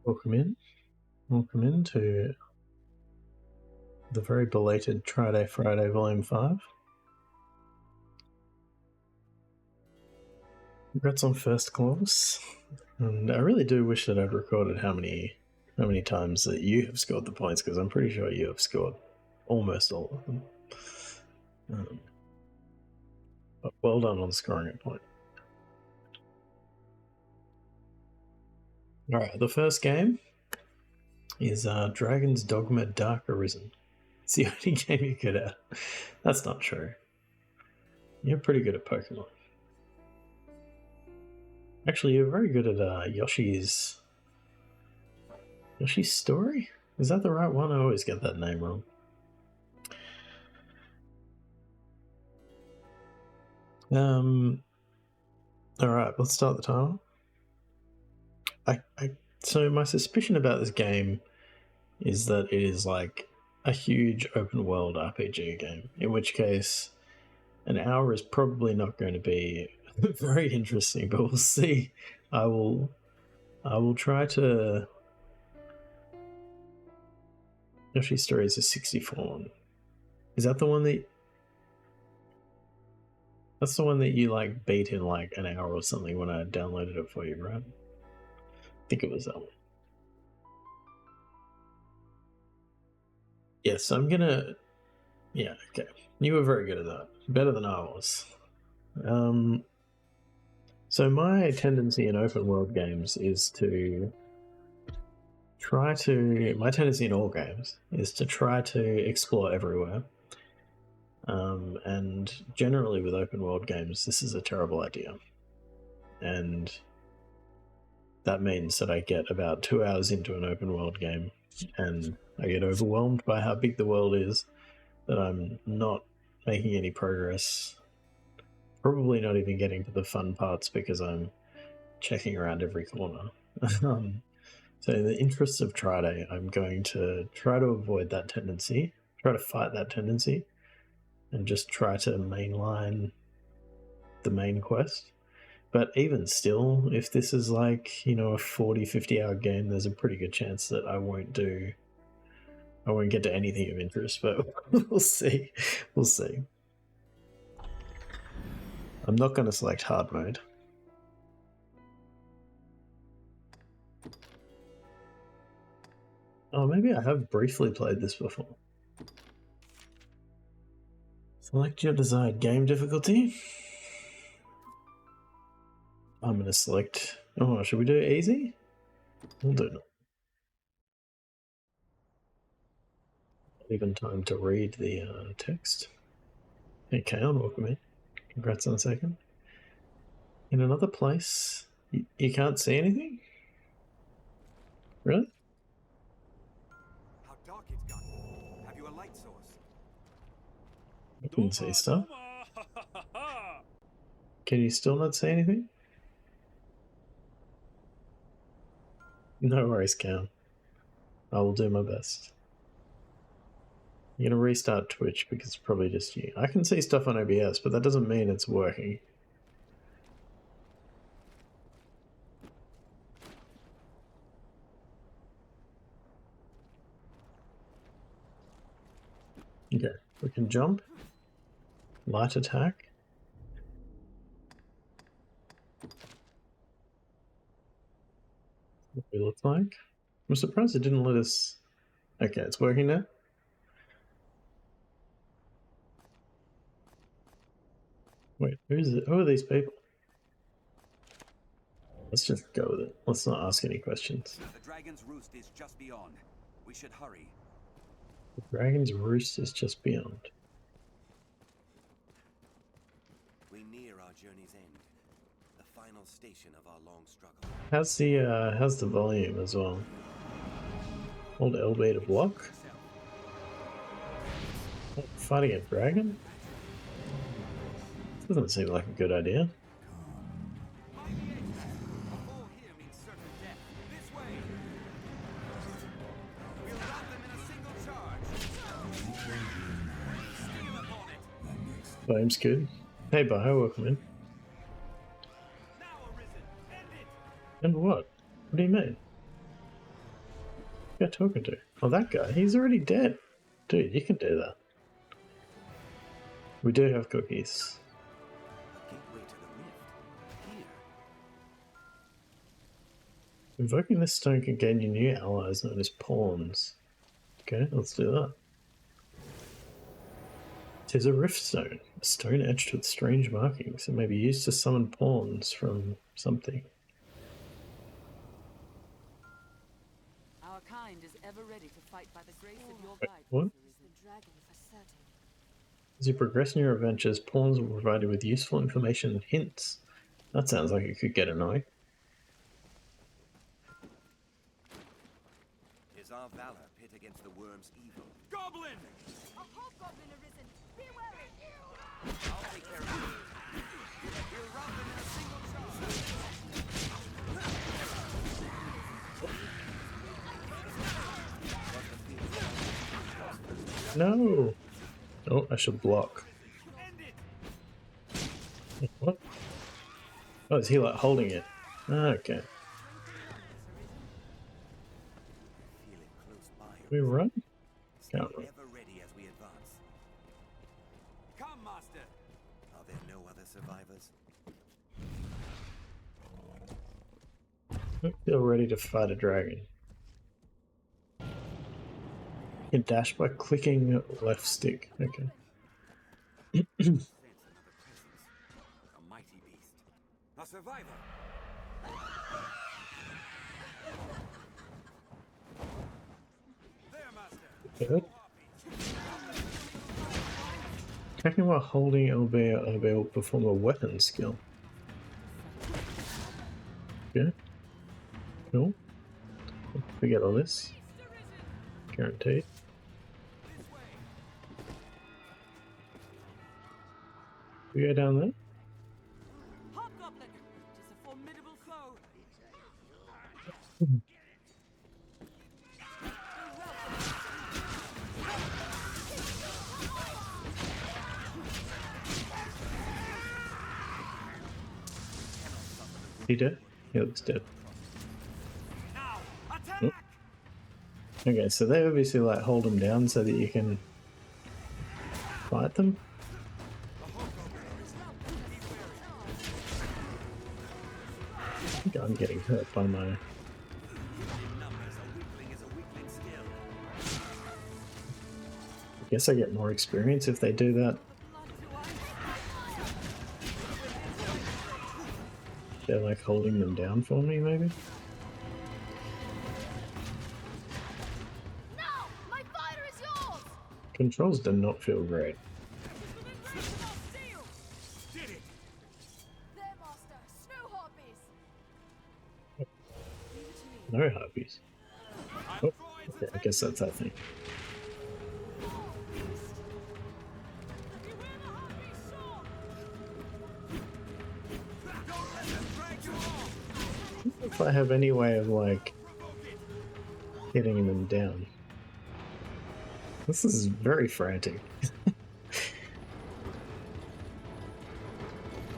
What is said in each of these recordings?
Welcome in. Welcome into the very belated Friday Volume 5. Congrats on first class. And I really do wish that I'd recorded how many times that you have scored the points, because I'm pretty sure you have scored almost all of them. But well done on scoring a point. Alright, the first game is Dragon's Dogma Dark Arisen. It's the only game you could have. That's not true. You're pretty good at Pokemon. Actually, you're very good at Yoshi's Story? Is that the right one? I always get that name wrong. Alright, let's start the timer. So my suspicion about this game is that it is like a huge open world RPG game, in which case an hour is probably not going to be very interesting, but we'll see. I will try to... Yoshi's Story is a 64. Is that the one that... That's the one that you like beat in like an hour or something when I downloaded it for you, right? I think it was that one. Yes, I'm gonna... Yeah, okay. You were very good at that. Better than I was. So my tendency in open world games is to try to... My tendency in all games is to try to explore everywhere. And generally with open world games, this is a terrible idea. And that means that I get about 2 hours into an open world game and I get overwhelmed by how big the world is, that I'm not making any progress. Probably not even getting to the fun parts because I'm checking around every corner. So in the interests of Friday, I'm going to try to avoid that tendency, try to fight that tendency, and just try to mainline the main quest. But even still, if this is like, you know, a 40-50 hour game, there's a pretty good chance that I won't get to anything of interest, but we'll see. We'll see. I'm not going to select hard mode. Oh, maybe I have briefly played this before. Select your desired game difficulty. I'm going to select... Oh, should we do easy? We'll do it. Not even time to read the text. Hey, Kaon, welcome in. Congrats on a second. In another place, you can't see anything? Really? How dark it's gotten. Have you a light source? I can see stuff. Can you still not see anything? No worries, Cam. I will do my best. I'm going to restart Twitch because it's probably just you. I can see stuff on OBS, but that doesn't mean it's working. Okay, we can jump. Light attack. What it looks like. I'm surprised it didn't let us... Okay, it's working now. Wait, who are these people? Let's just go with it. Let's not ask any questions. The dragon's roost is just beyond. We should hurry. The dragon's roost is just beyond. We near our journey's end, the final station of our long struggle. How's the volume as well? Hold LB to block. Oh, fighting a dragon? Doesn't seem like a good idea. Volume's good. Hey, Bio, welcome in. And what? What do you mean? Who am I talking to? Oh, that guy. He's already dead. Dude, you can do that. We do have cookies. A gateway to the rift. Here. Invoking this stone can gain you new allies known as pawns. Okay, let's do that. Tis a rift stone, a stone etched with strange markings. It may be used to summon pawns from something. Our kind is ever ready to fight by the grace of your guidance. What? The dragon for certain. As you progress in your adventures, pawns will provide you with useful information and hints. That sounds like it could get annoying. Is our valor pit against the worm's evil? Goblin! A hobgoblin arisen! Be wary! I'll take care of it. We'll rout them in a single charge. No! Oh, I should block. End it! What? Oh, is he like holding it? Okay. Feel it close by. We run? Stay Can't run. ever ready as we advance. Come, master! Are there no other survivors? I feel ready to fight a dragon. You can dash by clicking left stick. Okay. Sense another presence. A mighty beast. A survivor! There, master! Good. Attacking while holding LB will perform a weapon skill. Okay. Cool. We get all this. Guaranteed. We go down there? Hobgoblin! It is a formidable foe! He dead? He looks dead. Now, attack! Oh. Okay, so they obviously like hold them down so that you can fight them. I think I'm getting hurt by my... Numbers, a weakling is a weakling still. I guess I get more experience if they do that. They're like holding them down for me, maybe? No! My fire is yours! Controls do not feel great. Did it! There, master! Snow harpies! No harpies. Oh, okay, I guess that's that thing. If I have any way of like getting them down. This is very frantic.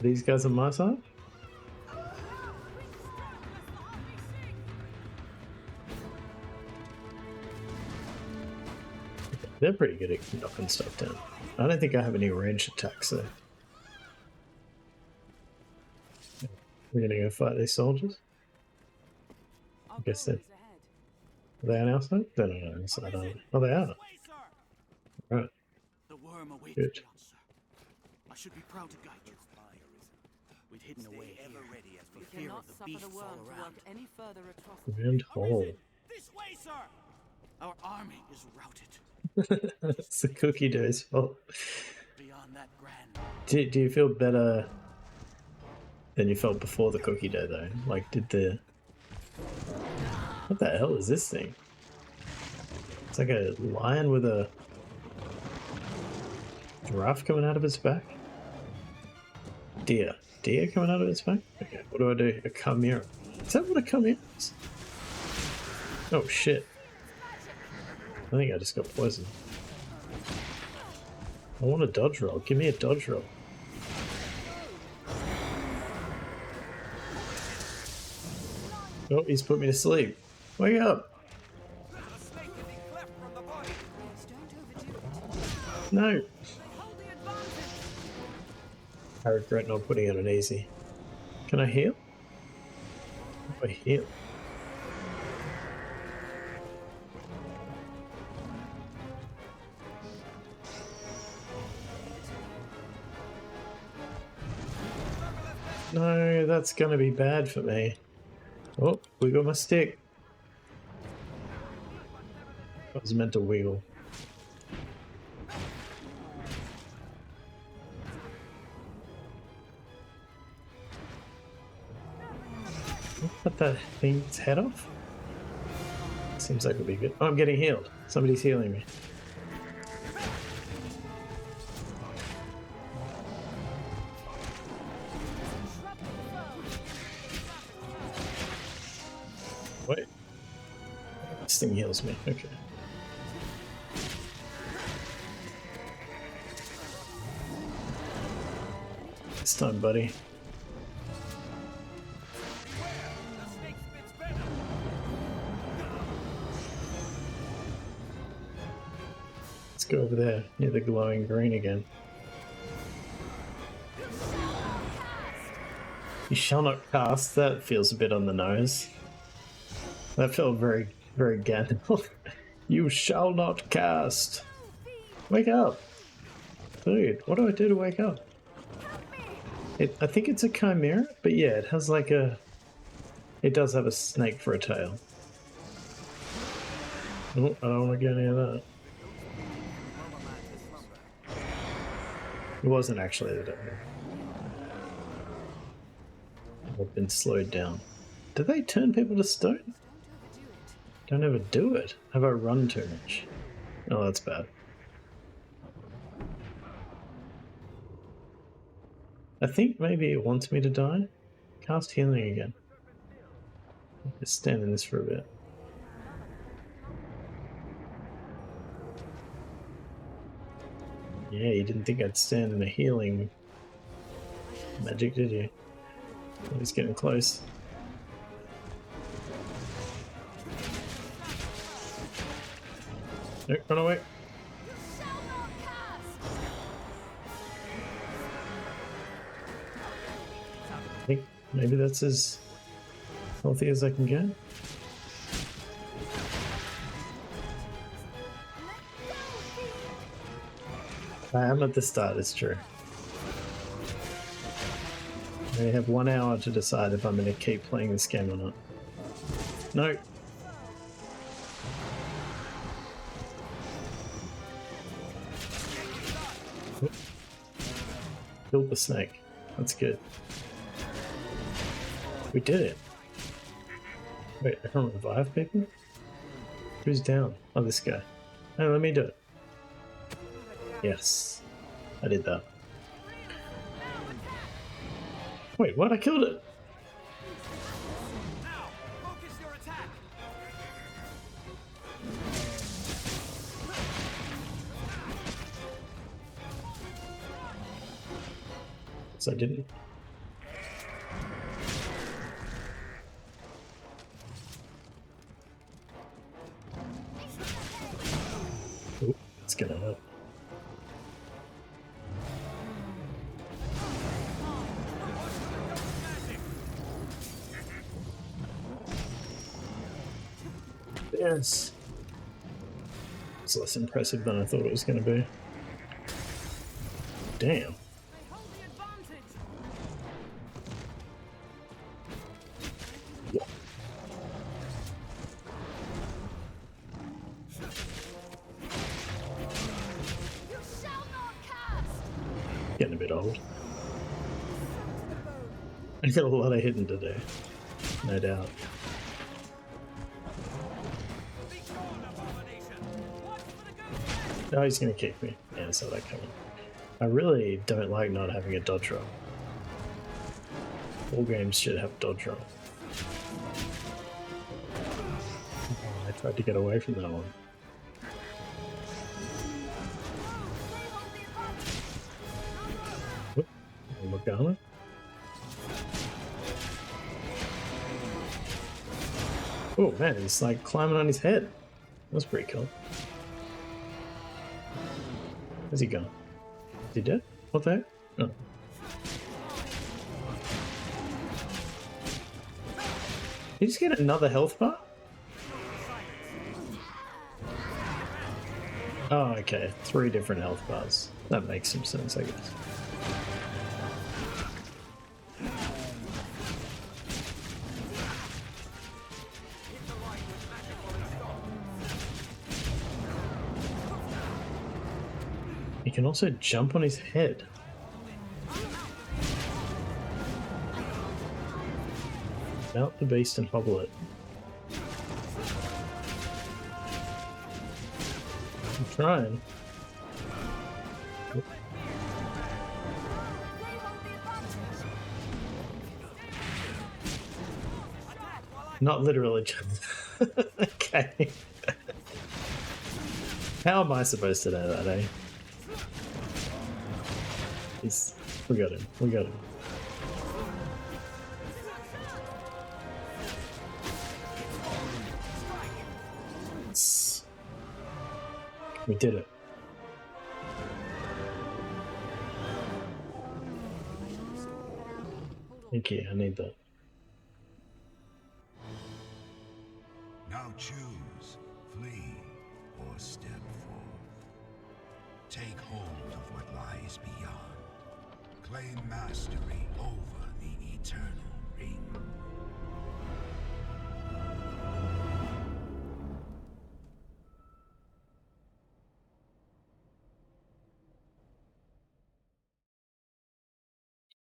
These guys on my side? They're pretty good at knocking stuff down. I don't think I have any ranged attacks though. We're gonna go fight these soldiers? I guess they're... Are they on our side? They're not on our side, are they? Oh, they are. Way, sir! Right. The worm awaits Good. the answer. I should be proud to guide you. We'd hidden away Stay here ever ready as we for fear Cannot of the suffer beasts the all worm to around. work any further atrocities. Round hole. This way, sir! Our army is routed. It's the cookie dough's fault. Beyond that grand, Do you feel better than you felt before the cookie dough though? Like did the... What the hell is this thing? It's like a lion with a giraffe coming out of its back? Deer. Deer coming out of its back? Okay, what do I do? A chimera. Is that what a chimera is? Oh shit. I think I just got poisoned. I want a dodge roll. Give me a dodge roll. Oh, he's put me to sleep. Wake up! No! They hold the advantage. I regret not putting it on easy. Can I heal? How do I heal? No, that's gonna be bad for me. Oh, wiggle my stick. I was meant to wiggle. Cut that thing's head off? Seems like it'd be good. Oh, I'm getting healed. Somebody's healing me. Wait. This thing heals me. Okay. This time, buddy. The snake spits venom. Let's go over there near the glowing green again. You shall not cast. That feels a bit on the nose. That felt very, very Gandalf. You shall not cast. Wake up. Dude, what do I do to wake up? I think it's a chimera, but yeah, it has like a... It does have a snake for a tail. Oh, I don't want to get any of that. It wasn't actually the devil. I've been slowed down. Do they turn people to stone? Don't overdo it. Have I run too much? Oh, that's bad. I think maybe it wants me to die. Cast healing again. Just stand in this for a bit. Yeah, you didn't think I'd stand in a healing magic, did you? Oh, he's getting close. No, run away. I think maybe that's as healthy as I can get. I am at the start, it's true. I have 1 hour to decide if I'm going to keep playing this game or not. No. Oop. Killed the snake. That's good. We did it. Wait, I can't revive people? Who's down? Oh, this guy. Hey, let me do it. Yes. I did that. Wait, what? I killed it! Now, focus your attack. So I didn't. Ooh, it's gonna hurt. Yes. It's less impressive than I thought it was going to be. Damn. They hold the advantage. Yeah. You shall not cast. Getting a bit old. I got a lot of hidden to do. No doubt. No, he's going to kick me. Yeah, I saw that coming. I really don't like not having a dodge roll. All games should have dodge roll. Oh, I tried to get away from that one. Whoop. Morgana? Oh man, he's like climbing on his head. That's pretty cool. Where's he gone? Is he dead? What the heck? Oh. Did you just get another health bar? Oh, okay. 3 different health bars. That makes some sense, I guess. You can also jump on his head. Mount the beast and hobble it. I'm trying. Not literally jump. Okay. How am I supposed to know that, eh? We got him. We got him. We did it. Thank you. I need that. Now choose, flee, or step forth. Take hold of what lies beyond. Claim mastery over the eternal ring.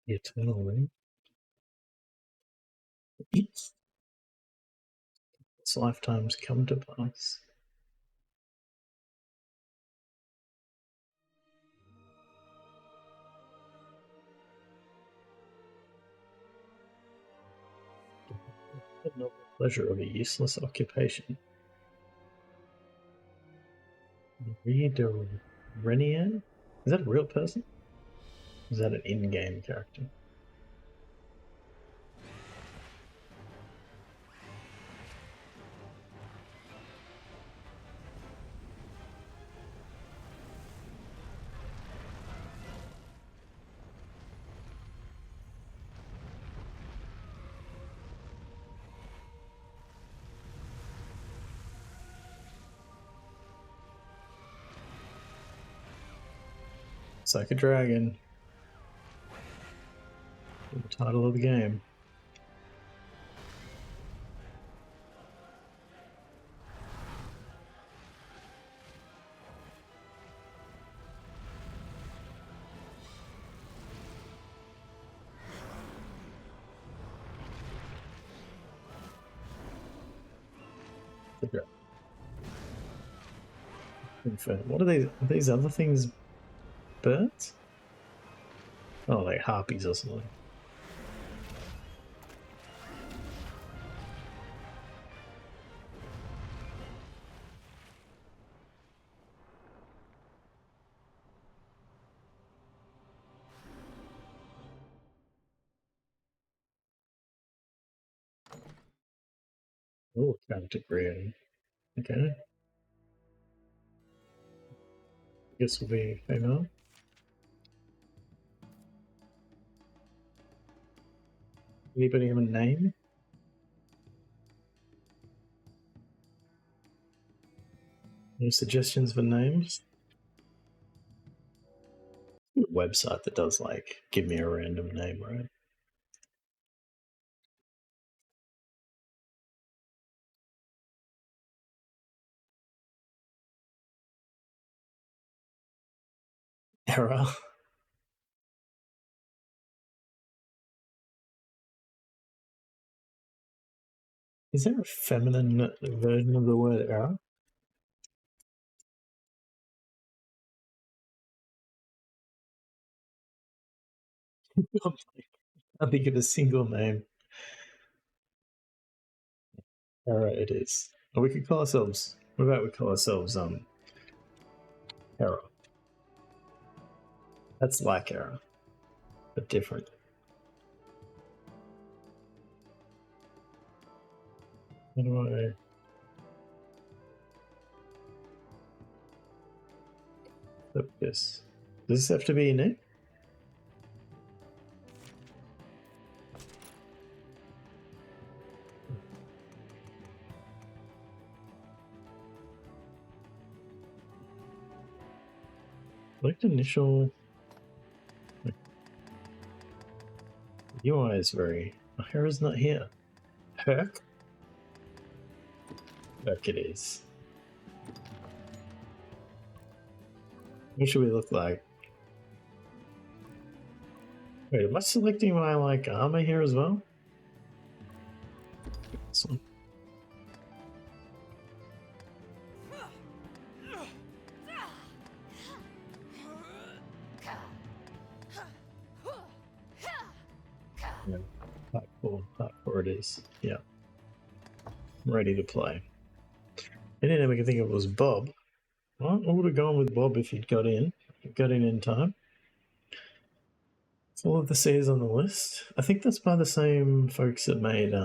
The eternal ring. Its lifetimes come to pass. The noble pleasure of a useless occupation. Reader Renier? Is that a real person? Is that an in-game character? It's like a dragon. The title of the game. What are these other things? Birds? Oh, like harpies or something. Oh, character creating. Okay. Guess we'll be female. Anybody have a name? Any suggestions for names? A website that does like give me a random name, right? Error. Is there a feminine version of the word error? I think of a single name. Error it is. Or we could call ourselves. What about we call ourselves error? That's like error, but different. How do I Focus. Does this have to be Nick? Select initial. UI is very. Hera's not here. Herc? Herc it is. What should we look like? Wait, am I selecting my like armor here as well? This one. Yeah, part four it is. Yeah. I'm ready to play. I didn't ever think it was Bob. Well, I would have gone with Bob if he'd got in. Got in time. All of the C's on the list. I think that's by the same folks that made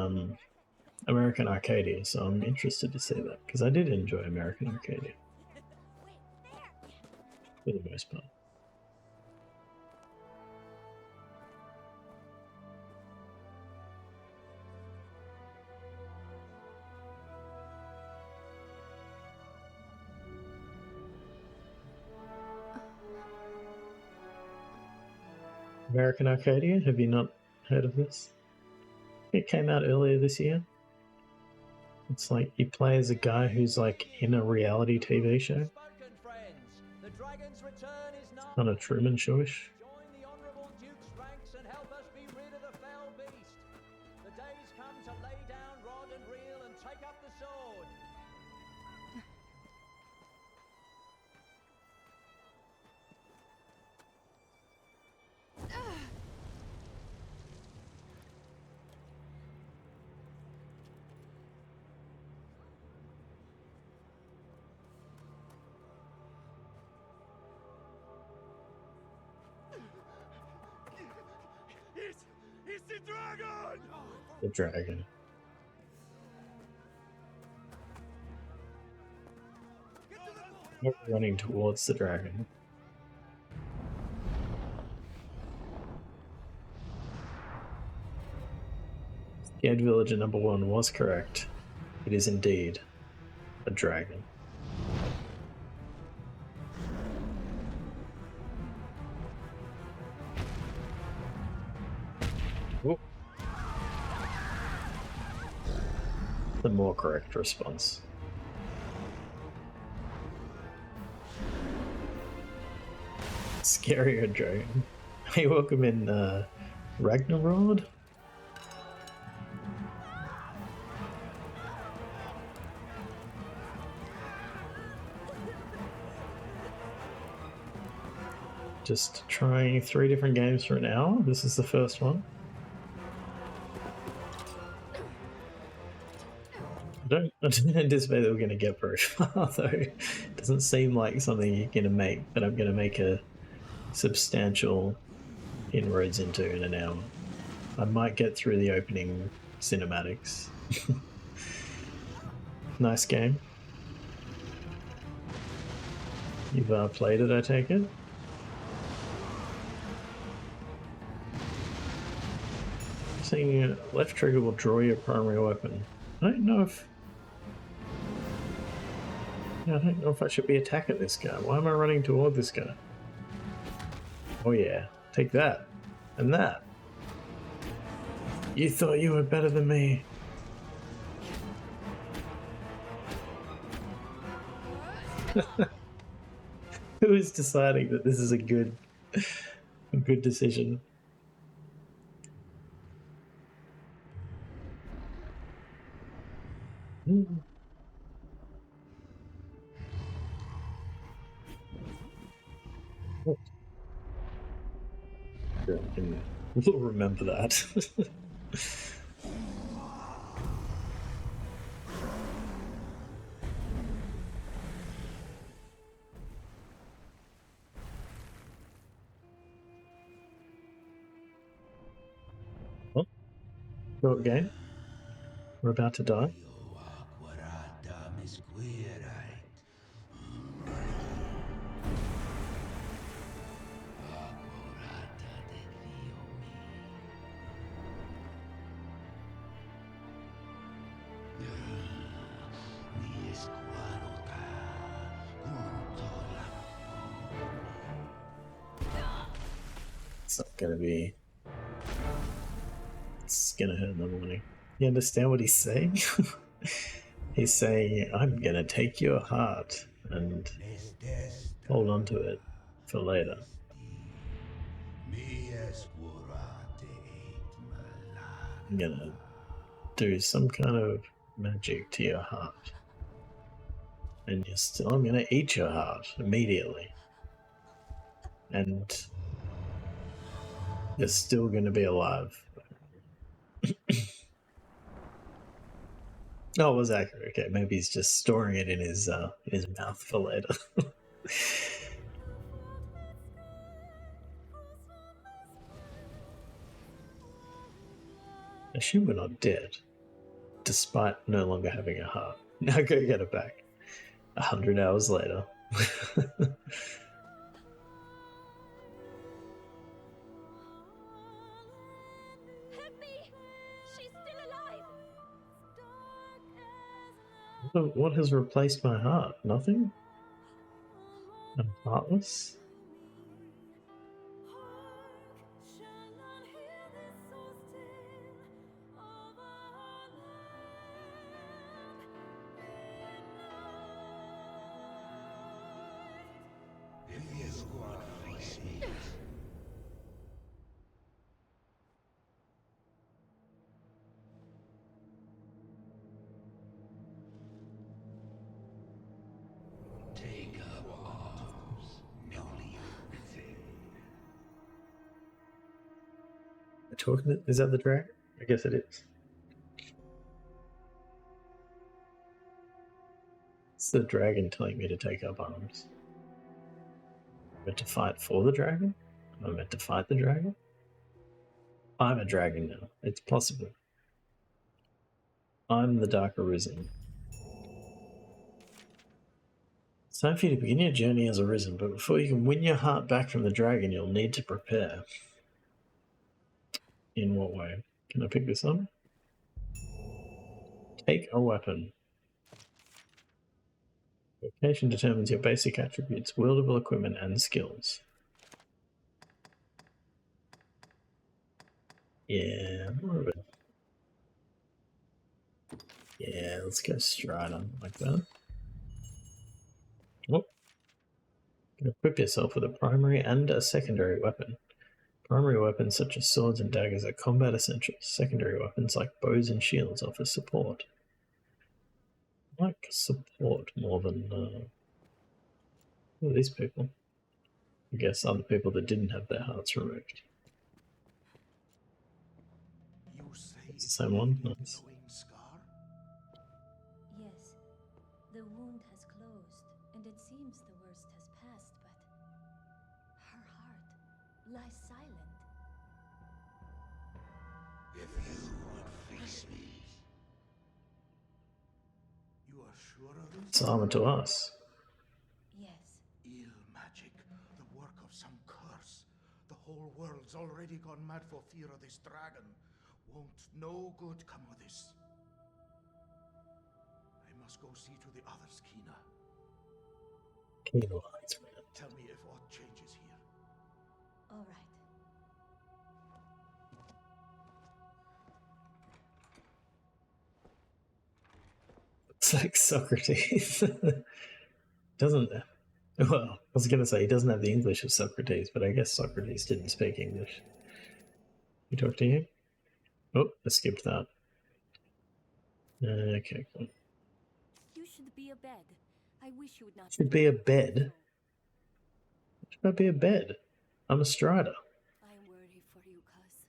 American Arcadia, so I'm interested to see that, because I did enjoy American Arcadia. For the most part. American Arcadia, have you not heard of this? It came out earlier this year. It's like you play as a guy who's like in a reality TV show. Kind of Truman Showish. Join the honourable Duke's ranks and help us be rid of the fell beast. The day's come to lay down rod and reel and take up the sword. It's the dragon! The dragon. We're running towards the dragon. Scared Villager number 1 was correct. It is indeed a dragon. Whoop. The more correct response. Scarier dragon. Hey, welcome in Ragnarod. Just trying 3 different games for an hour. This is the first one. I don't anticipate that we're going to get very far, though. It doesn't seem like something you're going to make, but I'm going to make a substantial inroads into in an hour. I might get through the opening cinematics. Nice game. You've played it, I take it? Saying left trigger will draw your primary weapon. I don't know if... I don't know if I should be attacking this guy. Why am I running toward this guy? Oh yeah, take that. And that. You thought you were better than me. Who is deciding that this is a good decision? We'll remember that. Well, short game. We're about to die. It's not gonna be. It's gonna hurt in the morning. You understand what he's saying? He's saying, I'm gonna take your heart and hold on to it for later. I'm gonna do some kind of magic to your heart. And I'm gonna eat your heart immediately. And you're still gonna be alive. Oh, it was accurate. Okay, maybe he's just storing it in his mouth for later. I assume we're not dead, despite no longer having a heart. Now go get it back. 100 hours later. Help me! She's still alive! What has replaced my heart? Nothing? I'm heartless? Talking? Is that the dragon? I guess it is. It's the dragon telling me to take up arms. Am I meant to fight for the dragon? Am I meant to fight the dragon? I'm a dragon now. It's possible. I'm the Dark Arisen. It's time for you to begin your journey as Arisen, but before you can win your heart back from the dragon, you'll need to prepare. In what way? Can I pick this up? Take a weapon. Location determines your basic attributes, wieldable equipment, and skills. Yeah, more of it. Yeah, let's go Strider like that. Oh. Equip yourself with a primary and a secondary weapon. Primary weapons such as swords and daggers are combat essentials. Secondary weapons like bows and shields offer support. I like support more than who are these people? I guess other people that didn't have their hearts removed. It's the same one? Nice. Yes, the wound has closed, and it seems the worst has passed, but her heart lies silent. If you would face me. You are sure of this? It's armor to us. Yes, Ill magic, the work of some curse. The whole world's already gone mad for fear of this dragon. Won't no good come of this. I must go see to the others, Kina. Kino hides me. Tell me if aught changes here. all right. It's like Socrates. Doesn't. Well, I was going to say he doesn't have the English of Socrates, but I guess Socrates didn't speak English. You talk to you? Oh, I skipped that. Okay, cool. You should be a bed. I wish you would not. Should be a bed? Should I be a bed? I'm a Strider. I worry for you, cuz.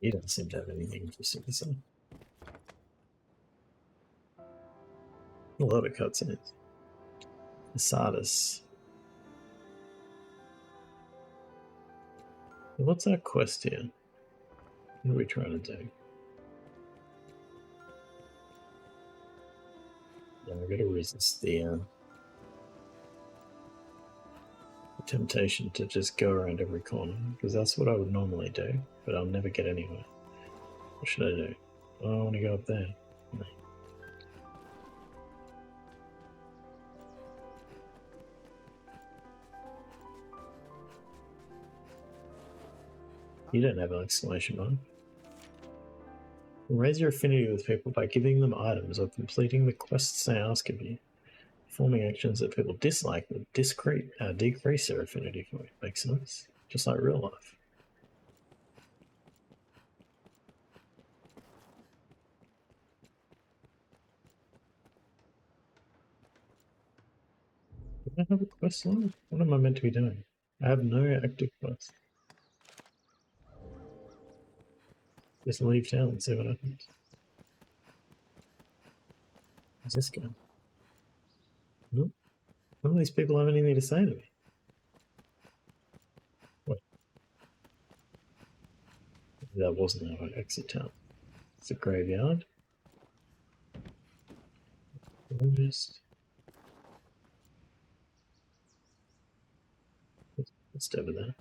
He doesn't seem to have anything interesting to say. A lot of cutscenes. Asadis. What's our quest here? What are we trying to do? Yeah, I've got to resist the temptation to just go around every corner, because that's what I would normally do, but I'll never get anywhere. What should I do? Oh, I want to go up there. No. You don't have an exclamation mark. Raise your affinity with people by giving them items or completing the quests they ask of you. Performing actions that people dislike will decrease their affinity for you. Makes sense. Just like real life. Do I have a quest line? What am I meant to be doing? I have no active quest. Just leave town and see what happens. Where's this going? Nope. None of these people have anything to say to me. What? That wasn't how I exit town. It's a graveyard. Just... What's over there?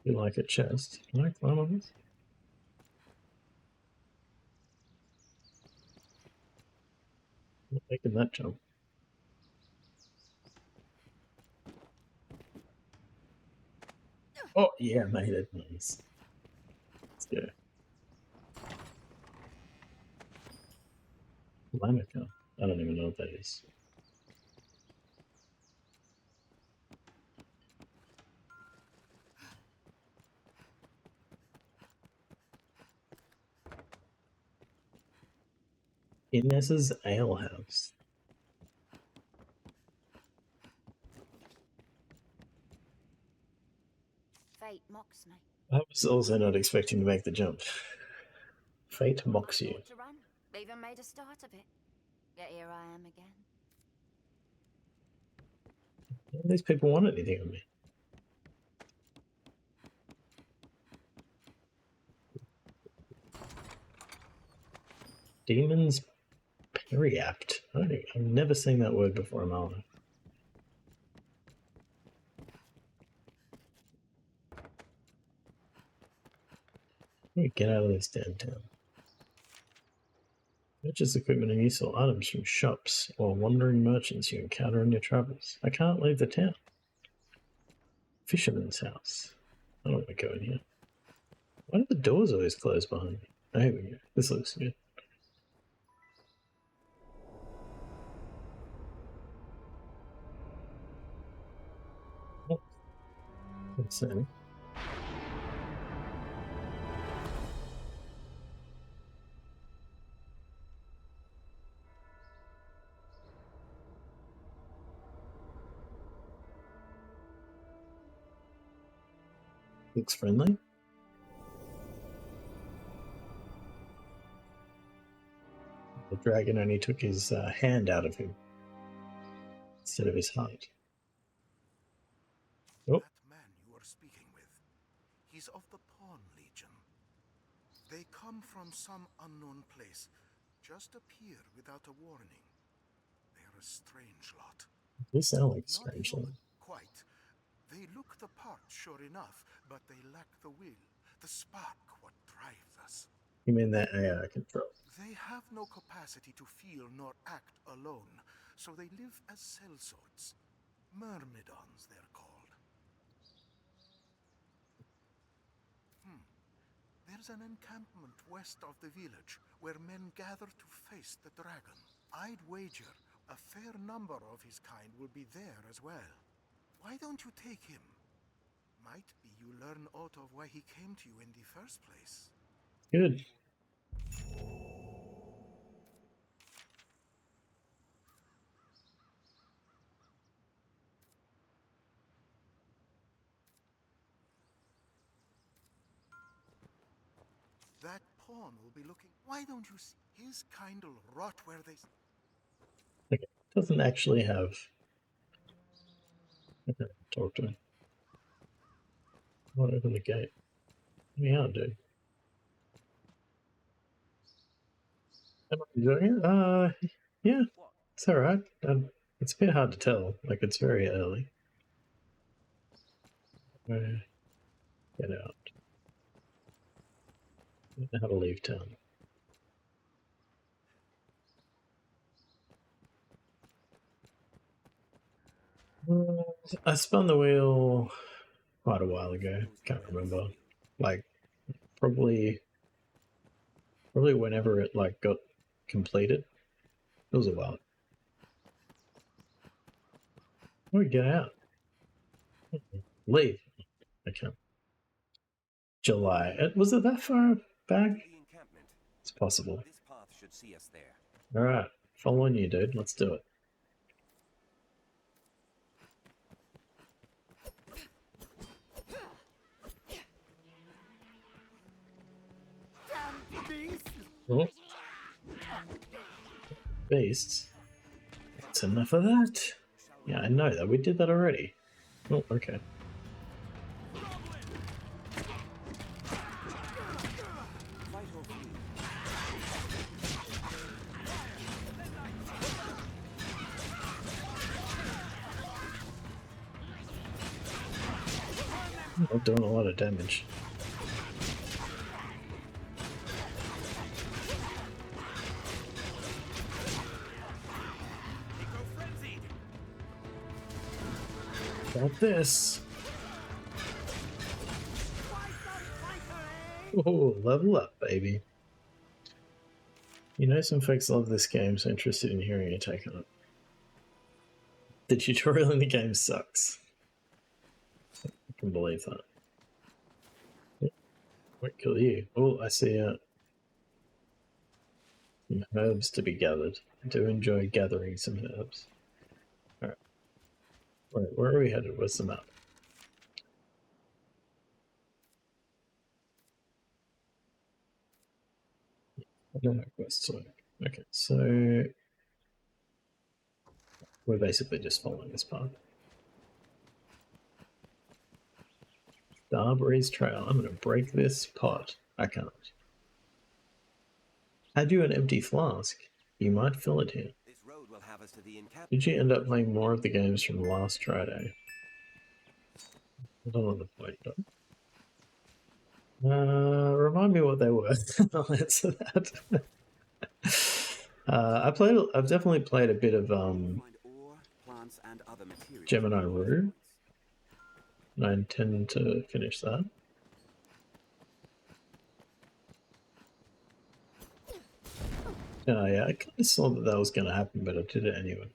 You like a chest. Can I climb on this? I'm not making that jump. Oh, yeah, made it. Nice. Let's go. Lamica. I don't even know what that is. Innes's Ale House. Fate mocks me. I was also not expecting to make the jump. Fate mocks you. To run. Even made a start of it. Yet here I am again. None of these people want anything of me. Demons periapt. I've never seen that word before in my life. Get out of this damn town. Purchase equipment and useful items from shops or wandering merchants you encounter in your travels. I can't leave the town. Fisherman's house. I don't want to go in here. Why do the doors always close behind me? Oh, here we go. This looks good. Oh. Let's see. Looks friendly. The dragon only took his hand out of him instead of his heart. Oh. That man you are speaking with, he's of the Pawn Legion. They come from some unknown place, just appear without a warning. They're a strange lot. They sound like Not strange. human, quite. They look the part, sure enough, but they lack the will, the spark, what drives us. You mean that AI control? They have no capacity to feel nor act alone, so they live as sellswords. Myrmidons, they're called. There's an encampment west of the village where men gather to face the dragon. I'd wager a fair number of his kind will be there as well. Why don't you take him? Might be you learn aught of why he came to you in the first place. Good. That pawn will be looking. Why don't you see? His kind'll rot where they. Okay. It doesn't actually have. Okay, talk to him. I want to open the gate. Yeah, dude. Am I doing it? Yeah, it's alright. It's a bit hard to tell. Like, it's very early. Get out. I don't know how to leave town. I spun the wheel quite a while ago. Can't remember. Like probably whenever it like got completed. It was a while. Oh, get out. Leave. Okay. July. Was it that far back? The encampment. It's possible. This path should see us there. Alright. Following you, dude. Let's do it. Oh. Beasts. That's enough of that. Yeah, I know that. We did that already. Oh, okay. I'm doing a lot of damage. About this. Oh, level up, baby. You know some folks love this game, so interested in hearing your take on it. The tutorial in the game sucks. I can believe that. What kill you? Oh, I see some herbs to be gathered. I do enjoy gathering some herbs. Alright. Wait, where are we headed? Where's the map? I don't know quests work. Okay, so we're basically just following this path. Starbreeze Trail. I'm gonna break this pot. I can't. Had you an empty flask? You might fill it here. This road will have us to the encampment. Did you end up playing more of the games from last Friday? I don't know the point, though. Remind me what they were. I'll answer that. I've definitely played a bit of Gemini Rue, and I intend to finish that. Yeah, I kind of saw that was going to happen, but I did it anyway.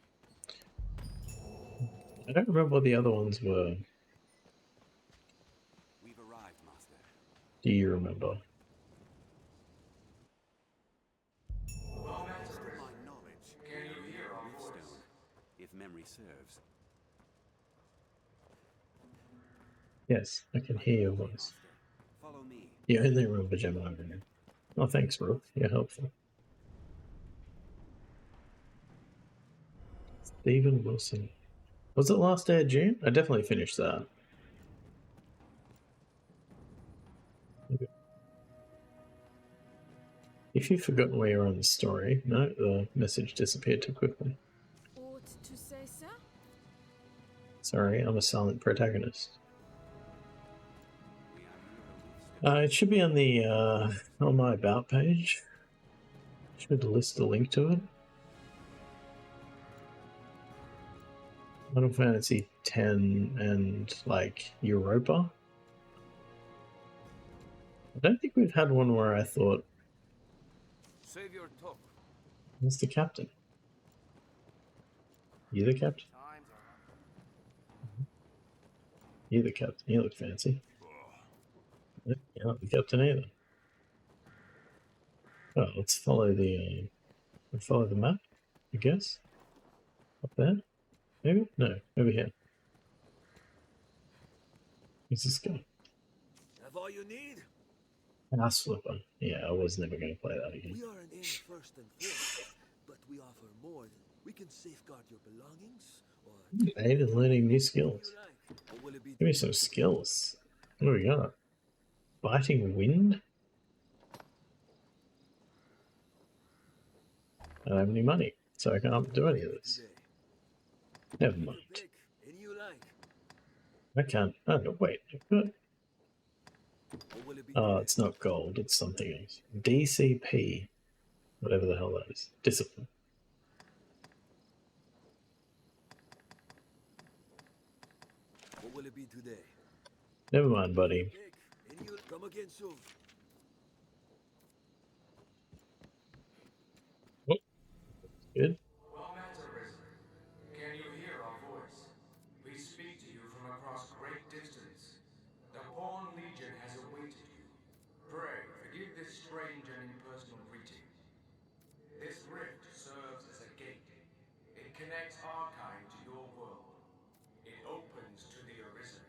I don't remember what the other ones were. We've arrived, Master. Do you remember? My knowledge. Can you hear our voice? If memory serves. Yes, I can hear your voice. Follow me. You only remember Gemini Rue. Oh, thanks, Rook. You're helpful. Stephen Wilson. Was it last day of June? I definitely finished that. Okay. If you've forgotten where you're on the story, no, the message disappeared too quickly. Ought to say so? Sorry, I'm a silent protagonist. It should be on the on my about page. Should list the link to it. Final Fantasy X and like Europa. I don't think we've had one where I thought, Save your talk. what's the captain? You the captain? You the captain. You look fancy. You're not the captain either. Oh, let's follow the map, I guess. Up there? Maybe? No, over here. Where's this guy? Have all you need? House flipper. Yeah, I was never going to play that again. We are an inn first and foremost, but we offer more. We can safeguard your belongings, or Aid in learning new skills. you like. Or will it be Give me some skills. What do we got? Biting wind? I don't have any money, so I can't do any of this. today? Never mind. Pick, and you like. I can't. Oh, no, wait. What? Or will it be Oh, it's not gold, it's something else. DCP. Whatever the hell that is. Discipline. What will it be today? Never mind, buddy. Big, and you'll come again soon. Oh, good. Well met, Arisen. Can you hear our voice? We speak to you from across great distance. The Pawn Legion has awaited you. Pray, forgive this strange and impersonal greeting. This rift serves as a gate. It connects our kind to your world. It opens to the Arisen.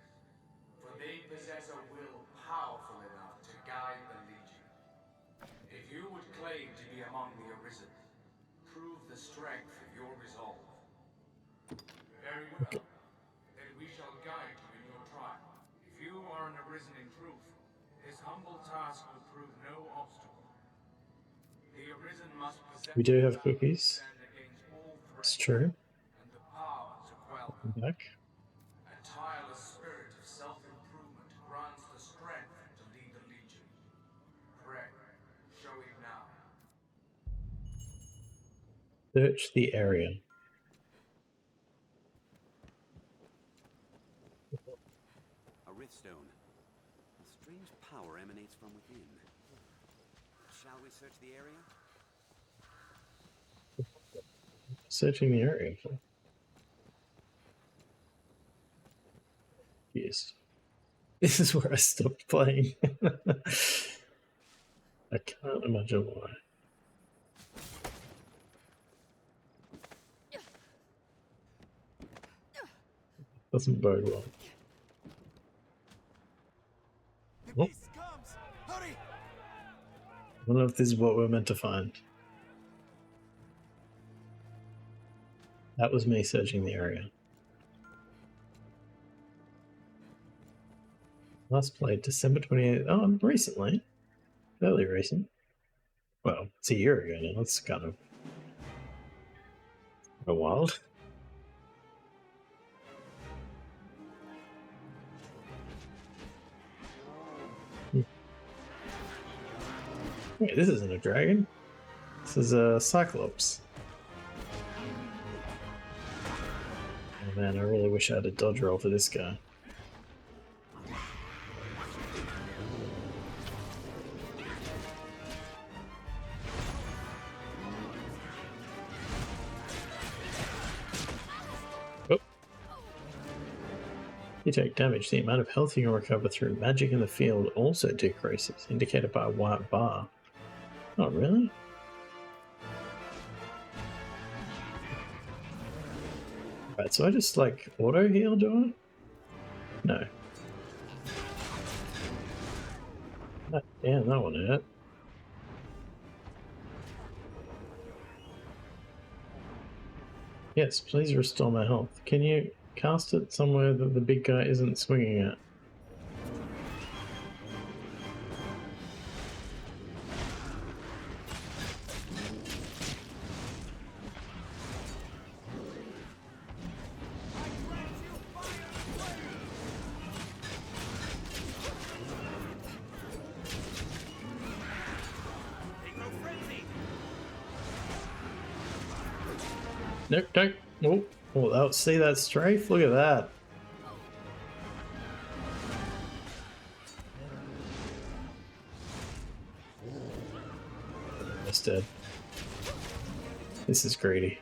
For they possess a will powerful enough to guide the Legion. If you would claim to be among the Arisen, prove the strength of your resolve. Very well. Then we shall guide you in your trial. If you are an Arisen in truth, this humble task will prove no obstacle. The Arisen must possess We do the have power to cookies. stand against all It's threats true. and the power to quell I'm them. back. A tireless spirit of self-improvement grants the strength to lead the Legion. Pray, show it now. Search the area. A riftstone. A strange power emanates from within. Shall we search the area? Searching the area for. Yes. This is where I stopped playing. I can't imagine why. Doesn't bode well. Oh, Comes! Hurry! I don't know if this is what we're meant to find. That was me searching the area. Last played December 28th. Oh, recently. Fairly recent. Well, it's a year ago now. That's kind of wild. Wait, this isn't a dragon. This is a Cyclops. Oh man, I really wish I had a dodge roll for this guy. Oh. You take damage. The amount of health you can recover through magic in the field also decreases, indicated by a white bar. Oh, really? Right, so I just like auto heal, do I? No. Damn, that one hurt. Yes, please restore my health. Can you cast it somewhere that the big guy isn't swinging at? Nope, don't. Oh, oh, see that strafe? Look at that. Almost dead. This is greedy.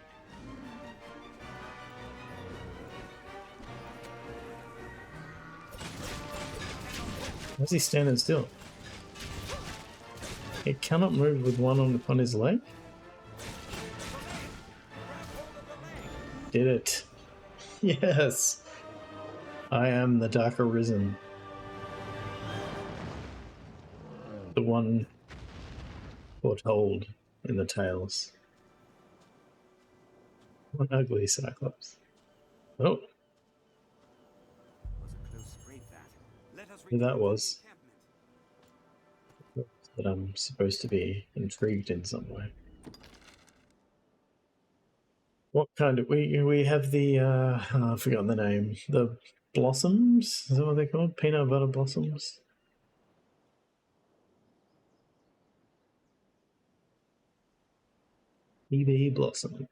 Why is he standing still? He cannot move with one upon his leg? Did it. Yes. I am the Dark Arisen. The one foretold in the tales. One ugly Cyclops. Oh. Was a close scrape that. Let us Who that return to the was. encampment. That I'm supposed to be intrigued in some way. What kind of we have the I've forgotten the name. The blossoms? Is that what they're called? Peanut butter blossoms? EB blossom.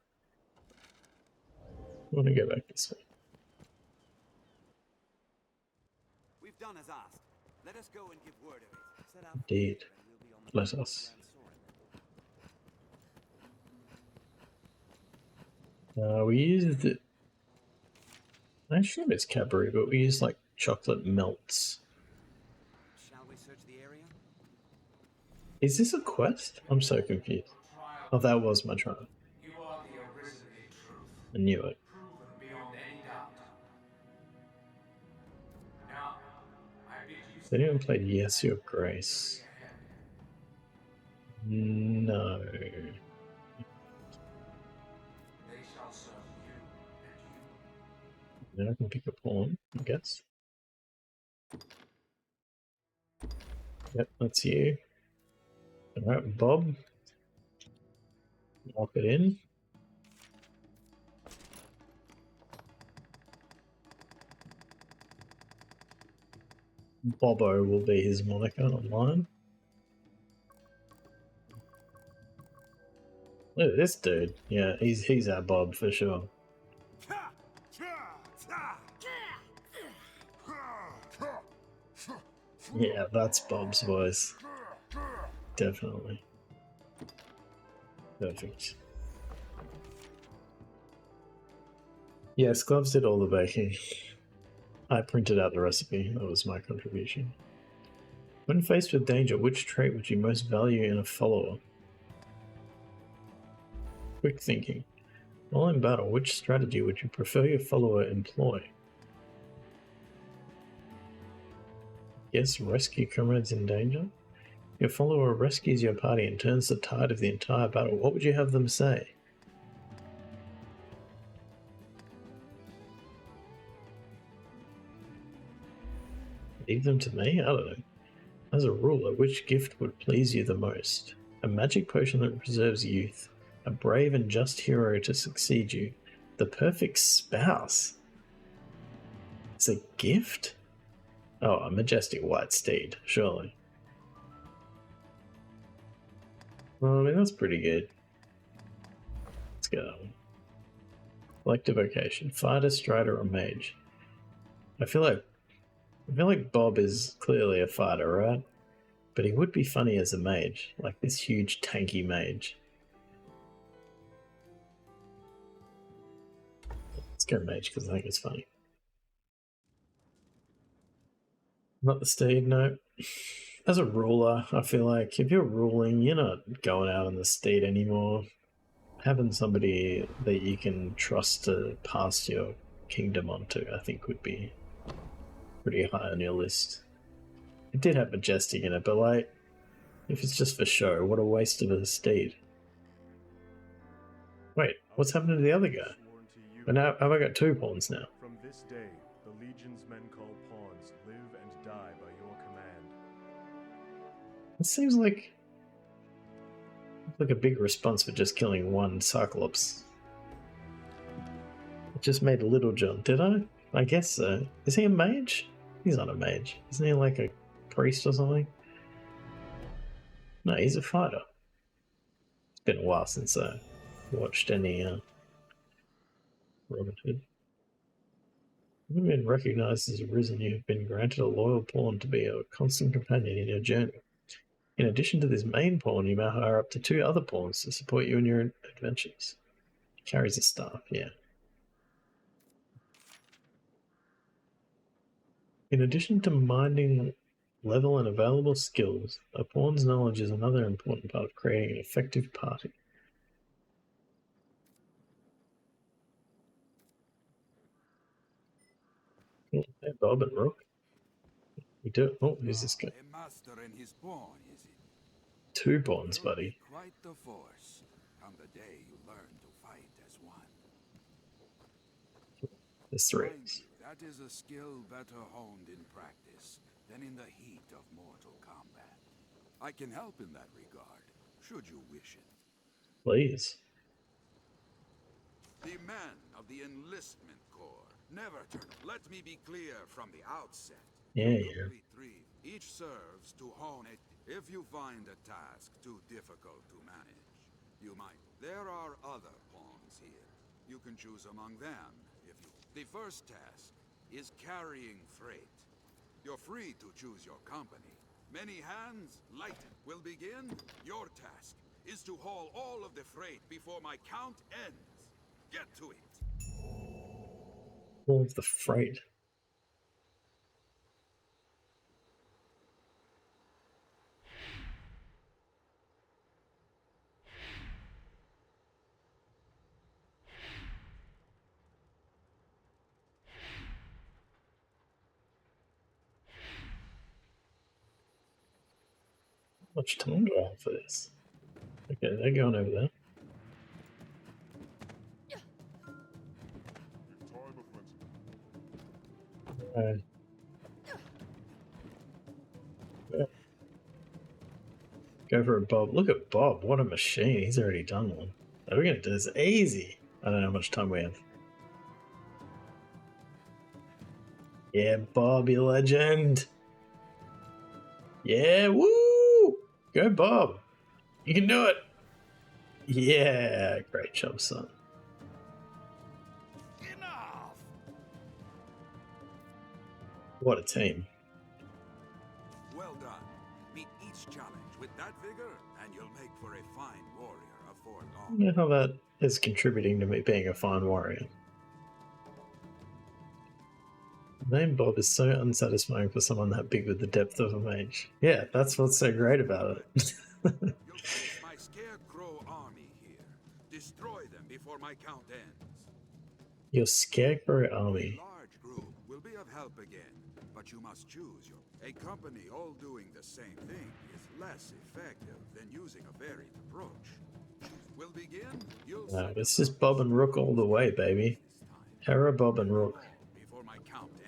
I want to go back this way. We've We've done as asked. Let us go and give word of it. Set out Indeed. and we'll be on the Let path us. to Grand Soren. We used it. I'm sure it's Cadbury, but we used like chocolate melts. Shall we search the area? Is this a quest? I'm so confused. Oh, that was my trial. You are the arisen in truth, I knew it. proven beyond any doubt. Now, I bid you Has anyone played Yes, Your Grace? No. they shall serve you and you. Then I can pick a pawn, I guess. Yep, that's you. Alright, Bob. Lock it in. Bobo will be his moniker online. Look at this dude. Yeah, he's our Bob for sure. Yeah, that's Bob's voice. Definitely. Perfect. Yes, Gloves did all the baking. I printed out the recipe. That was my contribution. When faced with danger, which trait would you most value in a follower? Quick thinking. While in battle, which strategy would you prefer your follower employ? Yes, rescue comrades in danger? Your follower rescues your party and turns the tide of the entire battle. What would you have them say? Leave them to me? I don't know. As a ruler, which gift would please you the most? A magic potion that preserves youth, a brave and just hero to succeed you, the perfect spouse. It's a gift? Oh, a majestic white steed, surely. Well, I mean, that's pretty good. Let's go. Collective vocation, fighter, strider, or mage. I feel like Bob is clearly a fighter, right? But he would be funny as a mage, like this huge tanky mage. Let's go mage because I think it's funny. Not the steed, no. As a ruler, I feel like if you're ruling, you're not going out on the steed anymore. Having somebody that you can trust to pass your kingdom onto, I think would be pretty high on your list. It did have majestic in it, but like, if it's just for show, what a waste of a steed. Wait, what's happening to the other guy? But now, have I got two pawns now? From this day, the Legion's men called pawns live and die by your command. It seems like a big response for just killing one Cyclops. I just made Little John, did I? I guess so. Is he a mage? He's not a mage. Isn't he like a priest or something? No, he's a fighter. It's been a while since I watched any Robin Hood. When you've been recognised as arisen, you have been granted a loyal pawn to be a constant companion in your journey. In addition to this main pawn, you may hire up to 2 other pawns to support you in your adventures. He carries a staff, yeah. In addition to minding level and available skills, a pawn's knowledge is another important part of creating an effective party. Hey, Bob and Rook. We do. Oh, who's this guy? A master and his pawn, is it? 2 pawns, buddy. Quite the force. Come the day you learn to fight as one. There's 3. Mind you, that is a skill better honed in practice than in the heat of mortal combat. I can help in that regard, should you wish it. Please. The men of the enlistment corps never turn. Let me be clear from the outset. Yeah. Only 3. Each serves to hone it. If you find a task too difficult to manage, you might. There are other pawns here. You can choose among them if you. The first task is carrying freight. You're free to choose your company. Many hands, light will begin. Your task is to haul all of the freight before my count ends. Get to it. All of the freight. How much time do I have for this? Okay, they're going over there. Alright. Yeah. Go for it, Bob. Look at Bob. What a machine. He's already done one. We're going to do this easy. I don't know how much time we have. Yeah, Bob, you legend. Yeah, woo! Go, Bob. You can do it. Yeah, great job, son. Enough! What a team. Well done. Meet each challenge with that vigor, and you'll make for a fine warrior afore I long. don't know how that is contributing to me being a fine warrior. The name Bob is so unsatisfying for someone that big with the depth of a mage. Yeah, that's what's so great about it. You'll face my scarecrow army here. Destroy them before my count ends. Your scarecrow army. A large group will be of help again, but you must choose your... A company all doing the same thing is less effective than using a varied approach. We'll begin. You'll No, it's just Bob and Rook all the way, baby. Terra, Bob and Rook. Before my count ends.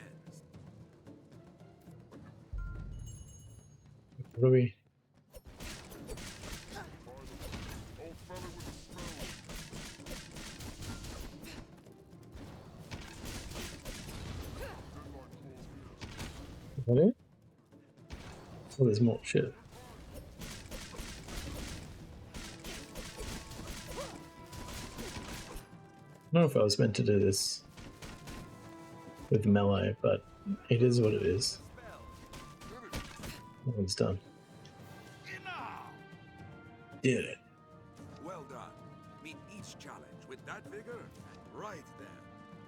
What do we... Is that it? Oh, there's more shit. I don't know if I was meant to do this with melee, but it is what it is. That one's done. Did it. Well done. Meet each challenge with that vigor. Right then.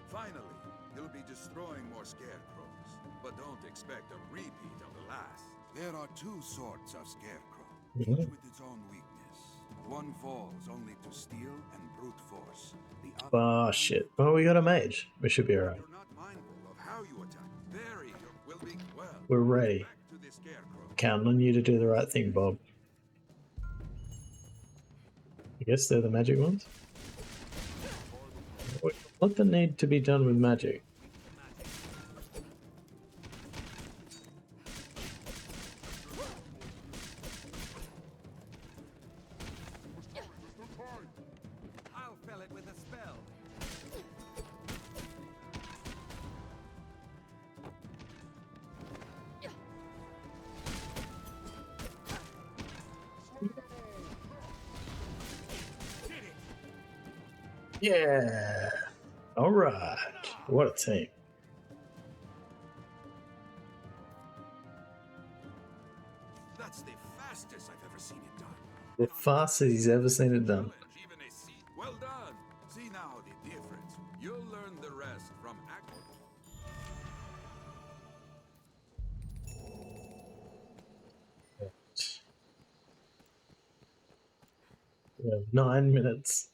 Finally, you'll be destroying more scarecrows, but don't expect a repeat of the last. There are two sorts of scarecrow, each with its own weakness. One falls only to steel and brute force. The other Shit. Well, we got a mage. We should be alright. You're not mindful of how you attack. Very will be well. We're ready. Back to the scarecrow. Counting on you to do the right thing, Bob. I guess they're the magic ones? What the need to be done with magic? I'll fill it with a spell. Yeah. Alright. What a team. That's the fastest I've ever seen it done. The fastest he's ever seen it done. Even a seat. Well done. See now the difference. You'll learn the rest from act. We have 9 minutes.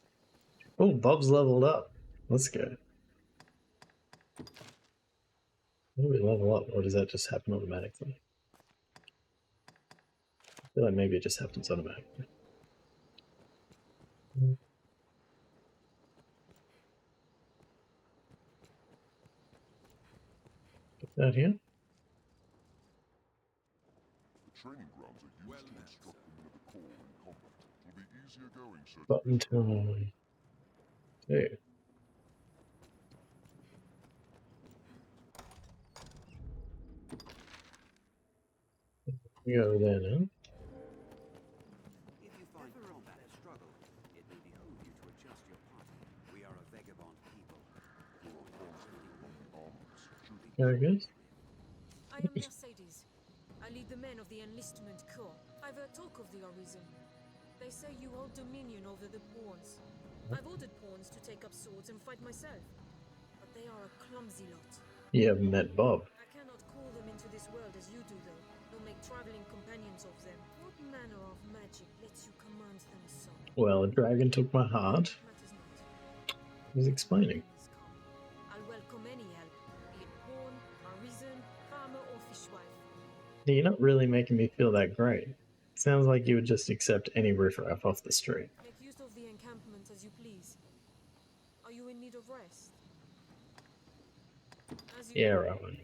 Oh, Bob's leveled up. Let's go. How do we level up, or does that just happen automatically? I feel like maybe it just happens automatically. Get that here. The training grounds are used to instruct the men of the Corps in combat. It will be easier going, sir. Button time. Two. We go over there now. If you find combat a struggle, it may behoove you to adjust your party. We are a vagabond people. There it goes. I am Mercedes men of the enlistment corps. I've heard talk of the Arisen. They say you hold dominion over the pawns. I've ordered pawns to take up swords and fight myself, but they are a clumsy lot. You haven't met Bob. I cannot call them into this world as you do, though, nor make traveling companions of them. What manner of magic lets you command them so? Well, a dragon took my heart. He's explaining. I'll welcome any help, be it pawn, arisen, farmer, or fishwife. You're not really making me feel that great. Sounds like you would just accept any riffraff off the street. Make use of the encampment as you please. Are you in need of rest? Yeah, Rowan.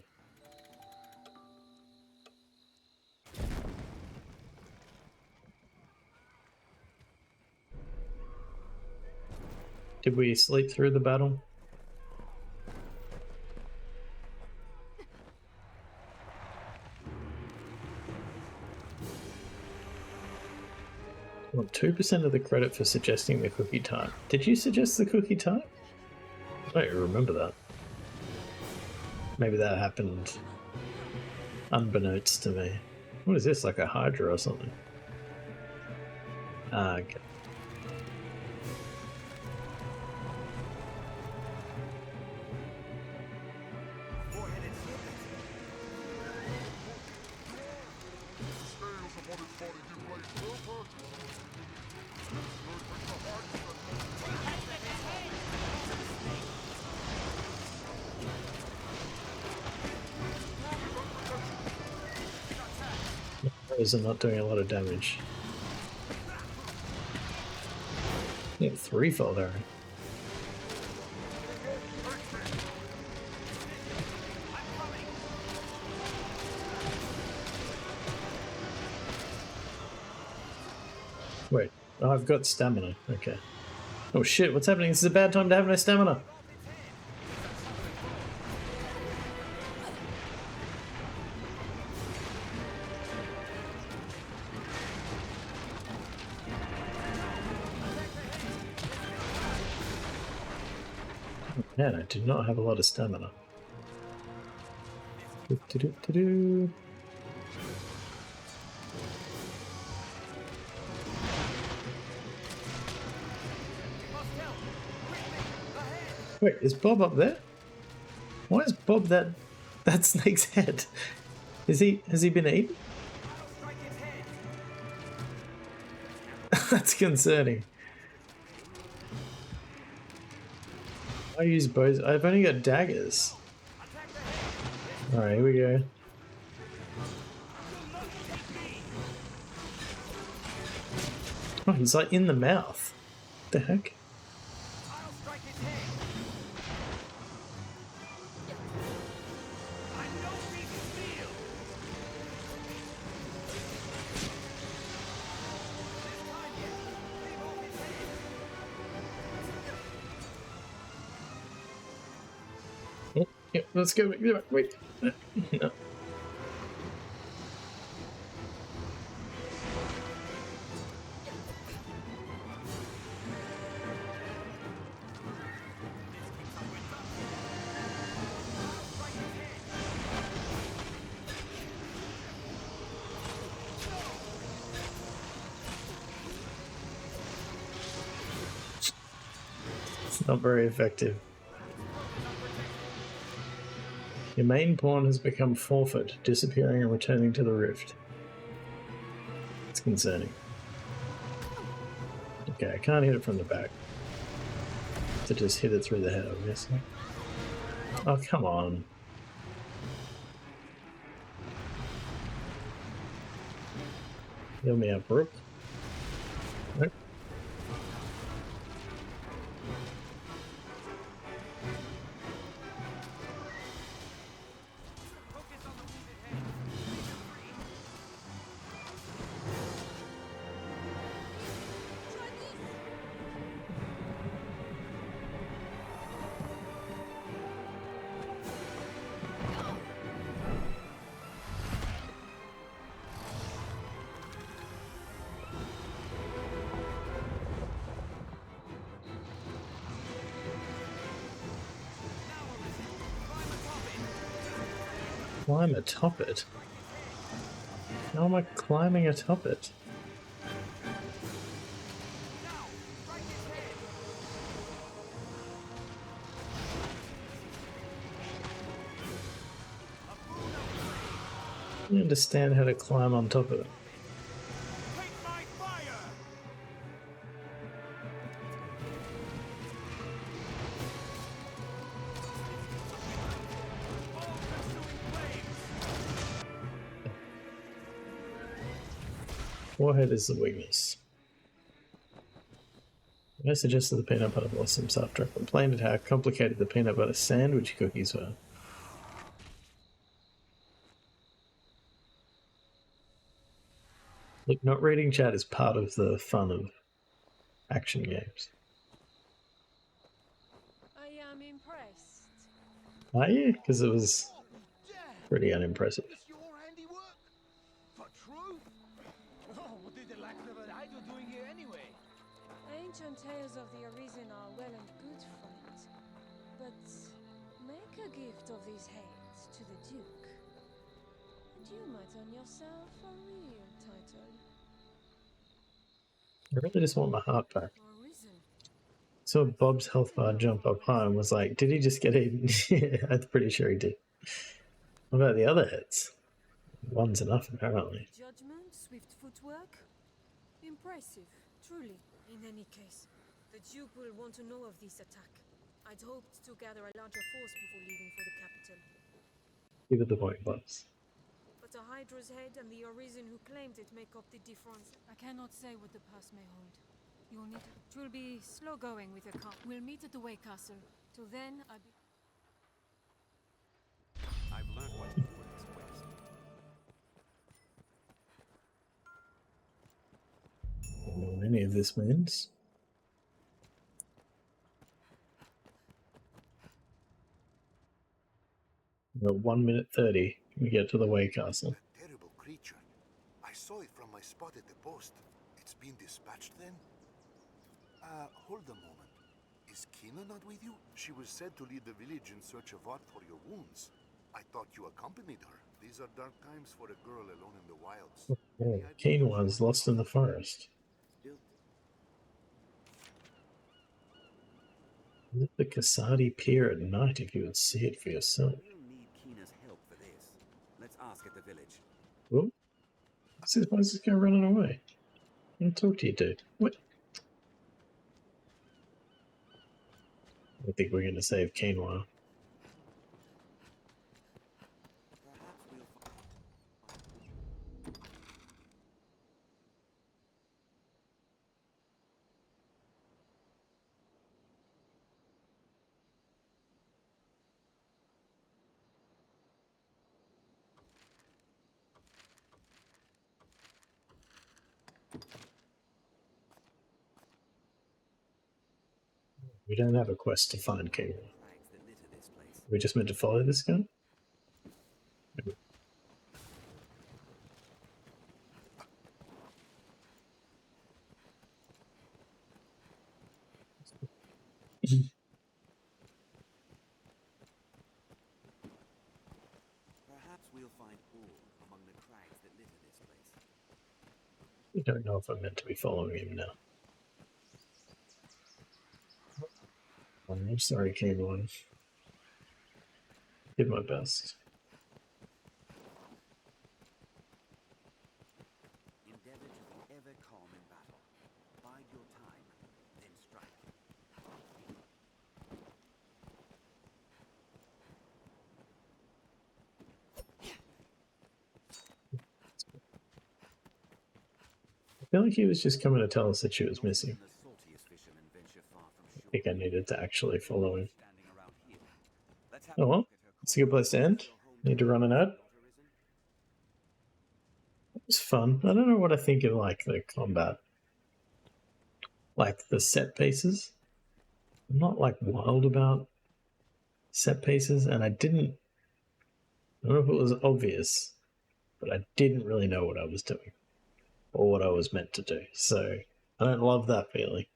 Did we sleep through the battle? I want 2% of the credit for suggesting the cookie tart. Did you suggest the cookie tart? I don't even remember that. Maybe that happened unbeknownst to me. What is this, like a Hydra or something? Ah, okay. Those are not doing a lot of damage. Yeah, threefold arrow. Wait, oh, I've got stamina. Okay. Oh shit, what's happening? This is a bad time to have no stamina. Man, I do not have a lot of stamina. Wait, is Bob up there? Why is Bob that snake's head? Has he been eaten? That's concerning. I use bows. I've only got daggers. Alright, here we go. Oh, he's like in the mouth. What the heck? Yeah, let's go. Wait. No. It's not very effective. Your main pawn has become forfeit, disappearing and returning to the rift. It's concerning. Okay, I can't hit it from the back. To just hit it through the head, obviously. Oh, come on. Heal me up, Brooke. Nope. Climb atop it? How am I climbing atop it? I don't understand how to climb on top of it. Forehead is the weakness. I suggested the peanut butter blossoms after I complained at how complicated the peanut butter sandwich cookies were. Look, not reading chat is part of the fun of action games. I am impressed. Are you? Because it was pretty unimpressive. It's your handiwork? For true? Oh, what did the lack of an idol doing here anyway? Ancient tales of the Arisen are well and good, friend. But make a gift of these heads to the Duke, and you might earn yourself a real title. I really just want my heart back. Saw Bob's health bar jump up high and was like, did he just get eaten? Yeah, I'm pretty sure he did. What about the other heads? One's enough, apparently. Judgment, swift footwork. Impressive, truly. In any case, the Duke will want to know of this attack. I'd hoped to gather a larger force before leaving for the capital. Give it the point, Bobs. But a Hydra's head and the Arisen who claimed it make up the difference. I cannot say what the past may hold. You'll need it. Will be slow going with your camp. We'll meet at the Way Castle. Till then, I've learned what to do in this quest. I don't know what any of this means. We're at 1 minute 30. We get to the Way Castle. A terrible creature. I saw it from my spot at the post. It's been dispatched then? Hold a moment. Is Kina not with you? She was said to lead the village in search of art for your wounds. I thought you accompanied her. These are dark times for a girl alone in the wilds. Oh, Quinoa's lost in the forest. Look at the Kasadi Pier at night if you would see it for yourself. We'll need Kina's help for this. Let's ask at the village. Oh, why is this guy running away? I'll talk to you, dude. What? I think we're going to save Quinoa. We don't have a quest to find Quinoa. We just meant to follow this guy? Perhaps we'll find ore among the crags that litter this place. I don't know if I'm meant to be following him now. I'm sorry, Quinoa. Did my best. Endeavor to be ever calm in battle. Bide your time, then strike. I feel like he was just coming to tell us that she was missing. I think I needed to actually follow him. Oh well, it's a good place to end. Need to run an ad. It was fun. I don't know what I think of like the combat. Like the set pieces. I'm not like wild about set pieces, and I don't know if it was obvious, but I didn't really know what I was doing or what I was meant to do. So I don't love that feeling.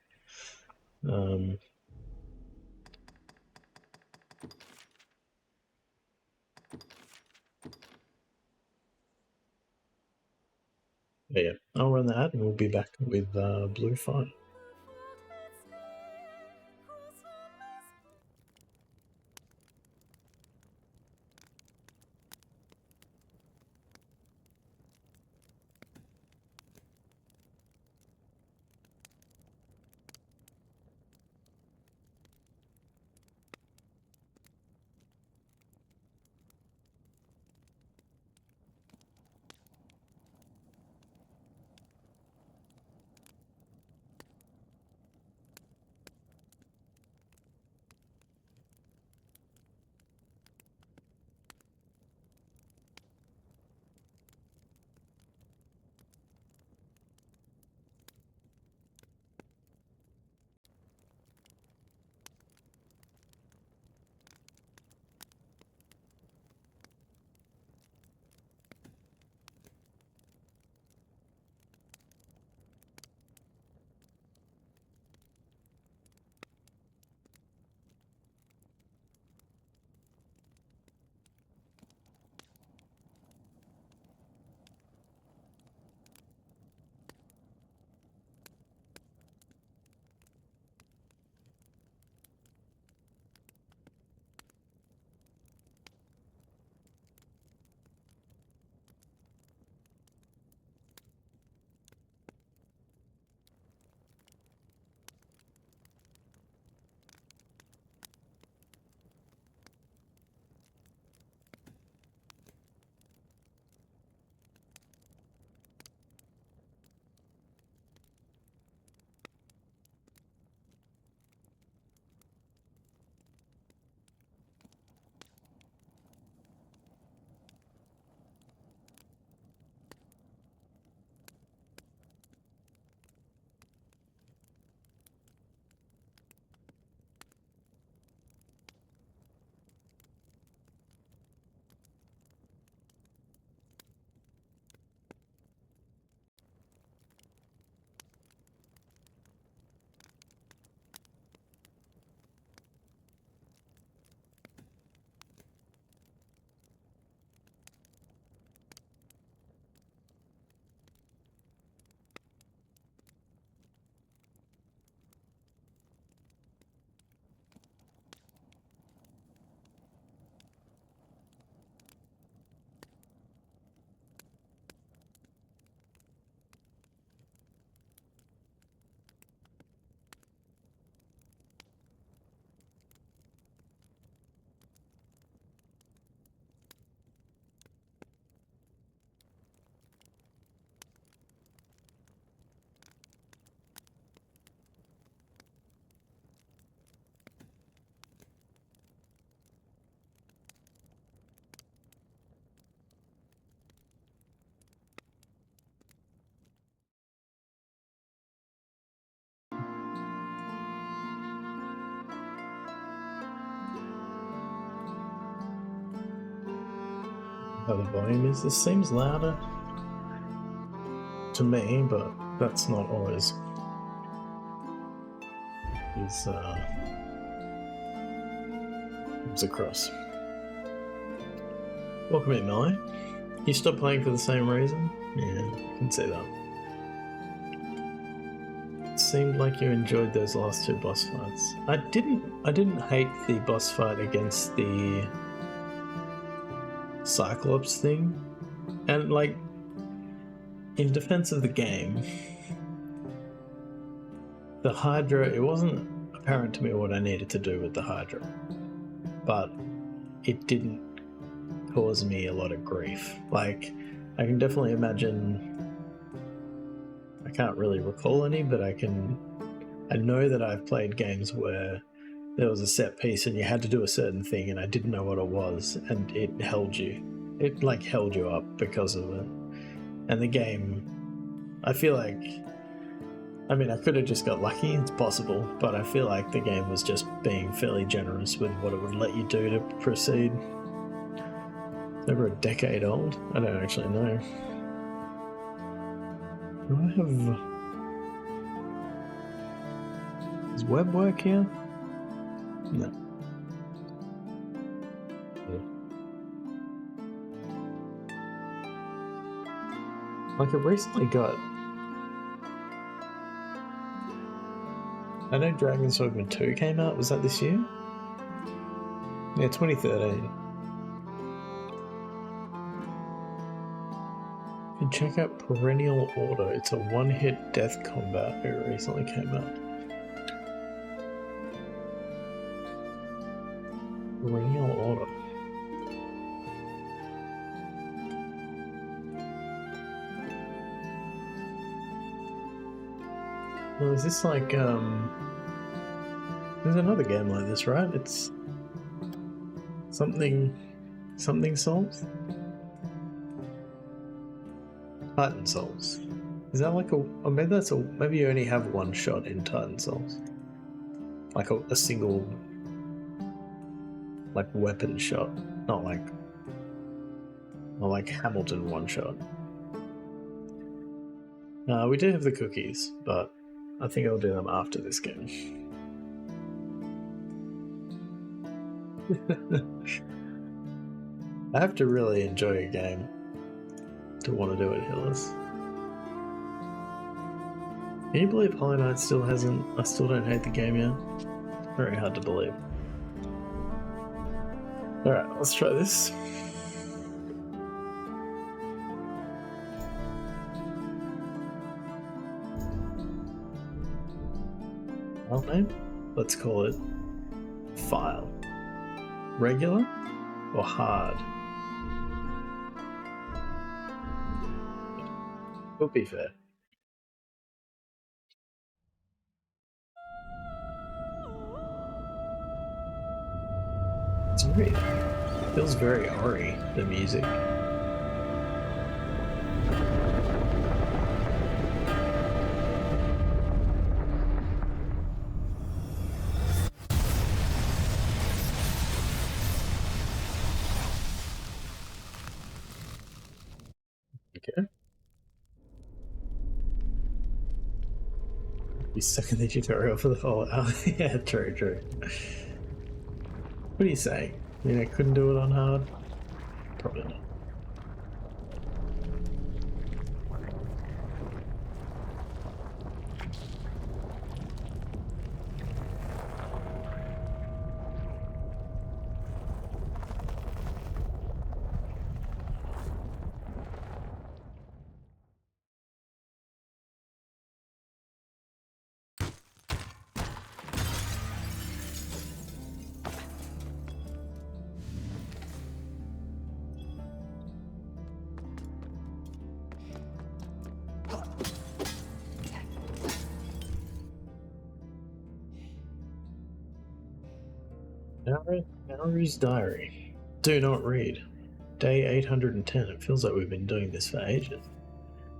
I'll run that and we'll be back with Blue Fire. How the volume is. This seems louder to me, but that's not always. Comes across. Welcome in, Melly. You stopped playing for the same reason? Yeah, I can see that. It seemed like you enjoyed those last two boss fights. I didn't hate the boss fight against the Cyclops thing. And like, in defense of the game, the Hydra, it wasn't apparent to me what I needed to do with the Hydra, but it didn't cause me a lot of grief. Like, I can definitely imagine, I can't really recall any, but I know that I've played games where there was a set piece and you had to do a certain thing and I didn't know what it was, and it held you. It like held you up because of it. And the game, I feel like, I mean, I could have just got lucky, it's possible, but I feel like the game was just being fairly generous with what it would let you do to proceed. It's over a decade old? I don't actually know. Do I have... Does web work here? No. Like, I recently got I know Dragon's Dogma 2 came out. Was that this year? Yeah, 2013. And check out Perennial Order. It's a one-hit death combat. It recently came out. Perennial Order. Well, is this like, there's another game like this, right? It's something Souls? Titan Souls. Is that like a, or maybe that's a, maybe you only have one shot in Titan Souls. Like a single, like weapon shot. Not like Hamilton one shot. We do have the cookies, but I think I'll do them after this game. I have to really enjoy a game to want to do it, Hillis. Can you believe Hollow Knight still hasn't... I still don't hate the game yet? Very hard to believe. Alright, let's try this. File name? Let's call it File. Regular or hard? Would be fair. It's weird. It feels very Ori, the music. Okay. Be stuck in the tutorial for the whole hour. Yeah, true. What do you say? I mean, I couldn't do it on hard? Probably not. Naru's Diary. Do not read. Day 810. It feels like we've been doing this for ages.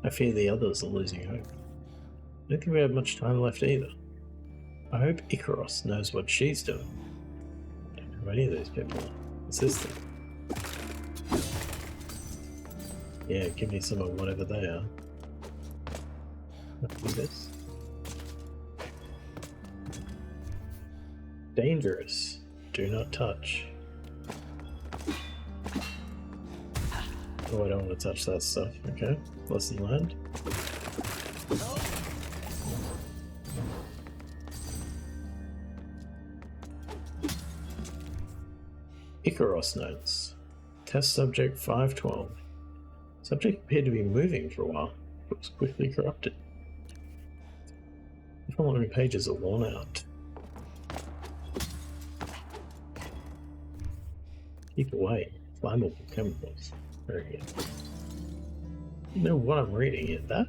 I fear the others are losing hope. I don't think we have much time left either. I hope Icaros knows what she's doing. I don't know who any of those people are. What's this thing? Yeah, give me some of whatever they are. I'll do this. Dangerous. Do not touch. Oh, I don't want to touch that stuff. Okay, lesson learned. Icaros notes. Test subject 512. Subject appeared to be moving for a while, but was quickly corrupted. The following pages are worn out. Keep away. Flammable chemicals. Very good. You know what I'm reading yet, that?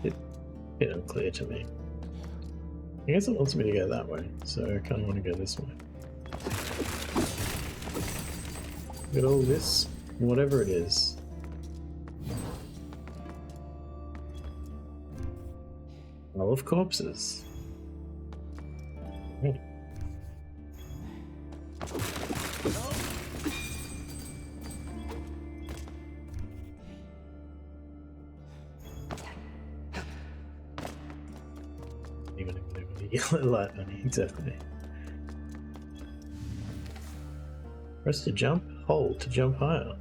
It's a bit unclear to me. I guess it wants me to go that way, so I kind of want to go this way. Look at all this, whatever it is. Pile of corpses. Right. Even if they yellow light money, exactly. Press to jump, hold to jump higher.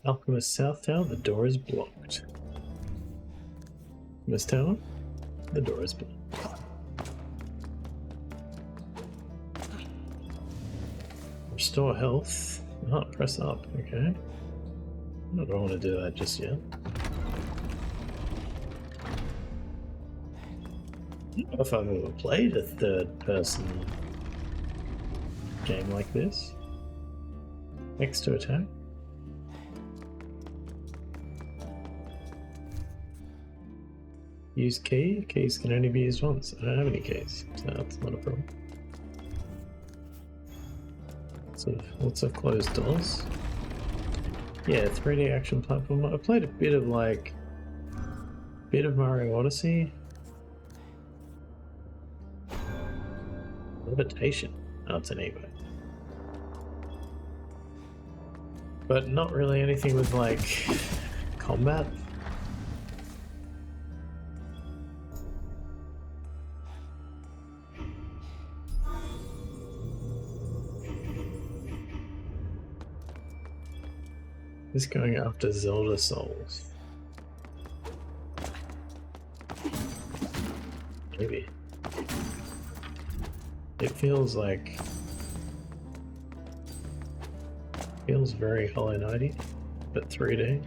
Alchemist South Tower, the door is blocked. Alchemist Tower, the door is blocked. Restore health. Oh, press up, okay. I don't want to do that just yet. I don't know if I've ever played a third-person game like this. X to attack. Use key. Keys can only be used once. I don't have any keys, so that's not a problem. Lots of closed doors. Yeah, 3D action platform. I played a bit of Mario Odyssey. Levitation. Oh, it's an Evo. But not really anything with like combat. It's going after Zelda souls. Maybe. It feels like... feels very Hollow Knighty, but 3D.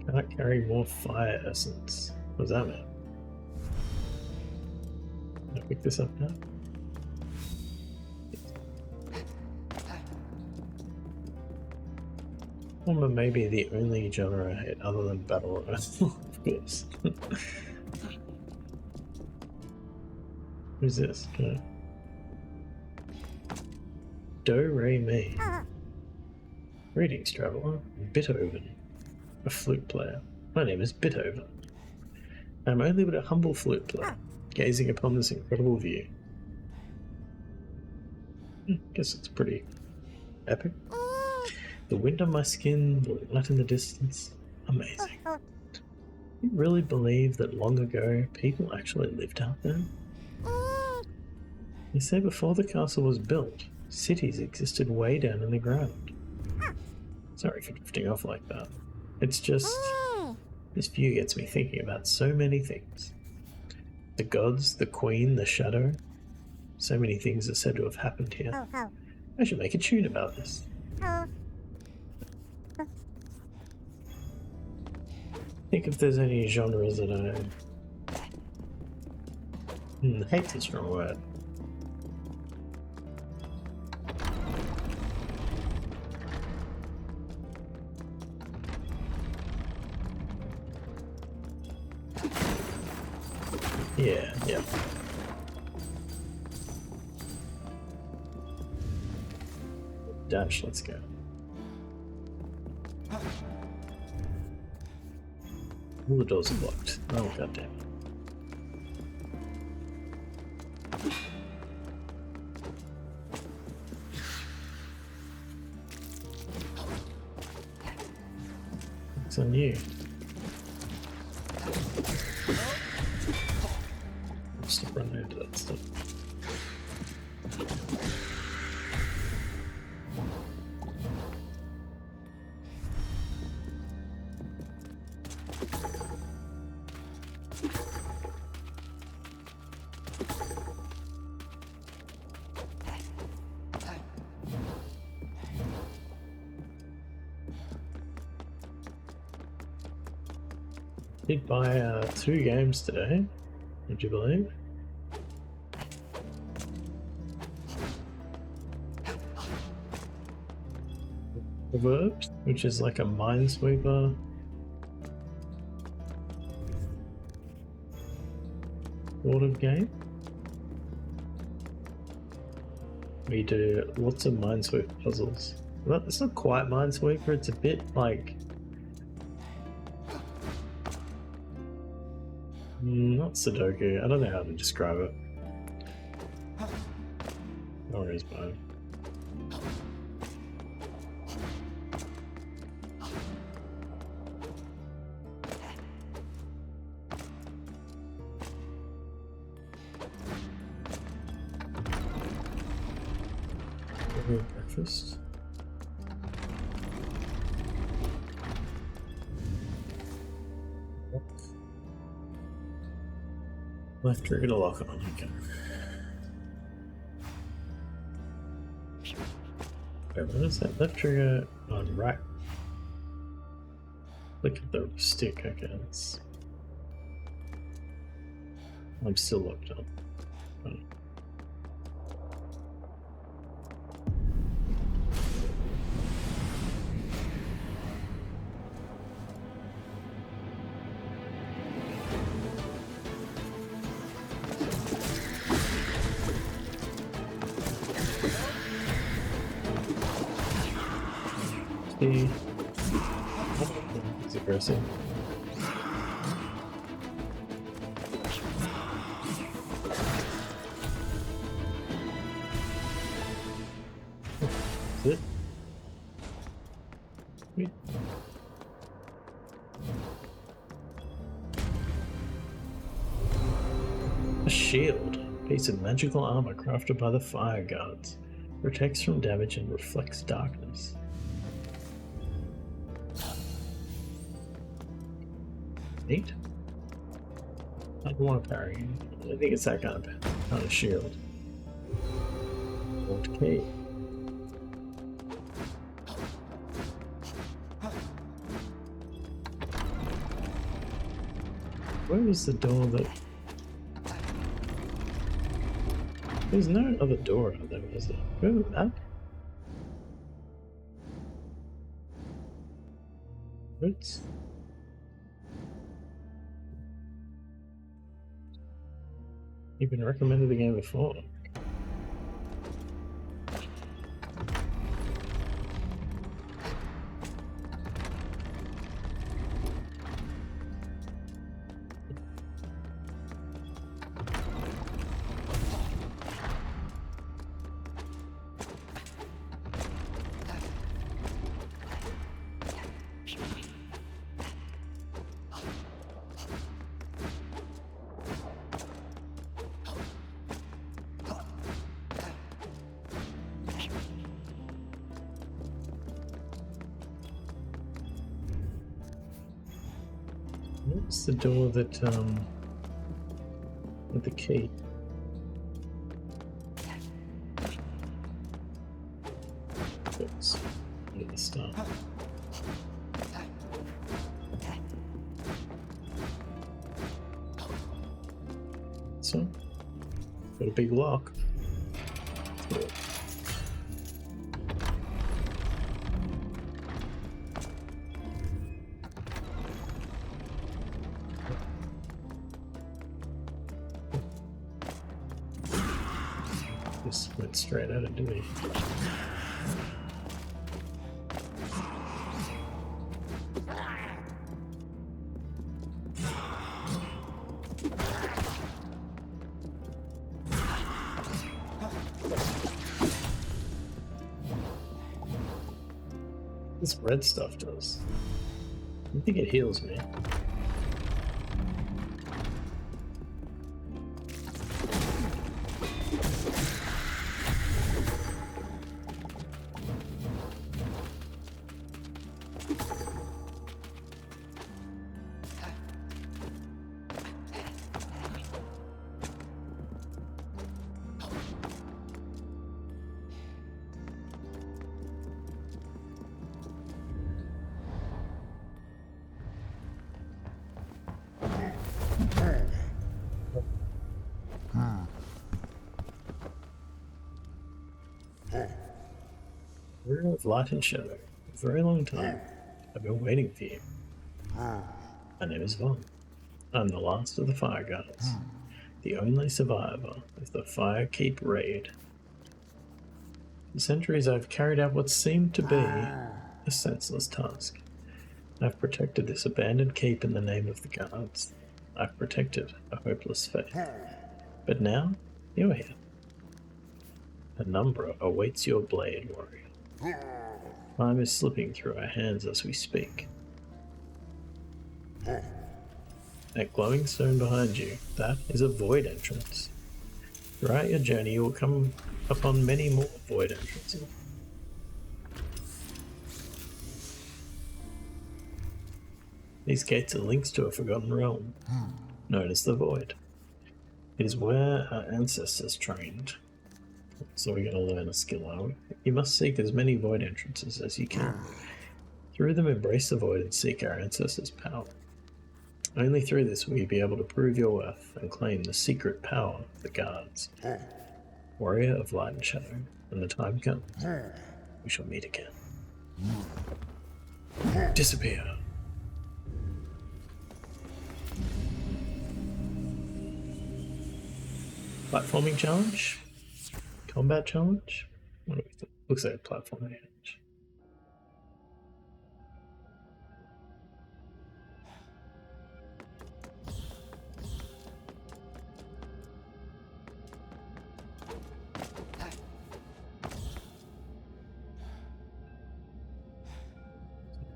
Can't carry more fire essence. What does that mean? Can I pick this up now? Dogma may be the only genre I hate other than Battle Royale, of course. Who's this? Do Re Mi. Greetings, traveller. Beethoven, a flute player. My name is Beethoven. I am only but a humble flute player, gazing upon this incredible view. Guess it's pretty epic. The wind on my skin, the light in the distance. Amazing. You really believe that long ago people actually lived out there? You say before the castle was built, cities existed way down in the ground. Sorry for drifting off like that. It's just... this view gets me thinking about so many things. The gods, the queen, the shadow. So many things are said to have happened here. I should make a tune about this. Think if there's any genres that I... hate's a strong word. Yeah. Dash, let's go. All the doors are blocked. Oh, goddamn. It's on you. Stop running into that stuff. Did buy 2 games today, would you believe? Reverbed, which is like a Minesweeper sort of game. We do lots of Minesweeper puzzles. Well, it's not quite Minesweeper, it's a bit like... not Sudoku, I don't know how to describe it. Or is mine. Breakfast. Left trigger to lock on, okay. Wait, what is that? Left trigger on right. Look at the stick, okay. I'm still locked on. Right. It's aggressive. Is it? Wait. A shield. Piece of magical armor crafted by the fire guards. Protects from damage and reflects darkness. Neat. I don't want to parry. I think it's that kind of shield. Okay. Where is the door that... There's no other door out there, is there? Remember that? What? You've been recommended the game before. What's the door that, with the key? Oops. At the start. So, got a big lock. Cool. Just went straight at it, didn't he? This red stuff does. I think it heals me. River of light and shadow. A very long time. I've been waiting for you. My name is Vaughn. I'm the last of the fire guards. The only survivor of the Fire Keep raid. For centuries I've carried out what seemed to be a senseless task. I've protected this abandoned keep in the name of the guards. I've protected a hopeless faith. But now, you're here. Penumbra awaits your blade, warrior. Time is slipping through our hands as we speak. That glowing stone behind you, that is a void entrance. Throughout your journey you will come upon many more void entrances. These gates are links to a forgotten realm, known as the Void. It is where our ancestors trained. So we're going to learn a skill, are we? You must seek as many void entrances as you can. Through them, embrace the void and seek our ancestors' power. Only through this will you be able to prove your worth and claim the secret power of the guards. Warrior of light and shadow, when the time comes, we shall meet again. Disappear. Platforming challenge? Combat challenge? What do we think? Looks like a platforming challenge.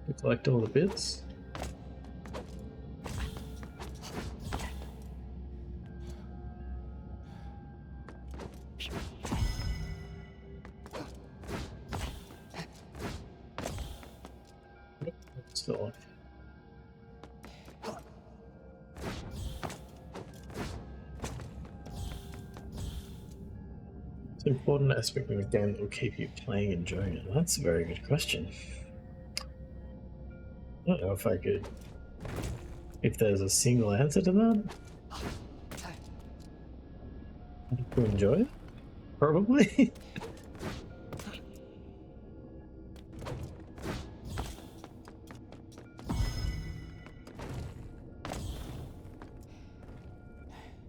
We collect all the bits. Still alive. It's an important aspect of a game that will keep you playing and enjoying it. That's a very good question. I don't know if I could... If there's a single answer to that? To enjoy it? Probably.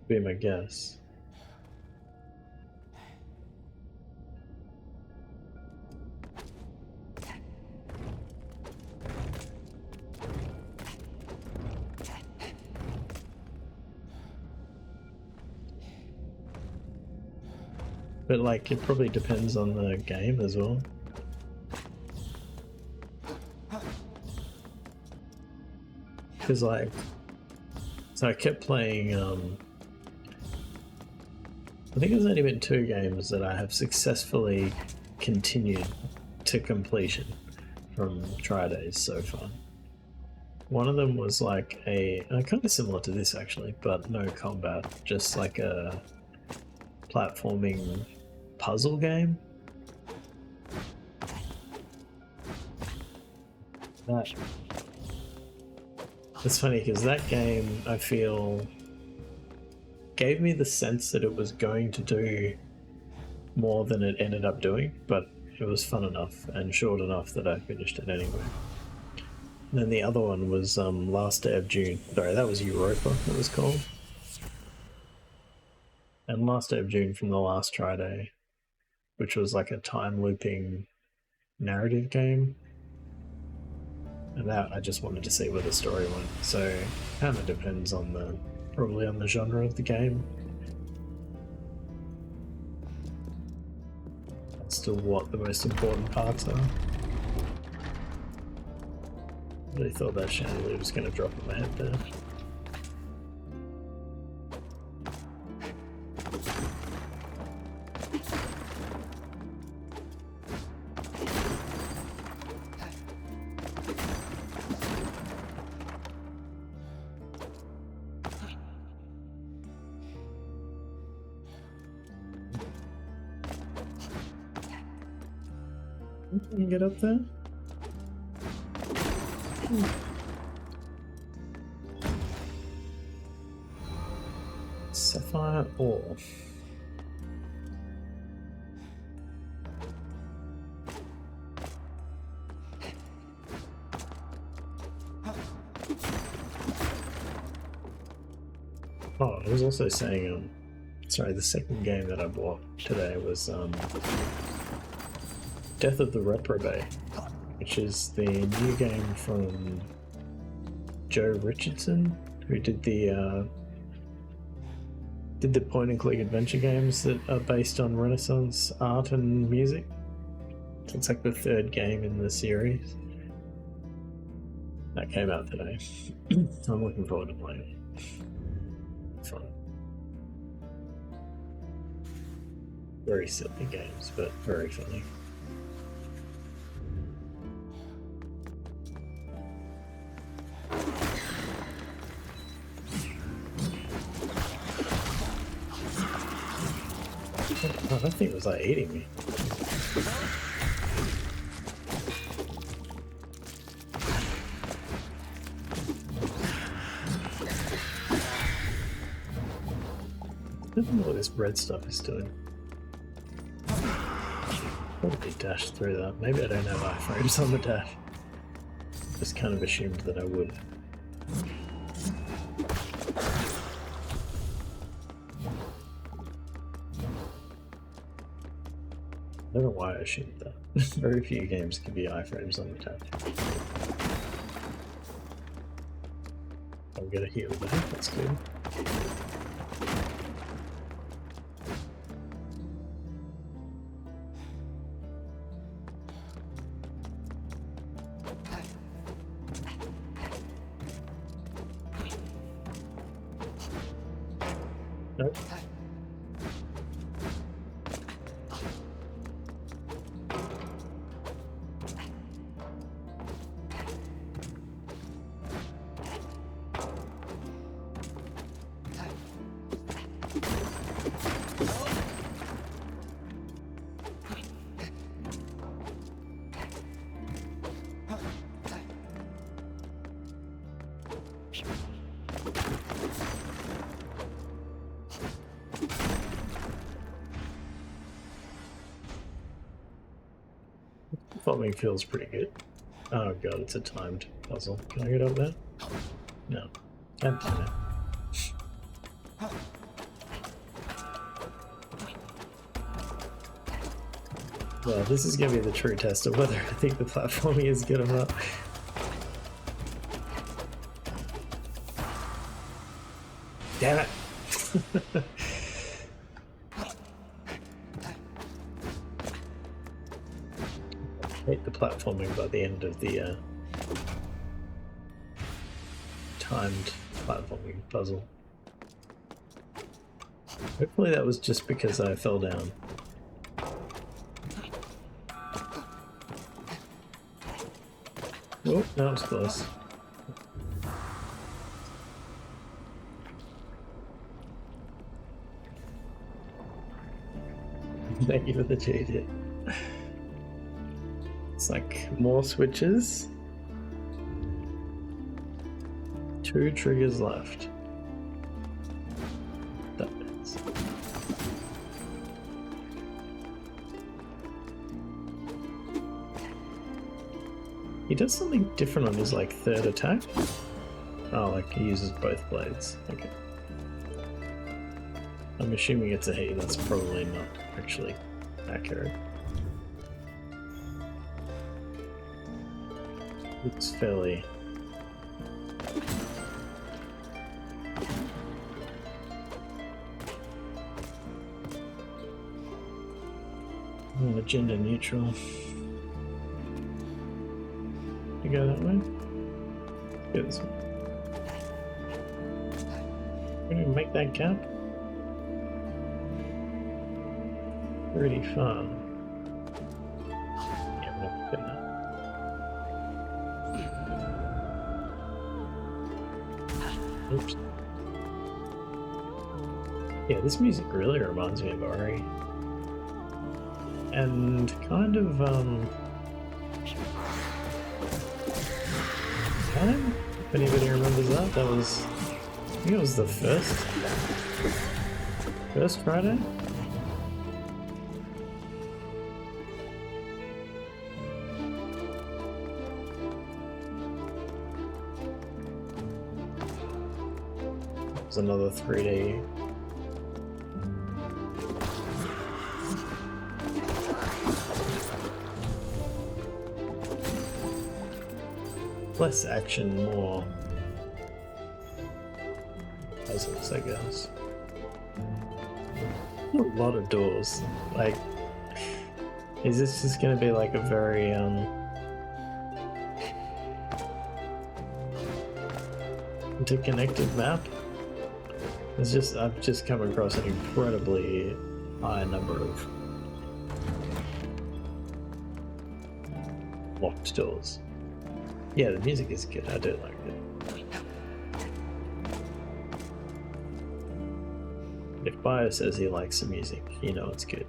Be my guess. But like, it probably depends on the game as well. Because like, so I kept playing, I think there's only been 2 games that I have successfully continued to completion from try days so far. One of them was like kind of similar to this actually, but no combat, just like a platforming puzzle game. It's funny because that game, I feel, gave me the sense that it was going to do more than it ended up doing, but it was fun enough and short enough that I finished it anyway. And then the other one was Last Day of June. Sorry, that was Europa, it was called. And Last Day of June from the last try day, which was like a time looping narrative game. And that I just wanted to see where the story went. So it kind of depends on probably on the genre of the game. As to what the most important parts are. I really thought that chandelier was going to drop on my head there. Can you get up there? Sapphire ore. Oh, I was also saying, sorry, the second game that I bought today was Death of the Reprobate, which is the new game from Joe Richardson, who did the point-and-click adventure games that are based on Renaissance art and music. It's like the 3rd game in the series. That came out today. I'm looking forward to playing it. Fun. Very silly games, but very funny. Oh, that thing was like eating me. I don't know what this red stuff is doing. Probably dashed through that. Maybe I don't have iframes on the dash. Just kind of assumed that I would. I don't know why I assumed that. Very few games can be iframes on the dash. I'll get a heal there, that's good. Nope. Platforming feels pretty good. Oh god, it's a timed puzzle. Can I get up there? No. God damn it. Well, this is going to be the true test of whether I think the platforming is good or not. Damn it! I hate the platforming by the end of the timed platforming puzzle. Hopefully that was just because I fell down. Oh, that was close. Thank you for the cheat hit. It's like more switches. 2 triggers left. That is. He does something different on his like 3rd attack. Oh, like he uses both blades. Okay. I'm assuming it's a he. That's probably not actually accurate. It's fairly... gender neutral. You go that way? Go this way. We're gonna make that gap pretty fun. Yeah, we're not getting that. Oops. Yeah, this music really reminds me of Ori. And kind of, time? If anybody remembers that, that was, I think it was the first Friday? It was another 3D. Less action, more puzzles, I guess. A lot of doors. Like, is this just gonna be like a very interconnected map? It's just, I've just come across an incredibly high number of locked doors. Yeah, the music is good. I do like it. If Bio says he likes the music, you know it's good.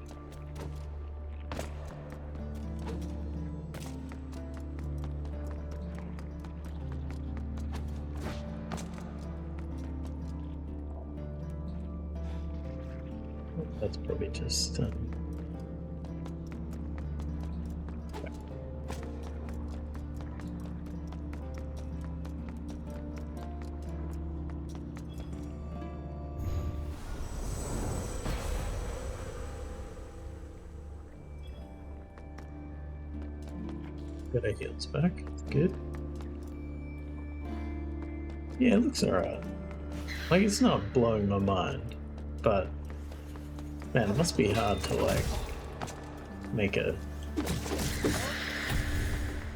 That's probably just got our heals back. Good. Yeah, it looks alright. Like, it's not blowing my mind, but man, it must be hard to like make a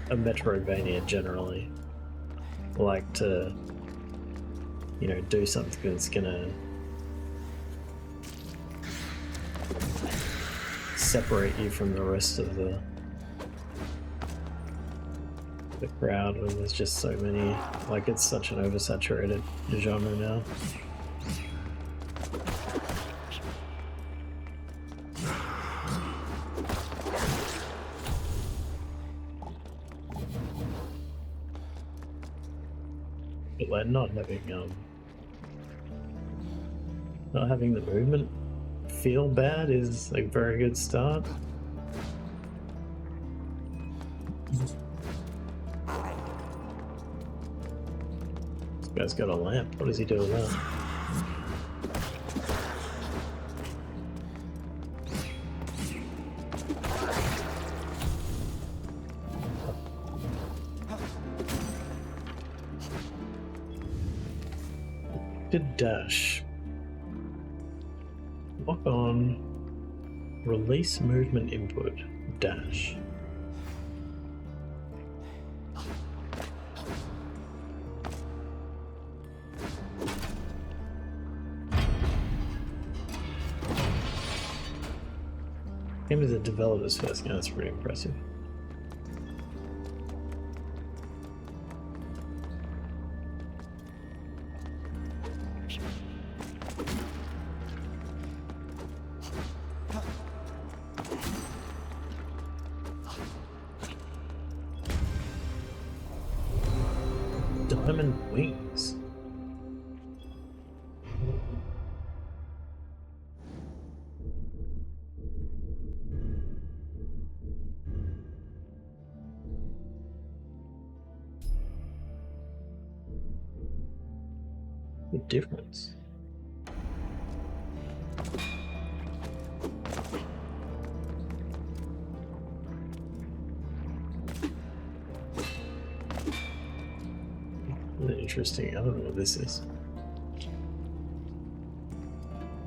Metroidvania generally. Like to, you know, do something that's gonna separate you from the rest of the crowd when there's just so many. Like, it's such an oversaturated genre now. But like not having the movement feel bad is a very good start. This guy's got a lamp. What does he do with that? Did dash. Lock on. Release movement input. Dash. Came as a developer's first game. That's pretty impressive. Diamond wings. The difference. Interesting. I don't know what this is.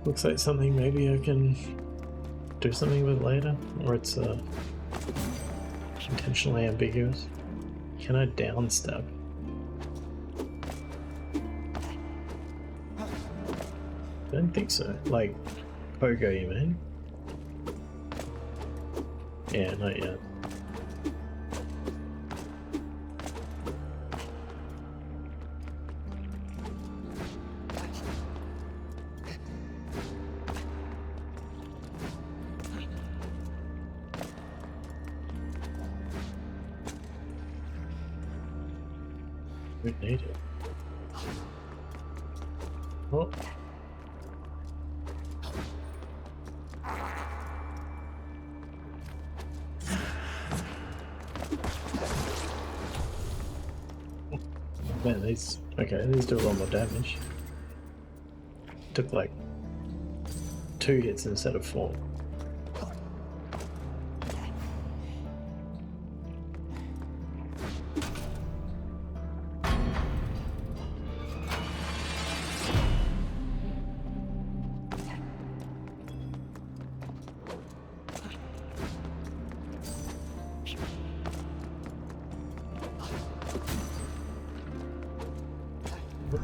Looks like something maybe I can do something with later, or it's intentionally ambiguous. Can I downstab? I don't think so. Like, pogo, you mean? Yeah, not yet. We need it. Oh. Man, these do a lot more damage. Took like 2 hits instead of 4.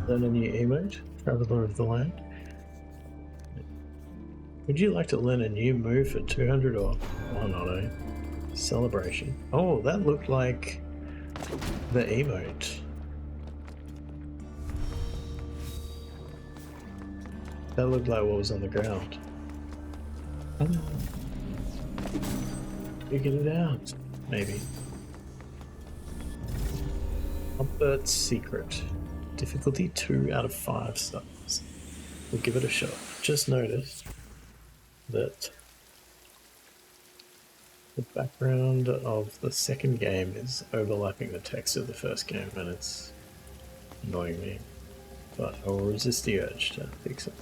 Learn a new emote, Traveler of the Land. Would you like to learn a new move for 200 or why not a celebration? Oh, that looked like the emote. That looked like what was on the ground. Figure it out. Maybe. Albert's Secret. Difficulty 2 out of 5 stars. We'll give it a shot. Just noticed that the background of the second game is overlapping the text of the first game, and it's annoying me. But I will resist the urge to fix it.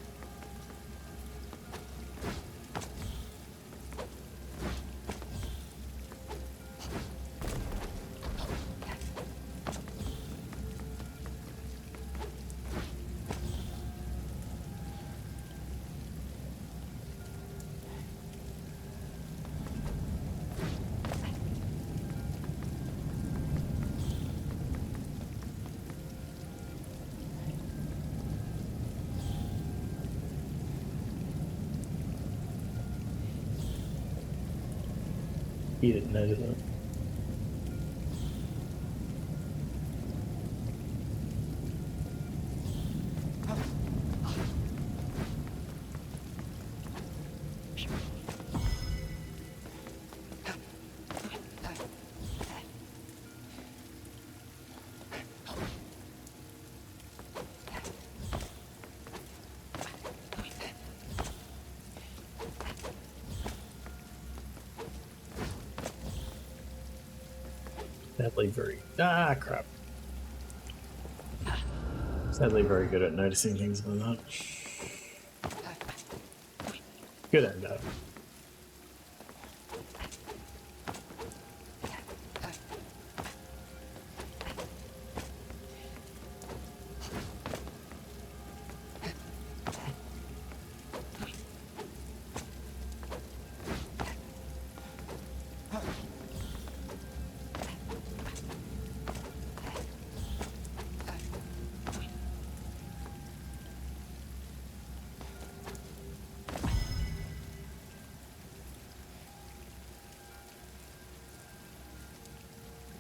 He didn't notice that. Sadly crap. Sadly very good at noticing things like that. Good and bad.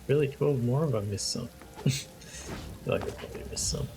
Really 12 more of I missed some. I feel like I probably missed some.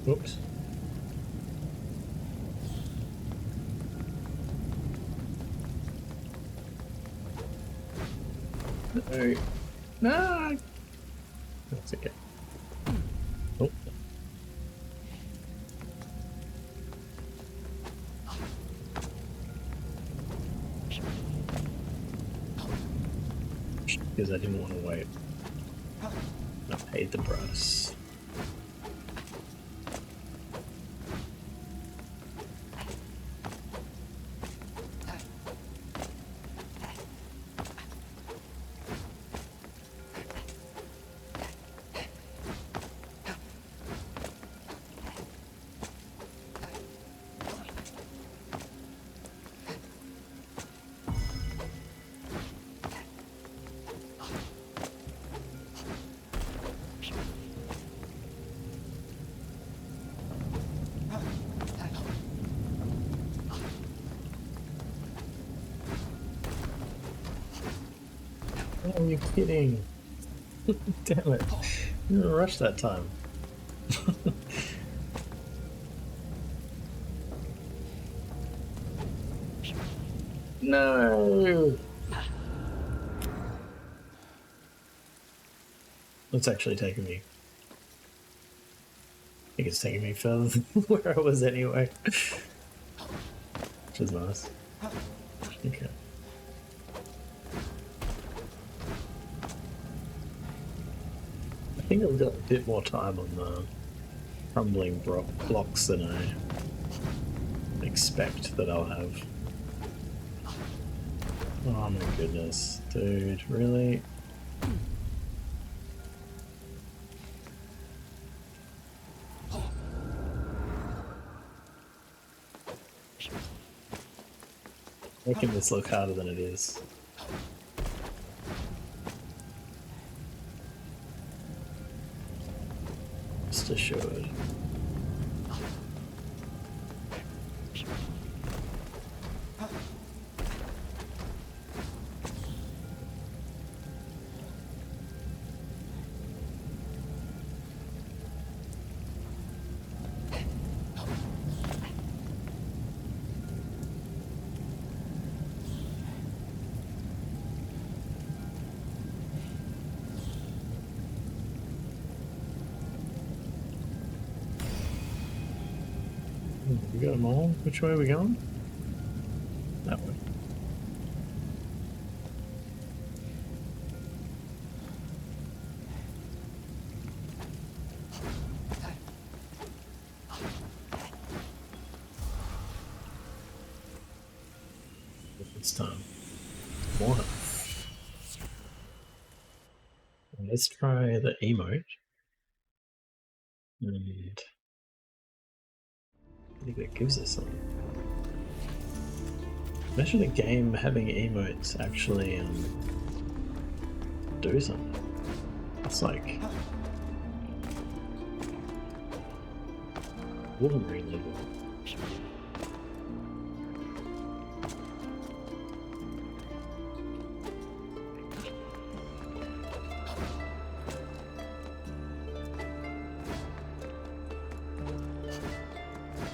Oops. No. No. That's okay. Oh. Because I didn't want to wait. I paid the price. Oh, you're kidding. Damn it. You didn't rush that time. No! It's actually taking me. I think it's taking me further than where I was anyway. Which is nice. Okay. I think I've got a bit more time on the crumbling blocks than I expect that I'll have. Oh my goodness, dude, really? Making this look harder than it is. Just assured. We got them all. Which way are we going? That way. It's time. More health. Let's try the emote. And I think that gives us something. Imagine a game having emotes actually do something. It's like ordinary level.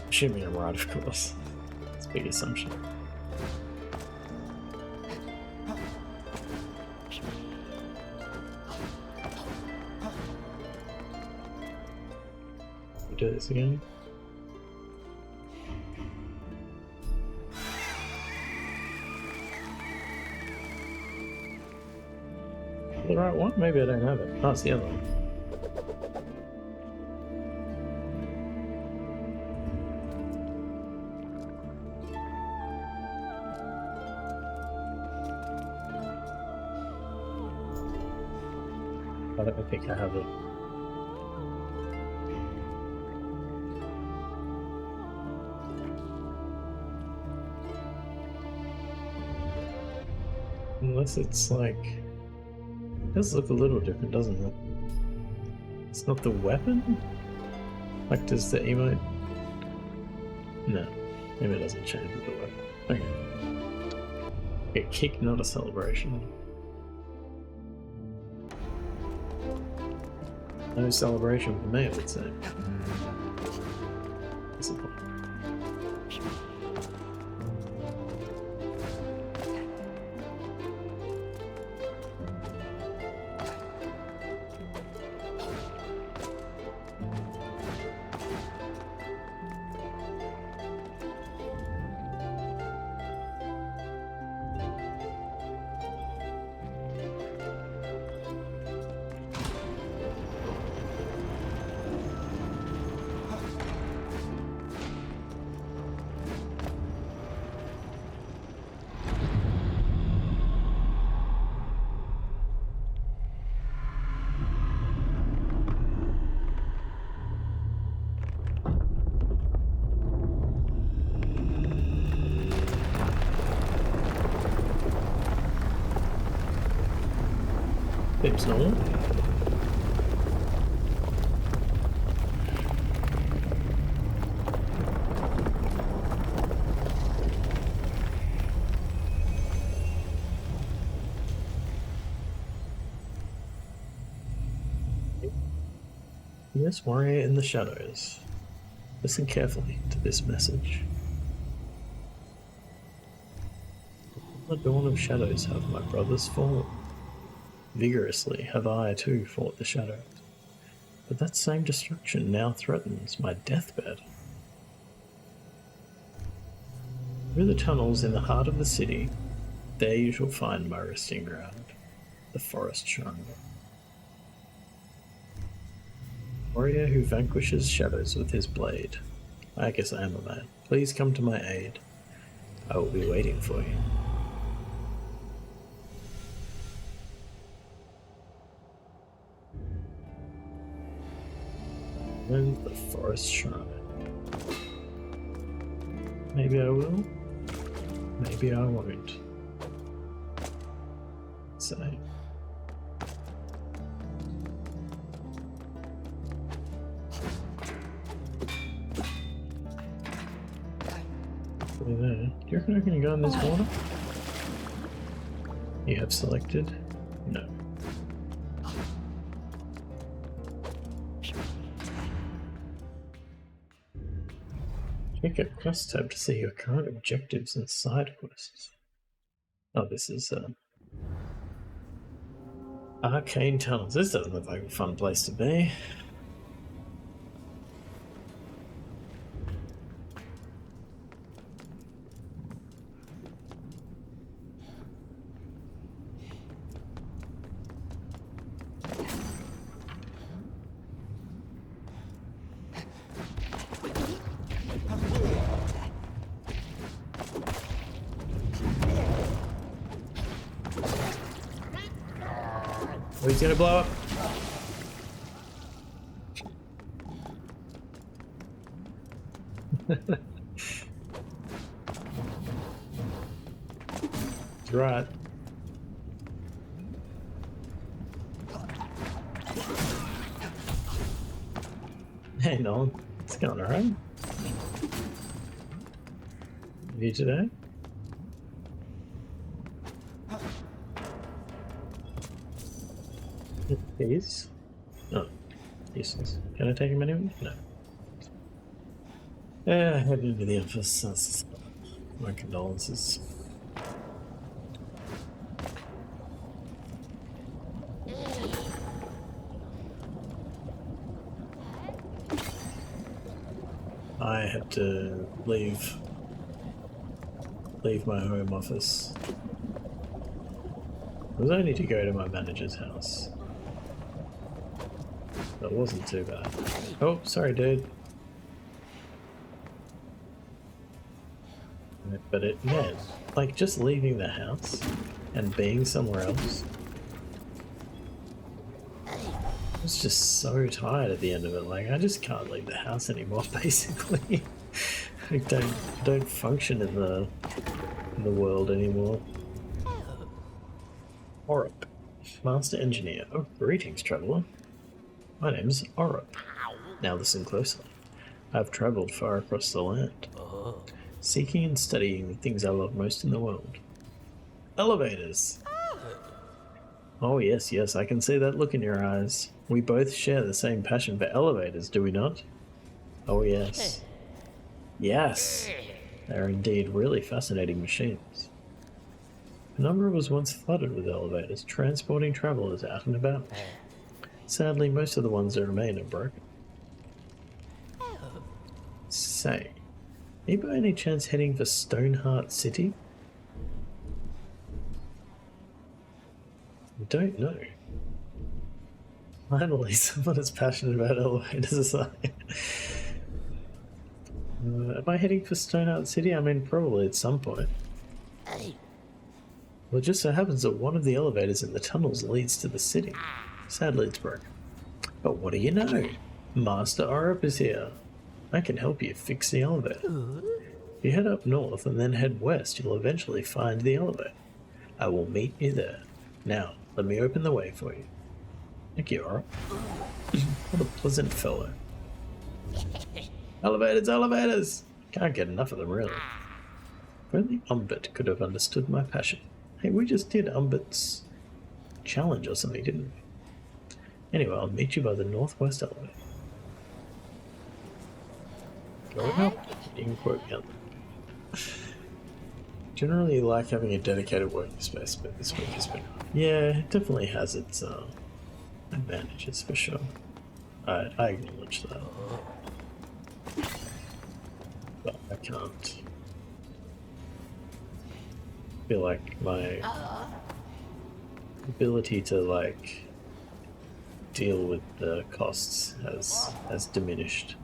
Assuming I'm right, of course. It's a big assumption. We do this again. The right one? Maybe I don't have it. Oh, it's the other one. I don't think I have it. Unless it's like... It does look a little different, doesn't it? It's not the weapon? Like, does the emote... No. Maybe it doesn't change with the weapon. Okay. Okay, kick, not a celebration. No celebration for me, I would say. Disappointing. Seems normal. Yes, warrior in the shadows. Listen carefully to this message. On the dawn of shadows have my brothers fallen. Vigorously have I too fought the shadows. But that same destruction now threatens my deathbed. Through the tunnels in the heart of the city, there you shall find my resting ground, the forest shrine. Warrior who vanquishes shadows with his blade. I guess I am a man. Please come to my aid. I will be waiting for you. And the forest shrine. Maybe I will. Maybe I won't. Say. There. Do you reckon I can go in this water? You have selected? No. Check out quest tab to see your current objectives and side quests. Oh, this is Arcane Tunnels. This doesn't look like a fun place to be. Oh, he's gonna blow up. That's right. Hey Nolan, it's going alright. You today? Please? Oh, useless. Can I take him anyway? No. Yeah, head into the office. That's my condolences. I had to leave my home office. It was only to go to my manager's house. That wasn't too bad. Oh, sorry, dude. But it meant, like, just leaving the house and being somewhere else. I was just so tired at the end of it. Like, I just can't leave the house anymore, basically. I don't function in the world anymore. Orup, Master Engineer. Oh, greetings, traveler. My name's Orup. Now listen closely. I've travelled far across the land, seeking and studying the things I love most in the world. Elevators! Oh yes, yes, I can see that look in your eyes. We both share the same passion for elevators, do we not? Oh yes. Yes! They're indeed really fascinating machines. Penumbra was once flooded with elevators, transporting travellers out and about. Sadly, most of the ones that remain are broken. Say, are you by any chance heading for Stoneheart City? I don't know. Finally, someone as passionate about elevators as I am I heading for Stoneheart City? I mean, probably at some point. Well, it just so happens that one of the elevators in the tunnels leads to the city. Sadly, it's broken. But what do you know? Master Orup is here. I can help you fix the elevator. If you head up north and then head west, you'll eventually find the elevator. I will meet you there. Now, let me open the way for you. Thank you, Orup. What a pleasant fellow. Elevators, elevators! Can't get enough of them, really. If only Umbert could have understood my passion. Hey, we just did Umbert's challenge or something, didn't we? Anyway, I'll meet you by the northwest elevator. Going up? You can quote me on that. Generally like having a dedicated working space, but this week has been... Yeah, it definitely has its advantages, for sure. I acknowledge that. But I can't... feel like my ability to, like, deal with the costs has diminished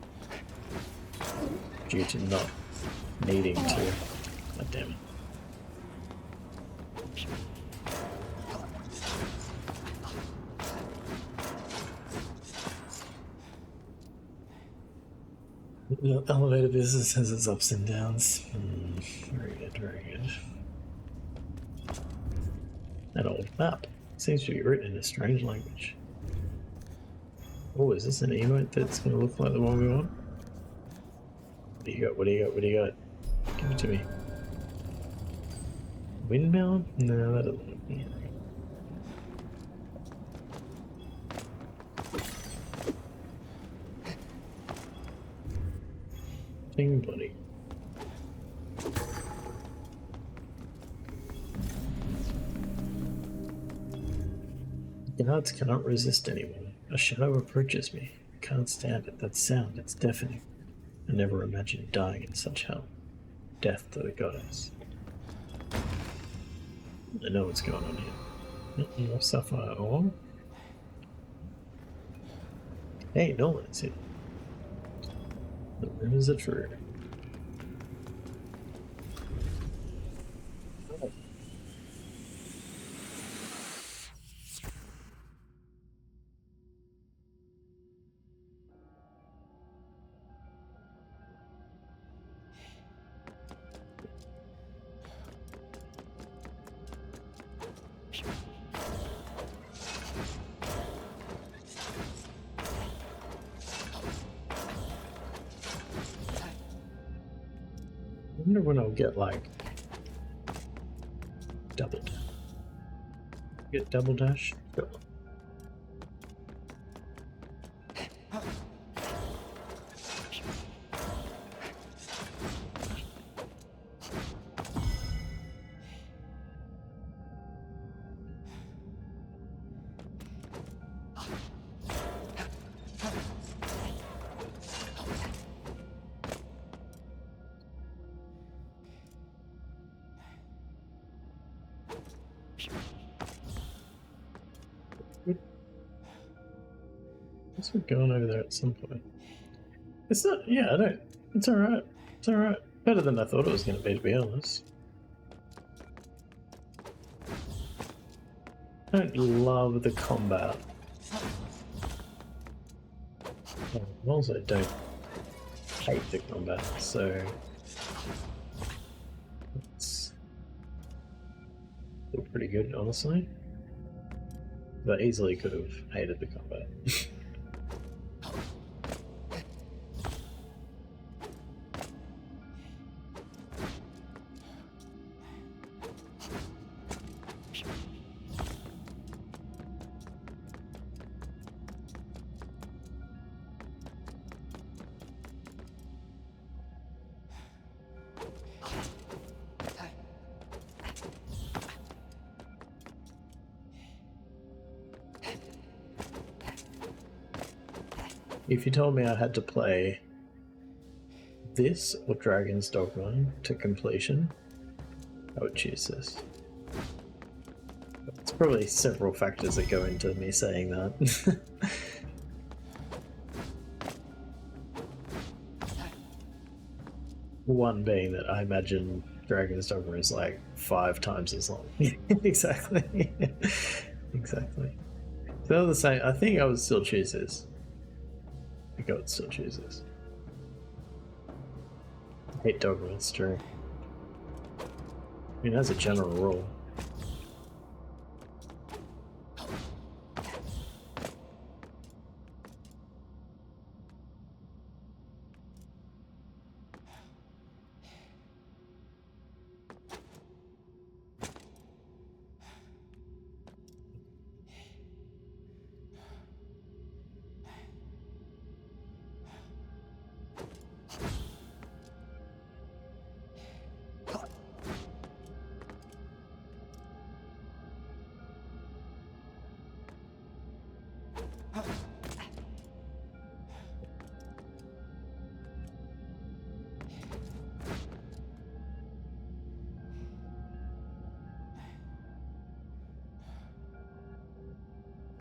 due to not needing to. God damn it. The elevator business has its ups and downs. Very good, very good. That old map seems to be written in a strange language. Oh, is this an emote that's going to look like the one we want? What do you got? What do you got? What do you got? Give it to me. Windmill? No, that doesn't look me. Thing bloody. The guards cannot resist anymore. A shadow approaches me. I can't stand it. That sound, it's deafening. I never imagined dying in such hell. Death to the goddess. I know what's going on here. More sapphire ore. Hey, Nolan's here. The rumors are true. Oh. I wonder when I'll get like double dash. Get double dash? Sure. We're going over there at some point. It's not, yeah, I don't, it's alright. It's alright. Better than I thought it was going to be honest. I don't love the combat. I also don't hate the combat, so it's still pretty good, honestly. But easily could have hated the combat. If you told me I had to play this or Dragon's Dogma to completion, I would choose this. It's probably several factors that go into me saying that. One being that I imagine Dragon's Dogma is like 5 times as long. Exactly. Exactly. So the same, I think I would still choose this. I think I would still choose this. I hate Dogma, it's true. I mean, as a general rule.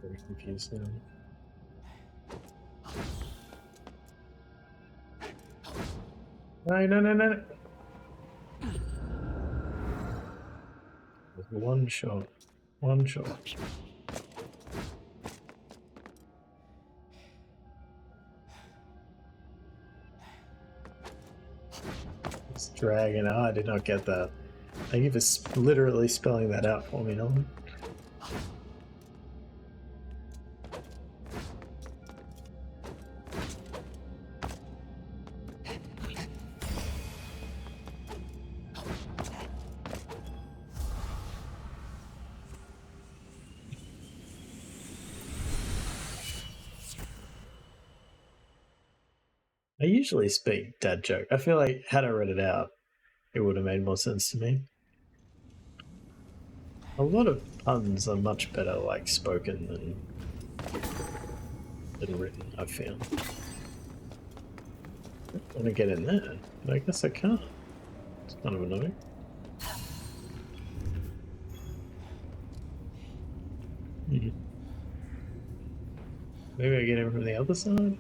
Very confused now. No. One shot. One shot. Dragon. Oh, I did not get that. Thank you for literally spelling that out for me, Nolan. I usually speak dad joke. I feel like had I read it out, it would have made more sense to me. A lot of puns are much better like spoken than written, I've found. I want to get in there, but I guess I can't. It's kind of annoying. Maybe I get in from the other side?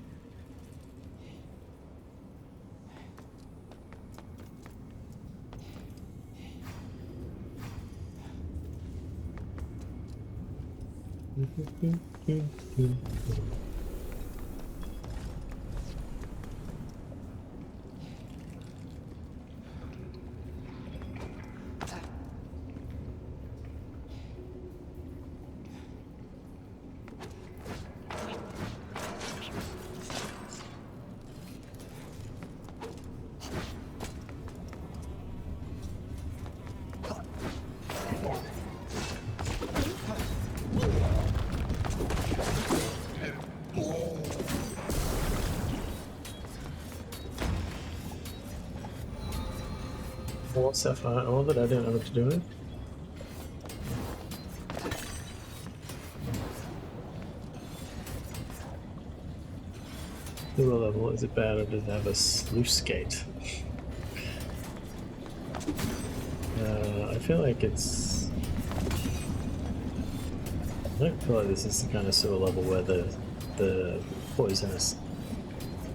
More sapphire ore that I don't know what to do with. Lower level, is it bad or does it have a sluice gate? I feel like it's... I don't feel like this is the kind of sewer level where the poisonous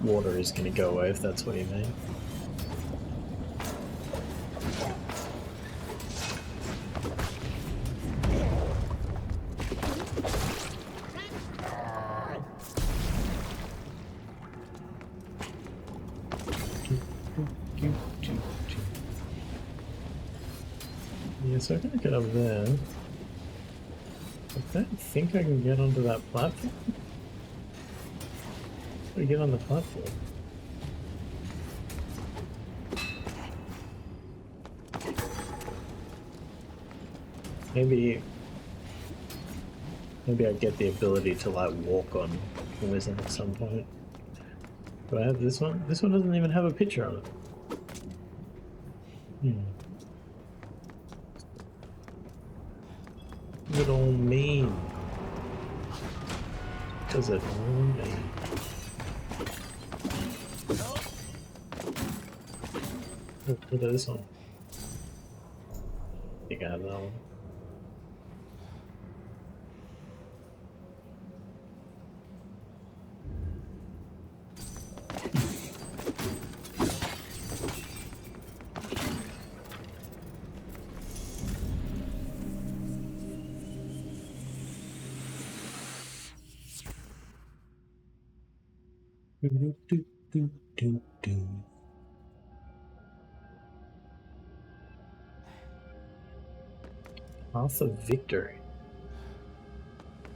water is going to go away, if that's what you mean. Yeah, so I can get up there. I don't think I can get onto that platform. How do I get on the platform? Maybe I get the ability to like walk on poison at some point. Do I have this one? This one doesn't even have a picture on it. What does it all mean? What does it all mean? Oh, what is this one? I think I have that one. Path of Victory.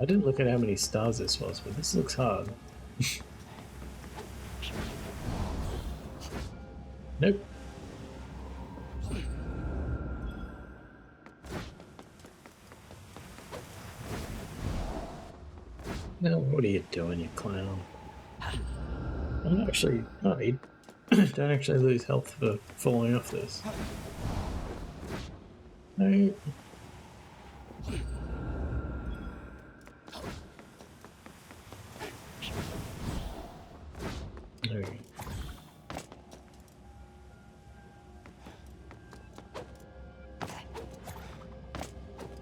I didn't look at how many stars this was, but this looks hard. Nope. No, what are you doing, you clown? I'm not actually... No, you don't actually lose health for falling off this. No. No.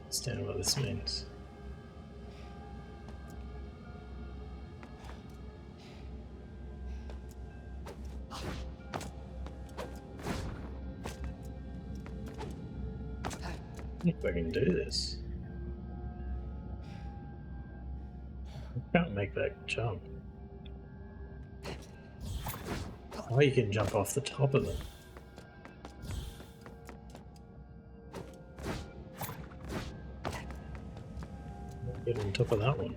Understand what this means. If I can do this. I can't make that jump. Oh, you can jump off the top of them. Get on top of that one.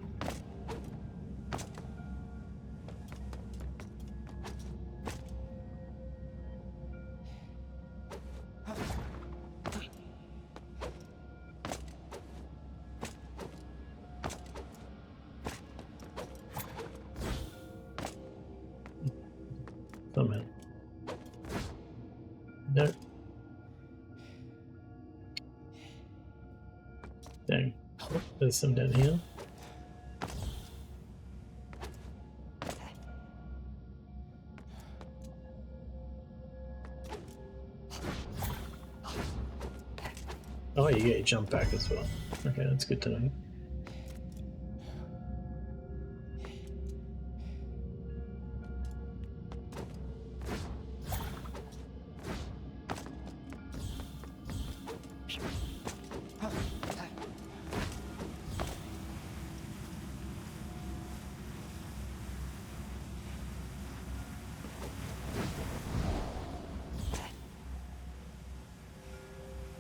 Somehow. Nope. Dang. Oh, there's some down here. Oh, you get your jump back as well. Okay, that's good to know.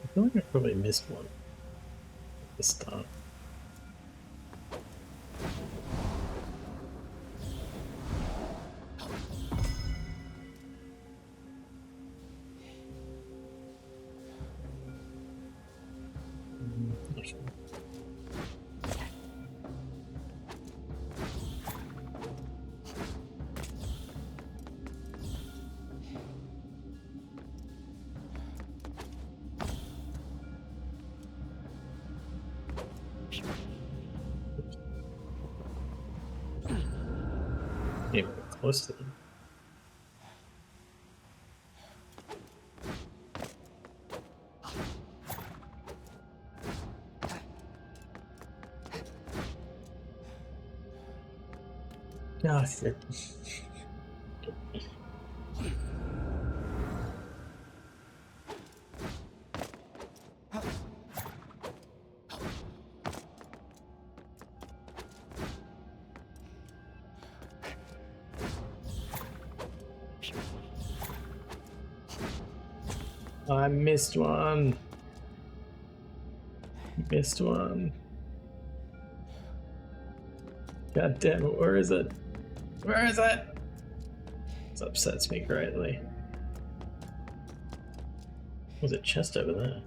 I feel like I probably missed one at the start. Not sure. Yeah, we're close to them. Ah, shit. I missed one. Missed one. God damn it, where is it? Where is it? This upsets me greatly. There's a chest over there.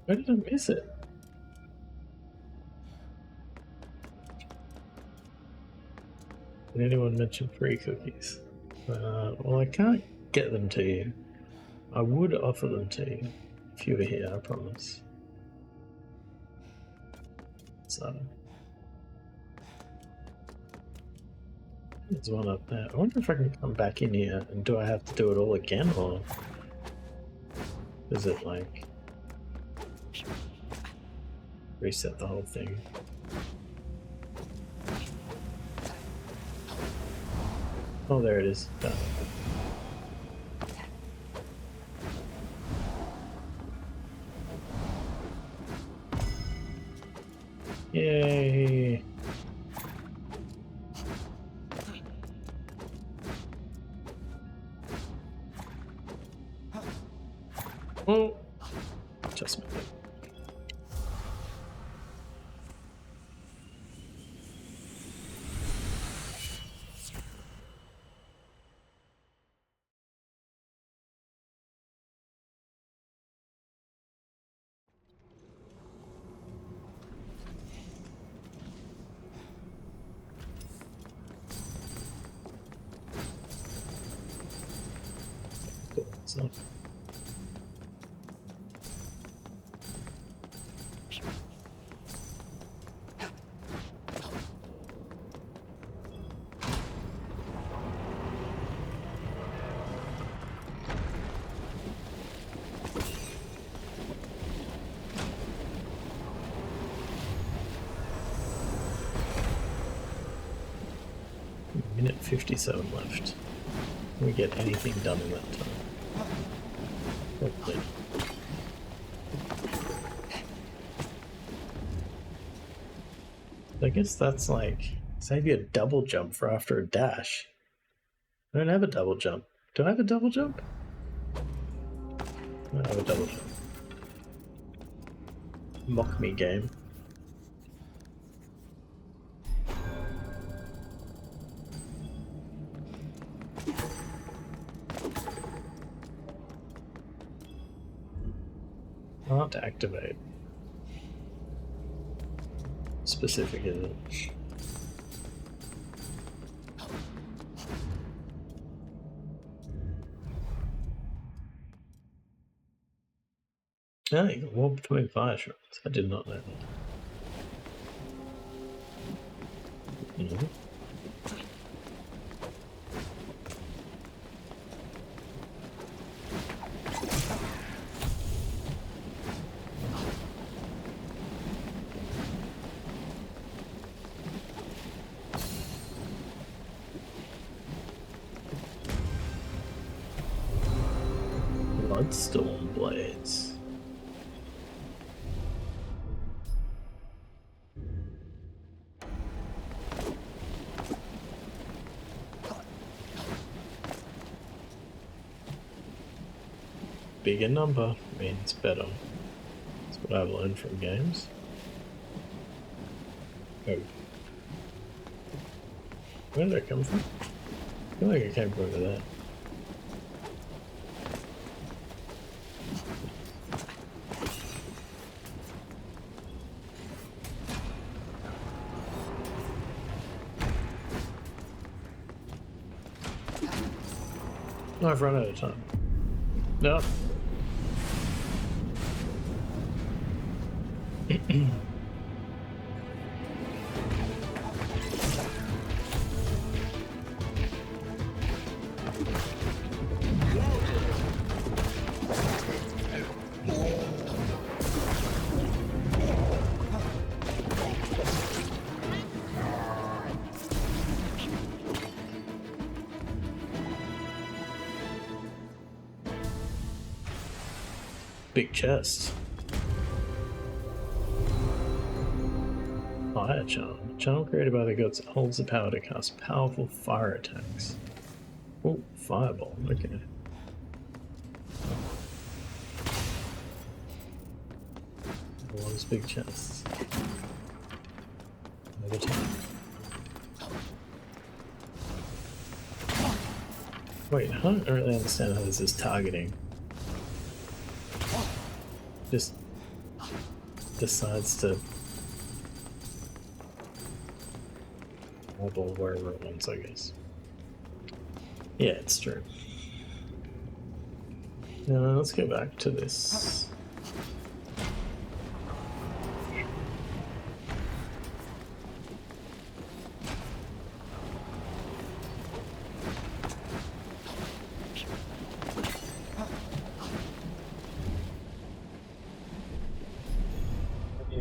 Where did I miss it? Did anyone mention free cookies? Well, I can't get them to you. I would offer them to you if you were here, I promise. So, there's one up there. I wonder if I can come back in here, and do I have to do it all again, or is it like reset the whole thing? Oh, there it is. Done. Yay! Oh, just made it. So. Minute 57 left. Can we get anything done in that time? Hopefully. I guess that's like, save you a double jump for after a dash. I don't have a double jump. Do I have a double jump? I don't have a double jump. Mock me, game. Not to activate. Specific, is it? Oh, you can walk between fire shrines. I did not know that. Mm-hmm. Bloodstorm blades. Bigger number means better. That's what I've learned from games. Oh. Where did I come from? I feel like I came from over there. No, I've run out of time. No. Big chest. Fire charm. Charm created by the gods holds the power to cast powerful fire attacks. Oh, fireball. Okay. One of big chests. Another time. Wait, I don't really understand how this is targeting. Just decides to wobble wherever it wants, I guess. Yeah, it's true. Now let's go back to this.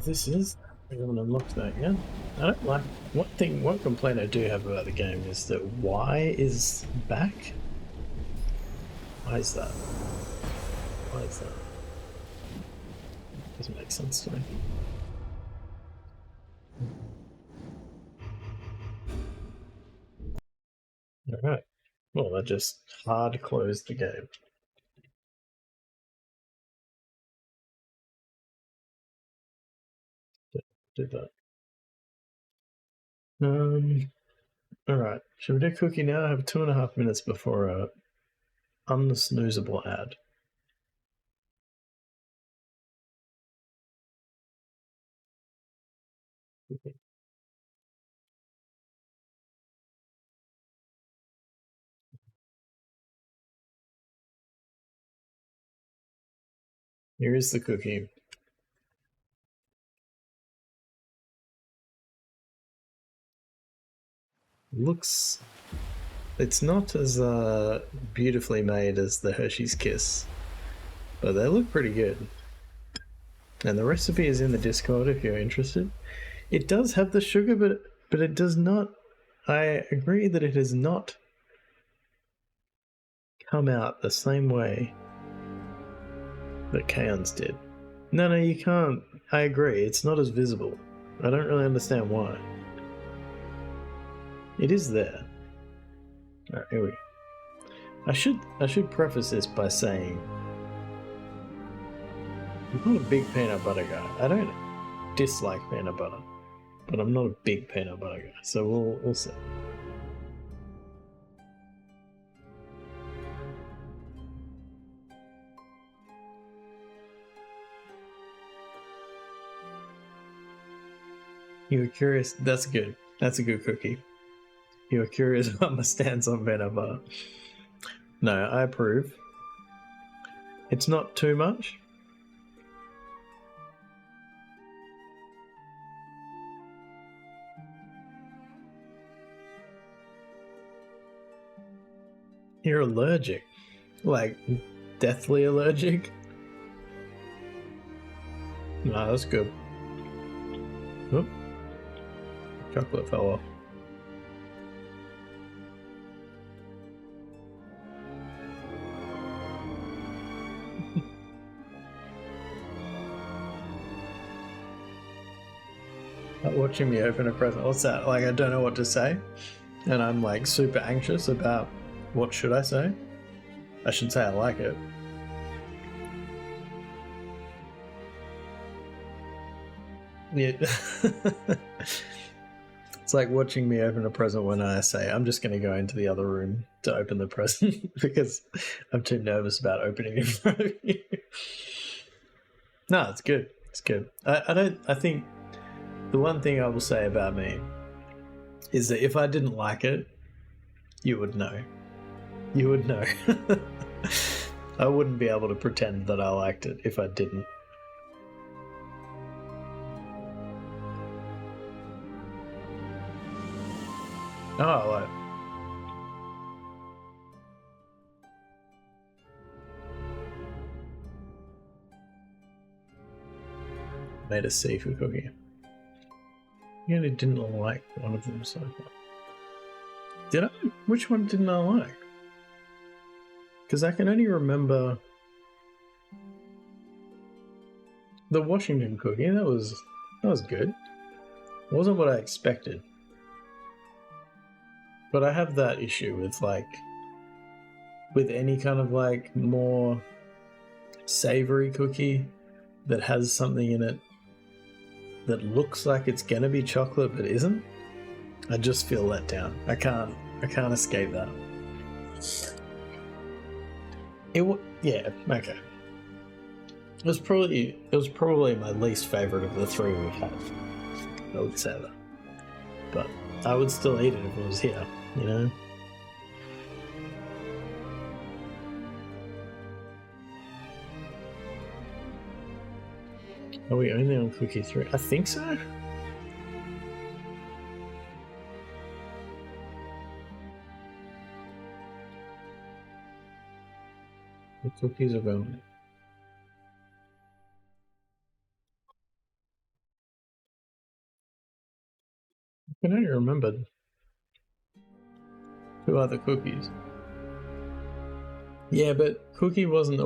This is, I haven't unlocked that yet. I don't like, one complaint I do have about the game is that Y is back. Why is that? Why is that? Doesn't make sense to me. Alright. Well, that just hard closed the game. Did that. Alright. Should we do cookie now? I have 2.5 minutes before a unsnoozable ad. Here is the cookie. Looks... It's not as beautifully made as the Hershey's Kiss, but they look pretty good. And the recipe is in the Discord if you're interested. It does have the sugar, but it does not... I agree that it is not come out the same way that Kaon's did. No, you can't. I agree. It's not as visible. I don't really understand why. It is there. Alright, here we go. I should preface this by saying I'm not a big peanut butter guy. I don't dislike peanut butter, but I'm not a big peanut butter guy. So we'll see. You were curious. That's good. That's a good cookie. You were curious about my stance on peanut butter. No, I approve. It's not too much. You're allergic. Like, deathly allergic? Nah, that's good. Oop. Chocolate fell off. Watching me open a present. What's that? Like, I don't know what to say. And I'm like super anxious about what should I say? I should say I like it. Yeah. It's like watching me open a present when I say I'm just going to go into the other room to open the present because I'm too nervous about opening it in front of you. No, it's good. It's good. I think the one thing I will say about me is that if I didn't like it, you would know. You would know. I wouldn't be able to pretend that I liked it if I didn't. Oh, like... Made a seafood cookie. You really didn't like one of them so far. Did I? Which one didn't I like? Because I can only remember the Washington cookie. That was good. It wasn't what I expected. But I have that issue with with any kind of more savory cookie that has something in it that looks like it's gonna be chocolate but isn't. I just feel let down. I can't escape that. Yeah, okay. It was probably my least favorite of the three we've had. I would say that. But I would still eat it if it was here, you know? Are we only on cookie 3? I think so. The cookies are going. I can only remember 2 other cookies. Yeah, but cookies weren't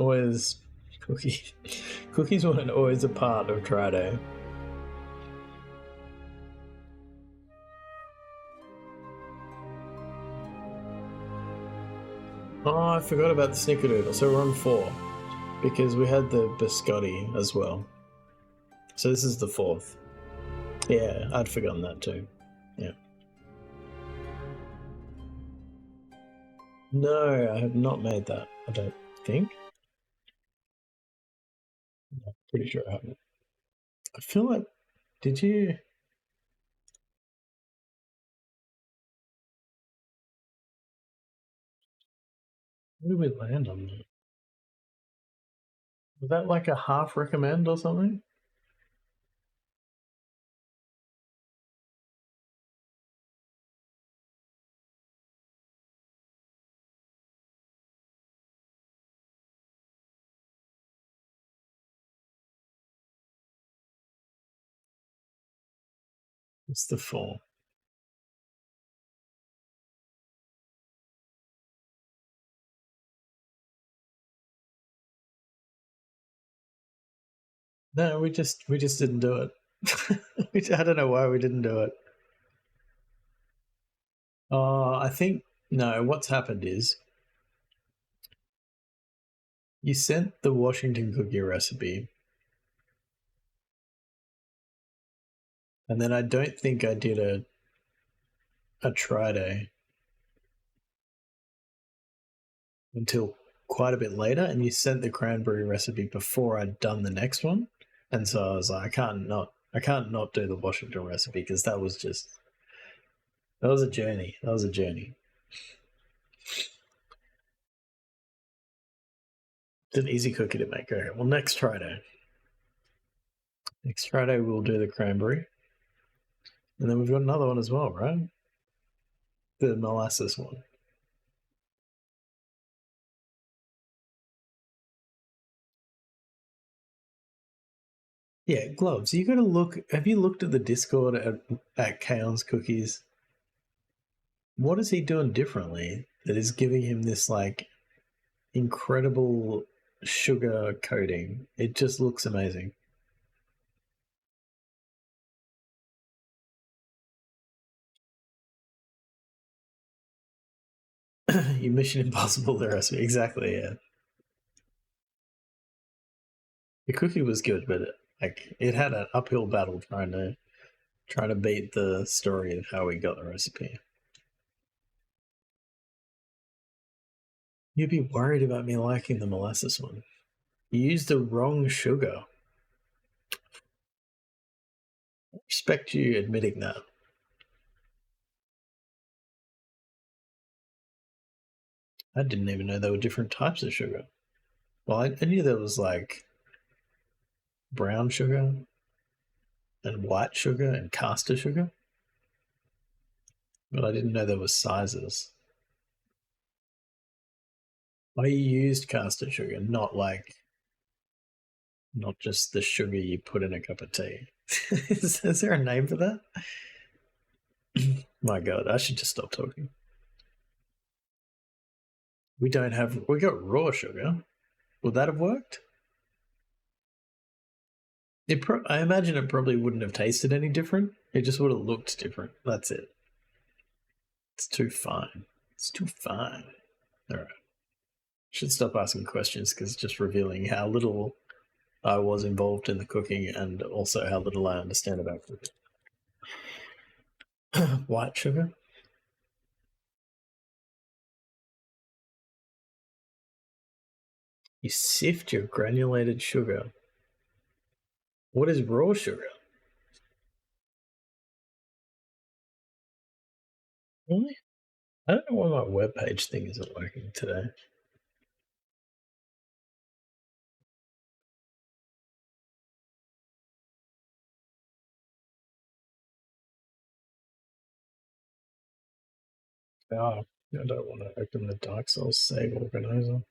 always a part of Try-Day. Oh, I forgot about the snickerdoodle. So we're on 4 because we had the biscotti as well. So this is the 4th. Yeah, I'd forgotten that too. Yeah. No, I have not made that. I don't think. I'm pretty sure I haven't. I feel like, did you? Where did we land on that? Was that like a half recommend or something? It's the 4. No, we just didn't do it. I don't know why we didn't do it. I think no. What's happened is you sent the Washington cookie recipe, and then I don't think I did a try day until quite a bit later, and you sent the cranberry recipe before I'd done the next one, and so I was like, I can't not do the Washington recipe because that was a journey. That was a journey. It's an easy cookie to make. Okay, well, next try day. Next Friday we'll do the cranberry. And then we've got another one as well, right? The molasses one. Yeah, gloves. You got to look. Have you looked at the Discord at Kaon's Cookies? What is he doing differently that is giving him this like incredible sugar coating? It just looks amazing. You Mission Impossible the recipe. Exactly, yeah. The cookie was good, but it had an uphill battle trying to beat the story of how we got the recipe. You'd be worried about me liking the molasses one. You used the wrong sugar. I respect you admitting that. I didn't even know there were different types of sugar. Well, I knew there was like brown sugar and white sugar and caster sugar, but I didn't know there were sizes. I used caster sugar, not just the sugar you put in a cup of tea. is there a name for that? My God, I should just stop talking. We got raw sugar. Would that have worked? I imagine it probably wouldn't have tasted any different. It just would have looked different. That's it. It's too fine. It's too fine. All right. Should stop asking questions because it's just revealing how little I was involved in the cooking and also how little I understand about cooking. White sugar? You sift your granulated sugar. What is raw sugar? Really? I don't know why my webpage thing isn't working today. Oh, I don't want to open the Dark Souls save organizer.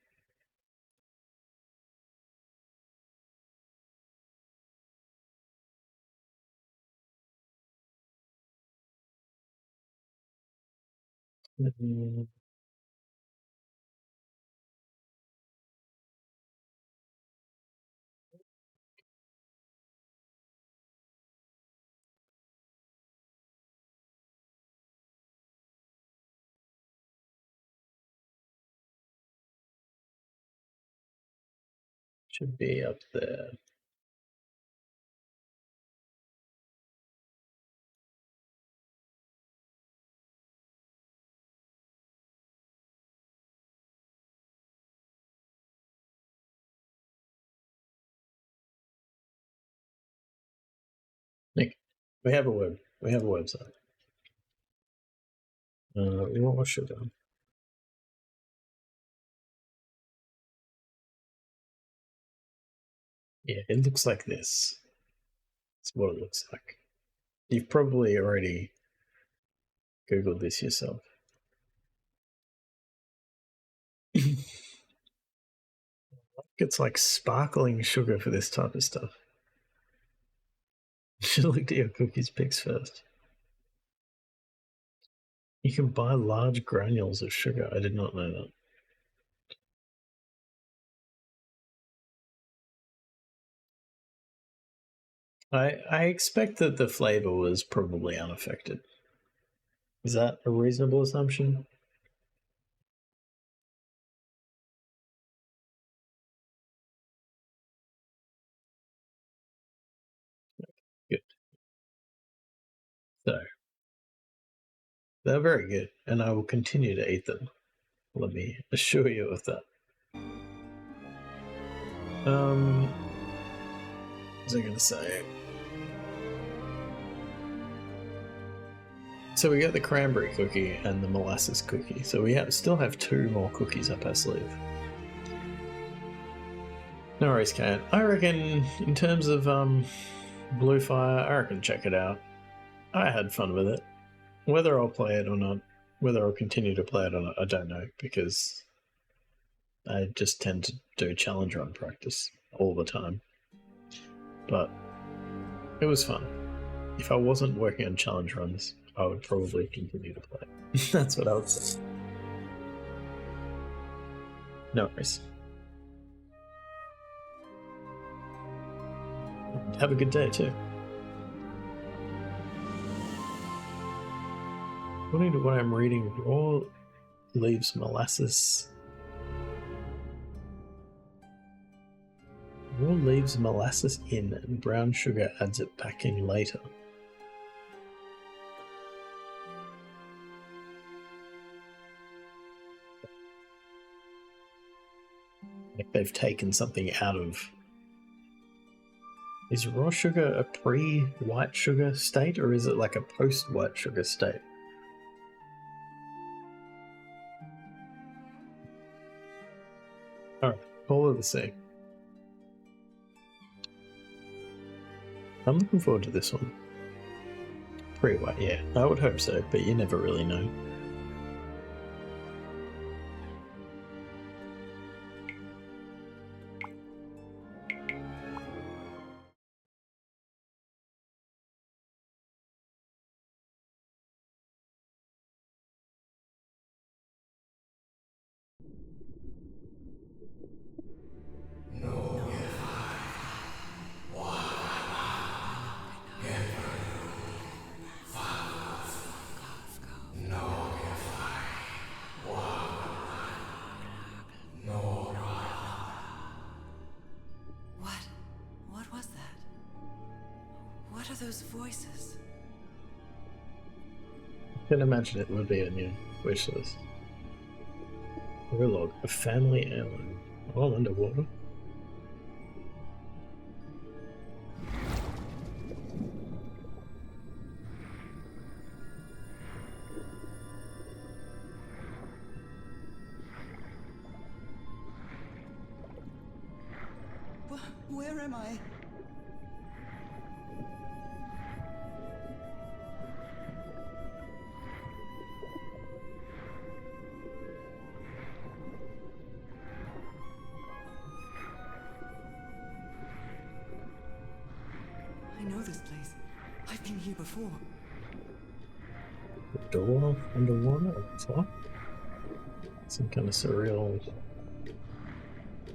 Should be up there. Nick, we have a website. We want more sugar. Yeah, it looks like this. That's what it looks like. You've probably already Googled this yourself. It's like sparkling sugar for this type of stuff. You should look at your cookies pics first. You can buy large granules of sugar. I did not know that. I expect that the flavor was probably unaffected. Is that a reasonable assumption? Good. So, they're very good, and I will continue to eat them. Let me assure you of that. What was I going to say? So we got the cranberry cookie and the molasses cookie. So we still have 2 more cookies up our sleeve. No worries, Kat. I reckon, in terms of Blue Fire, I reckon check it out. I had fun with it. Whether I'll play it or not, whether I'll continue to play it or not, I don't know, because I just tend to do challenge run practice all the time. But it was fun. If I wasn't working on challenge runs, I would probably continue to play. That's what I would say. No worries. Have a good day too. According to what I'm reading, raw leaves molasses. Raw leaves molasses in, and brown sugar adds it back in later. Like they've taken something out of. Is raw sugar a pre-white sugar state, or is it like a post-white sugar state? Alright, all of the same. I'm looking forward to this one. Pre-white, yeah. I would hope so, but you never really know. What was that? What are those voices? I can imagine it would be on your wish list. Log, a family heirloom. All underwater. Where am I? I know this place. I've been here before. The door underwater? What's that? Some kind of surreal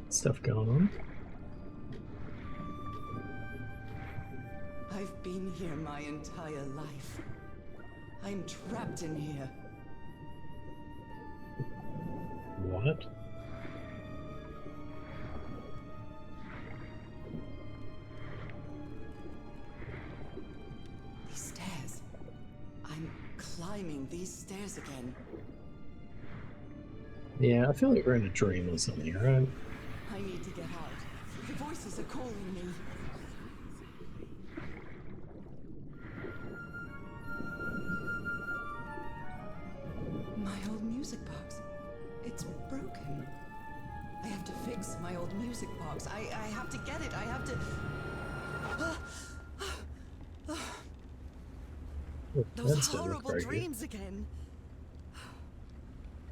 stuff going on. I've been here my entire life. I'm trapped in here. What? These stairs. I'm climbing these stairs again. Yeah, I feel like we're in a dream or something, right? I need to get out. The voices are calling me. My old music box. It's broken. I have to fix my old music box. I have to get it. I have to... Those horrible dreams again.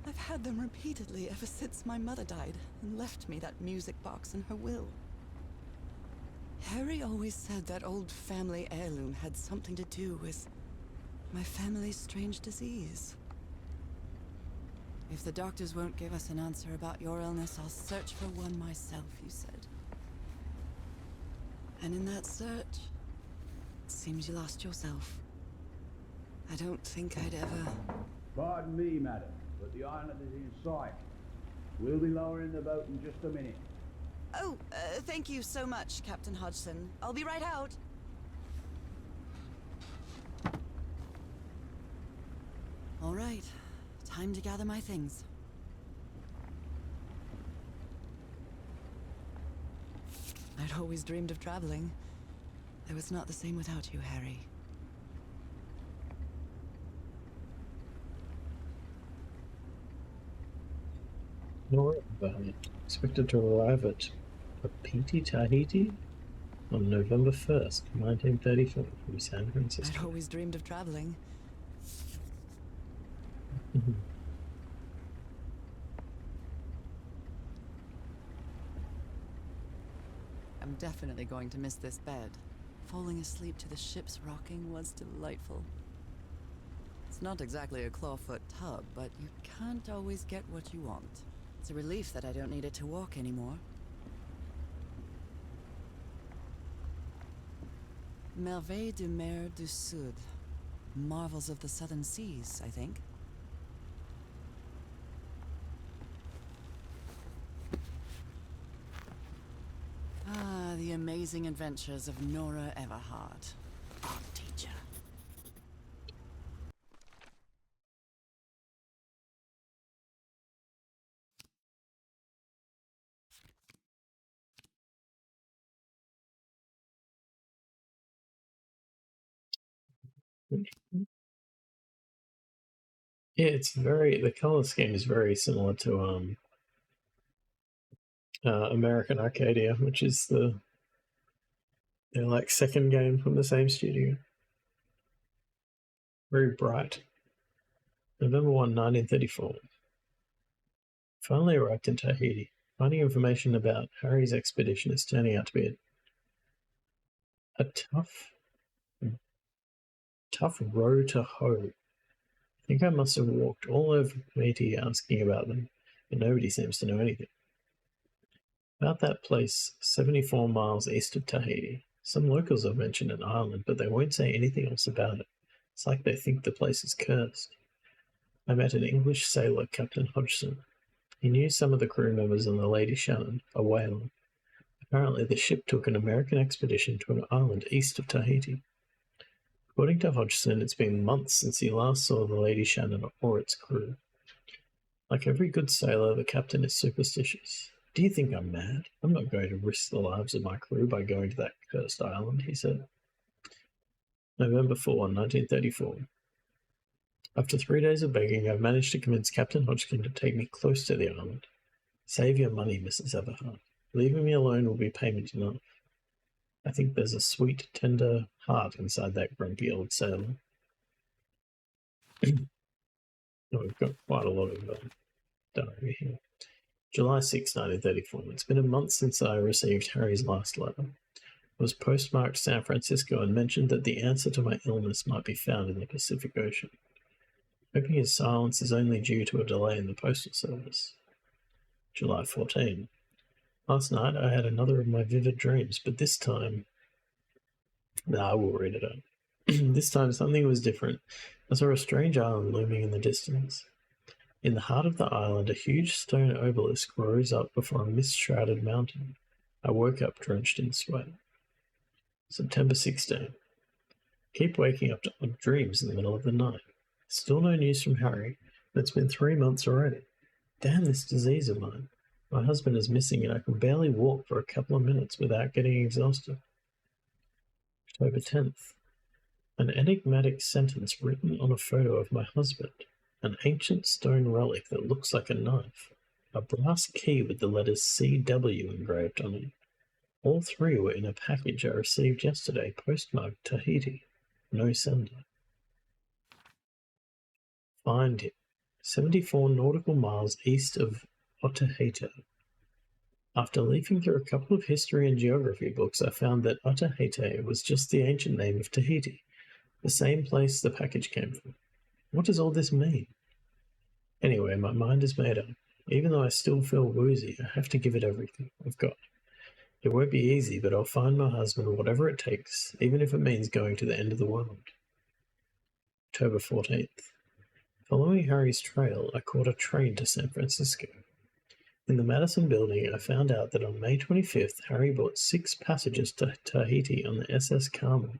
I've had them repeatedly ever since my mother died and left me that music box in her will. Harry always said that old family heirloom had something to do with my family's strange disease. If the doctors won't give us an answer about your illness, I'll search for one myself, you said. And in that search, Seems you lost yourself. I don't think I'd ever... Pardon me, madam, but the island is in sight. We'll be lowering the boat in just a minute. Oh, thank you so much, Captain Hodgson. I'll be right out. All right, time to gather my things. I'd always dreamed of traveling. Though it's not the same without you, Harry. Nora expected to arrive at Papiti, Tahiti on November 1st, 1934 from San Francisco. I'd always dreamed of traveling. I'm definitely going to miss this bed. Falling asleep to the ship's rocking was delightful. It's not exactly a clawfoot tub, but you can't always get what you want. It's a relief that I don't need it to walk anymore. Merveilles de mer du Sud. Marvels of the Southern Seas, I think. Ah, the amazing adventures of Nora Everhart, art teacher. Yeah, the color scheme is very similar to American Arcadia, which is their like second game from the same studio. Very bright. November 1, 1934. Finally arrived in Tahiti. Finding information about Harry's expedition is turning out to be a tough row to hoe. I think I must have walked all over Tahiti asking about them, but nobody seems to know anything. About that place, 74 miles east of Tahiti. Some locals have mentioned an island, but they won't say anything else about it. It's like they think the place is cursed. I met an English sailor, Captain Hodgson. He knew some of the crew members on the Lady Shannon, a whaler. Apparently the ship took an American expedition to an island east of Tahiti. According to Hodgson, it's been months since he last saw the Lady Shannon or its crew. Like every good sailor, the captain is superstitious. Do you think I'm mad? I'm not going to risk the lives of my crew by going to that cursed island, he said. November 4, 1934. After 3 days of begging, I've managed to convince Captain Hodgkin to take me close to the island. Save your money, Mrs. Everhart. Leaving me alone will be payment enough. I think there's a sweet, tender heart inside that grumpy old sailor. We've got quite a lot of diary here. July 6, 1934. It's been a month since I received Harry's last letter. It was postmarked San Francisco and mentioned that the answer to my illness might be found in the Pacific Ocean. Hoping his silence is only due to a delay in the postal service. July 14. Last night I had another of my vivid dreams, but this time... I will read it out. This time something was different. I saw a strange island looming in the distance. In the heart of the island, a huge stone obelisk rose up before a mist-shrouded mountain. I woke up drenched in sweat. September 16. Keep waking up to odd dreams in the middle of the night. Still no news from Harry, but it's been 3 months already. Damn this disease of mine. My husband is missing and I can barely walk for a couple of minutes without getting exhausted. October 10th. An enigmatic sentence written on a photo of my husband. An ancient stone relic that looks like a knife. A brass key with the letters CW engraved on it. All 3 were in a package I received yesterday, postmarked Tahiti. No sender. Find him. 74 nautical miles east of Otaheite. After leafing through a couple of history and geography books, I found that Otaheite was just the ancient name of Tahiti, the same place the package came from. What does all this mean? Anyway, my mind is made up. Even though I still feel woozy, I have to give it everything I've got. It won't be easy, but I'll find my husband whatever it takes, even if it means going to the end of the world. October 14th. Following Harry's trail, I caught a train to San Francisco. In the Madison building, I found out that on May 25th, Harry bought 6 passages to Tahiti on the SS Carmel.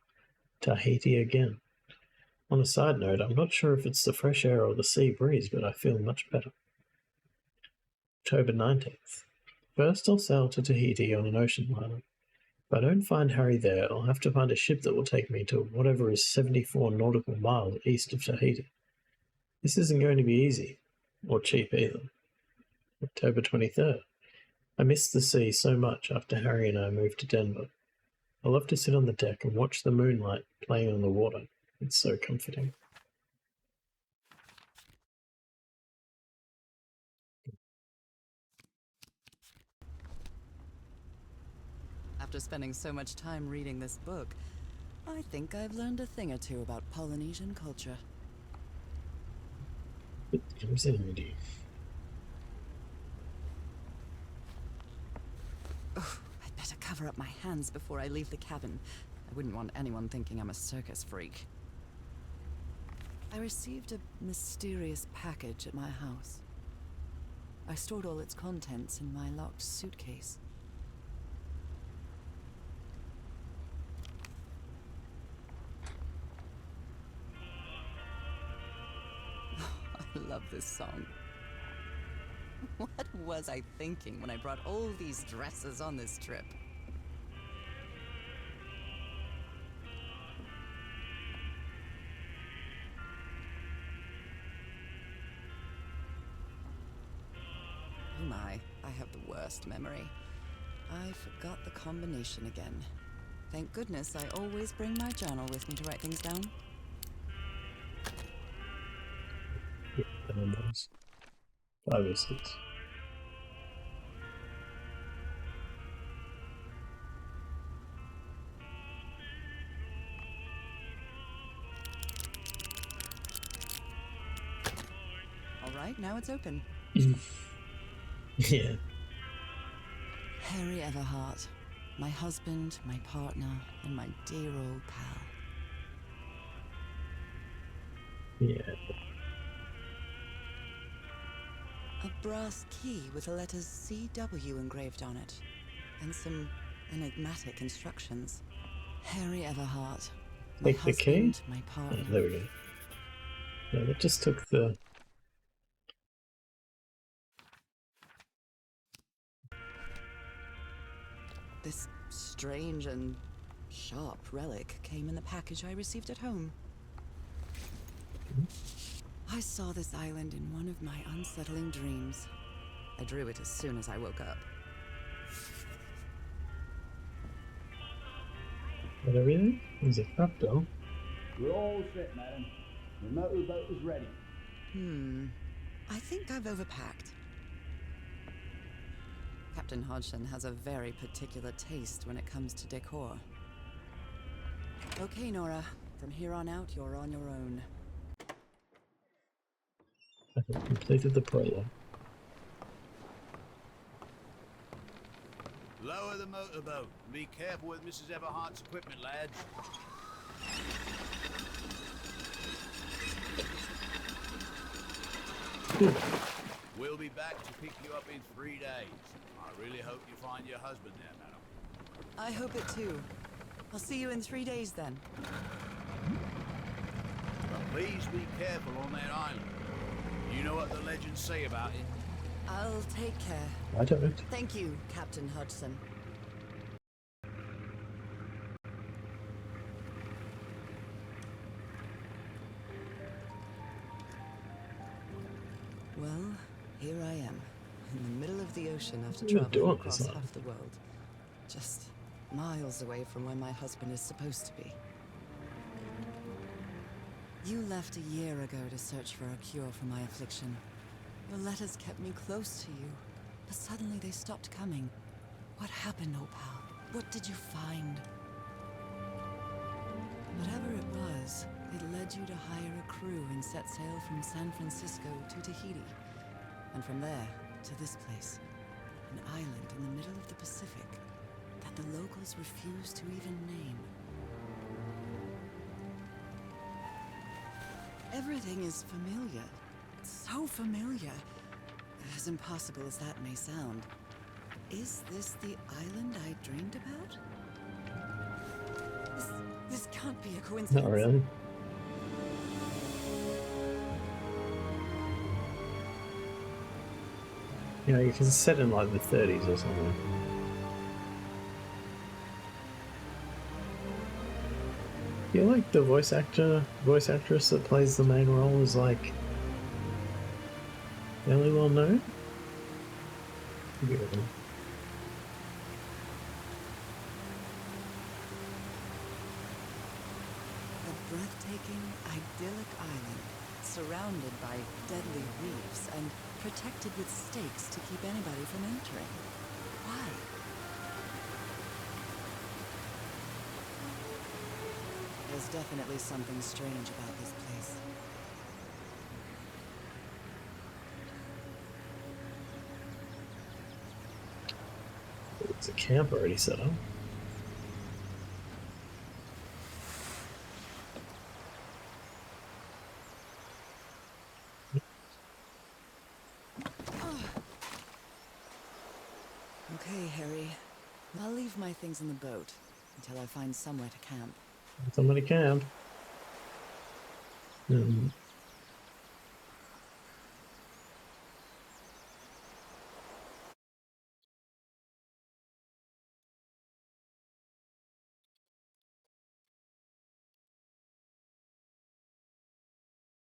Tahiti again. On a side note, I'm not sure if it's the fresh air or the sea breeze, but I feel much better. October 19th. First, I'll sail to Tahiti on an ocean liner. If I don't find Harry there, I'll have to find a ship that will take me to whatever is 74 nautical miles east of Tahiti. This isn't going to be easy, or cheap either. October 23rd. I miss the sea so much after Harry and I moved to Denver. I love to sit on the deck and watch the moonlight playing on the water. It's so comforting. After spending so much time reading this book, I think I've learned a thing or two about Polynesian culture. Ingenuity. Oh, I'd better cover up my hands before I leave the cabin. I wouldn't want anyone thinking I'm a circus freak. I received a mysterious package at my house. I stored all its contents in my locked suitcase. I love this song. What was I thinking when I brought all these dresses on this trip? Oh my, I have the worst memory. I forgot the combination again. Thank goodness I always bring my journal with me to write things down. The numbers. 5 or 6. Alright, now it's open. Yeah. Harry Everhart, my husband, my partner, and my dear old pal. Yeah. A brass key with the letters CW engraved on it, and some enigmatic instructions. Harry Everhart, my Take the key? husband, my partner. Oh, there we go. Yeah, that just took the... This strange and sharp relic came in the package I received at home. I saw this island in one of my unsettling dreams. I drew it as soon as I woke up. Got everything? There's a fractal. We're all set, madam. The motorboat is ready. I think I've overpacked. Captain Hodgson has a very particular taste when it comes to decor. Okay, Nora. From here on out, you're on your own. I have completed the prologue. Lower the motorboat. Be careful with Mrs. Everhart's equipment, lads. We'll be back to pick you up in 3 days. I really hope you find your husband there, madam. I hope it too. I'll see you in 3 days then. But please be careful on that island. You know what the legends say about it. I'll take care. I don't. Thank you, Captain Hodgson. Well, here I am, in the middle of the ocean after traveling across half the world. Just miles away from where my husband is supposed to be. You left a year ago to search for a cure for my affliction. Your letters kept me close to you, but suddenly they stopped coming. What happened, old pal? What did you find? Whatever it was, it led you to hire a crew and set sail from San Francisco to Tahiti, and from there to this place, an island in the middle of the Pacific. that the locals refuse to even name. Everything is familiar. So familiar. As impossible as that may sound. Is this the island I dreamed about? This can't be a coincidence. Not really. You know, you can set in like the 30s or something. I feel like the voice actress that plays the main role is like fairly well known. Yeah. A breathtaking, idyllic island, surrounded by deadly reefs and protected with stakes to keep anybody from entering. Why? There's definitely something strange about this place. There's a camp already set up. Okay, Harry. I'll leave my things in the boat until I find somewhere to camp. Somebody camp.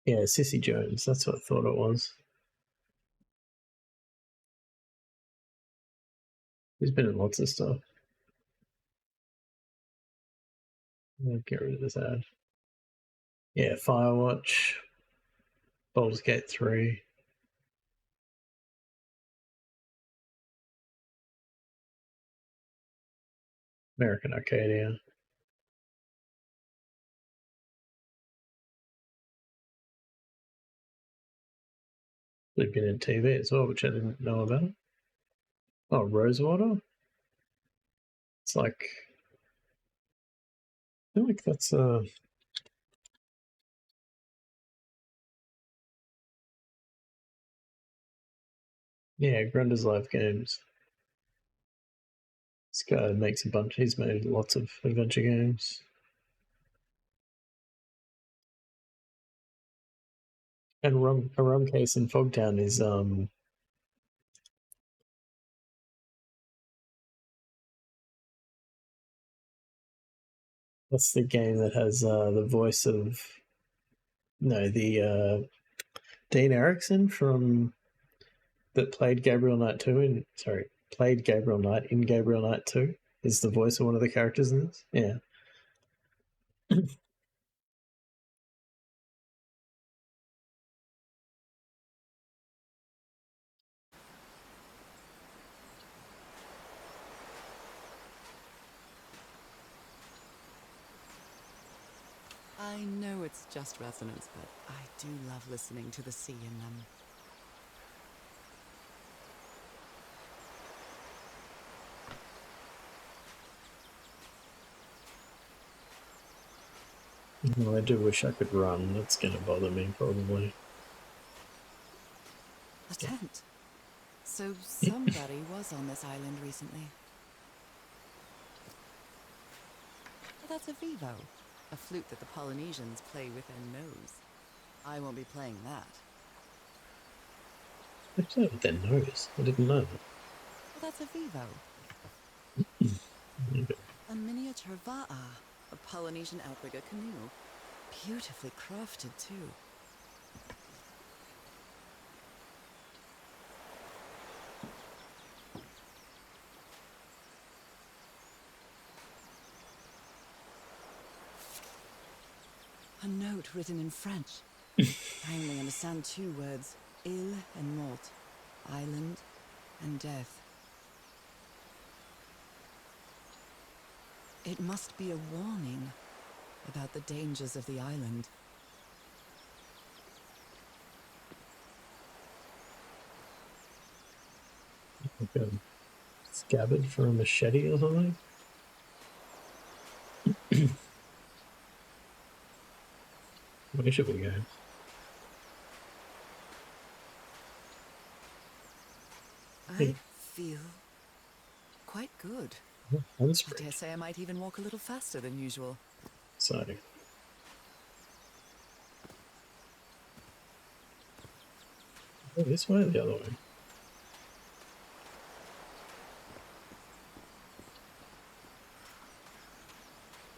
Yeah, Sissy Jones. That's what I thought it was. He's been in lots of stuff. I'll get rid of this ad. Yeah, Firewatch, Baldur's Gate 3. American Arcadia. They've been in TV as well, which I didn't know about. Oh, Rosewater? It's like, I feel like that's yeah, Grunder's Life Games. This guy makes a bunch, he's made lots of adventure games. And a rum case in Fogtown is that's the game that has the voice of the Dean Erickson from that played Gabriel Knight 2 in played Gabriel Knight in Gabriel Knight 2 is the voice of one of the characters in this. Yeah. I know it's just resonance, but I do love listening to the sea in them. Well, I do wish I could run. That's going to bother me, probably. A tent. So somebody was on this island recently. Well, that's a vivo. A flute that the Polynesians play with their nose. I won't be playing that. They play with their nose. I didn't know that. Well, that's a vivo. A miniature va'a, a Polynesian outrigger canoe. Beautifully crafted, too. A note written in French. I only understand two words, île and mort, island and death. It must be a warning about the dangers of the island. Like a scabbard for a machete or something? Where should we go? I feel quite good. I dare say I might even walk a little faster than usual. So, go this way or the other way?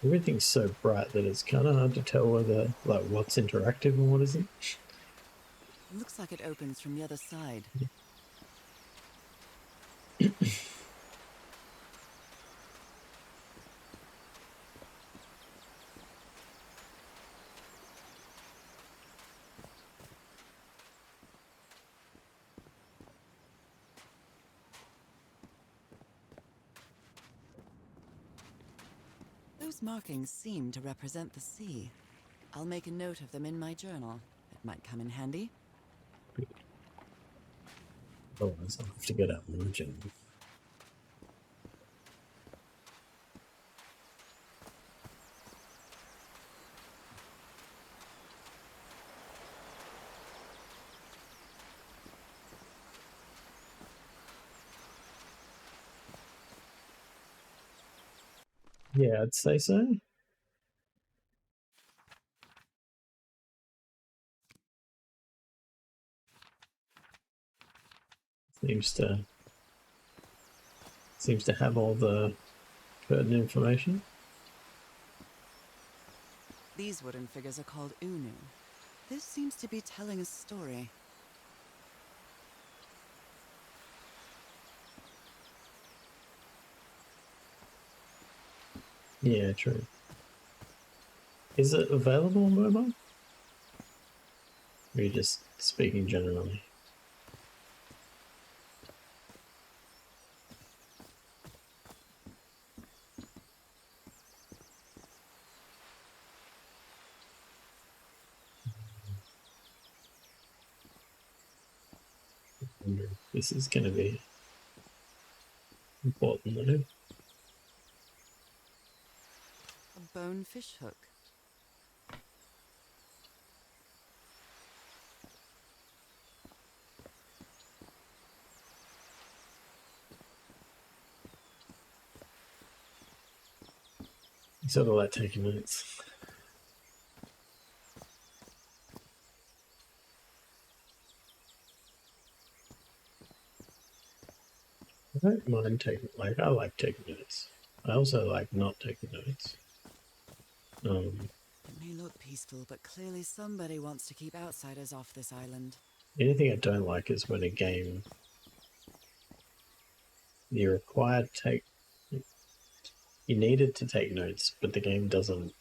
Everything's so bright that it's kind of hard to tell whether, like, what's interactive and what isn't. Looks like it opens from the other side. Those markings seem to represent the sea. I'll make a note of them in my journal. It might come in handy. Otherwise, I'll have to get out my journal. Yeah, I'd say so. Seems to have all the pertinent information. These wooden figures are called Unu. This seems to be telling a story. Yeah, true. Is it available on mobile? Or are you just speaking generally? I wonder if this is going to be important though. A bone fish hook. You sort of like taking notes. I don't mind taking, I like taking notes. I also like not taking notes. It may look peaceful, but clearly somebody wants to keep outsiders off this island. Anything I don't like is when a game, you're required to take, you needed to take notes, but the game doesn't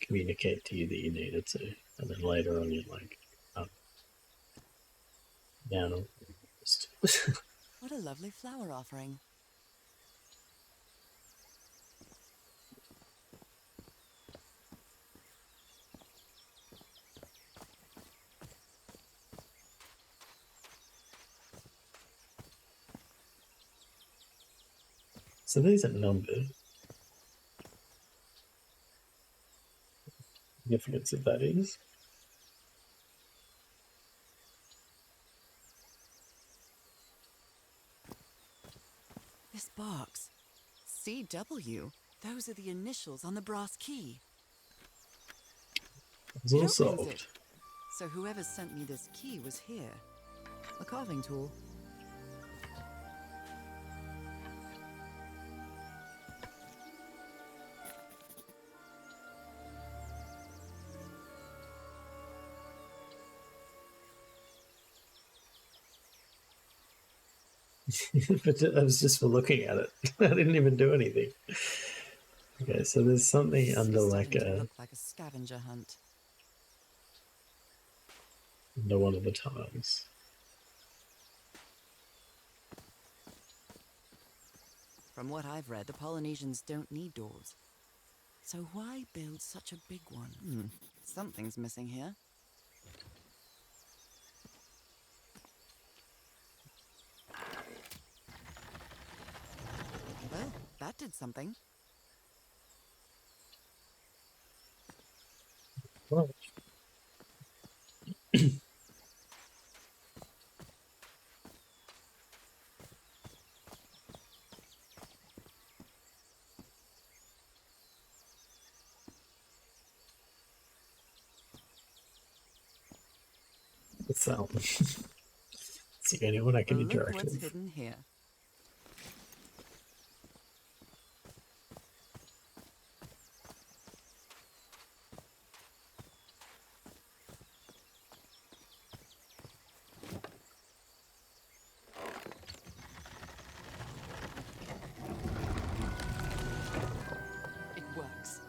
communicate to you that you needed to. And then later on you're like, oh, now. What a lovely flower offering. So these are numbered. Significance of that is. This box. CW. Those are the initials on the brass key. It's all It solved. opens it. So whoever sent me this key was here. A carving tool. But I was just for looking at it. I didn't even do anything. Okay, so there's something under Look like a scavenger hunt. Under one of the tiles. From what I've read, the Polynesians don't need doors. So why build such a big one? Something's missing here. Well, that did something. Well, What's that one? It's the only one I can Well, look interact what's with. hidden here. It works.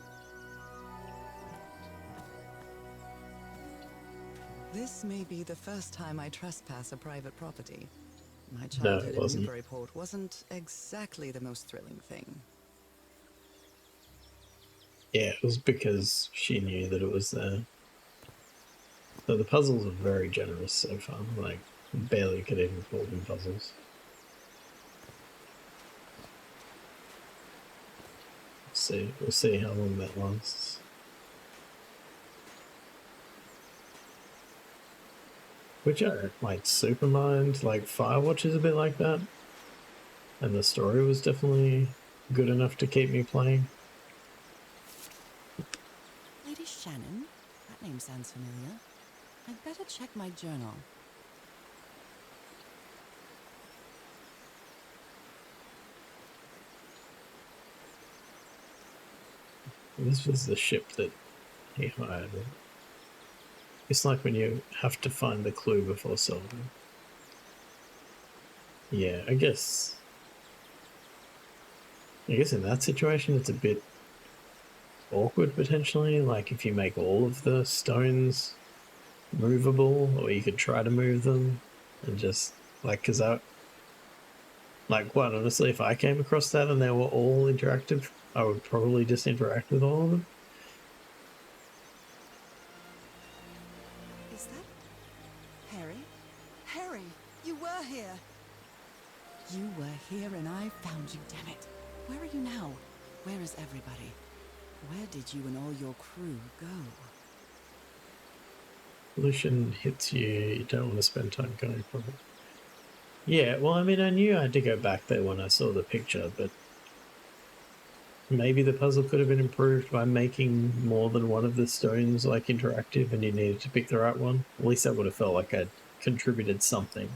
This may be the first time I trespass a private property. My No, childhood it in wasn't. Newburyport wasn't exactly the most thrilling thing. Yeah, it was because she knew that it was there. So the puzzles are very generous so far. Like, barely could even call them puzzles. We'll see how long that lasts. Which I don't like Supermind, like Firewatch is a bit like that. And the story was definitely good enough to keep me playing. Lady Shannon? That name sounds familiar. I'd better check my journal. This was the ship that he hired. It's like when you have to find the clue before solving. Yeah, I guess in that situation it's a bit awkward potentially. Like if you make all of the stones movable, or you could try to move them, and just like, because quite honestly, if I came across that and they were all interactive, I would probably just interact with all of them. Is that Harry? Harry, you were here! You were here and I found you, damn it. Where are you now? Where is everybody? Where did you and all your crew go? Pollution hits you, you don't want to spend time going from it. Yeah, well, I mean, I knew I had to go back there when I saw the picture, but maybe the puzzle could have been improved by making more than one of the stones like interactive and you needed to pick the right one. At least that would have felt like I'd contributed something.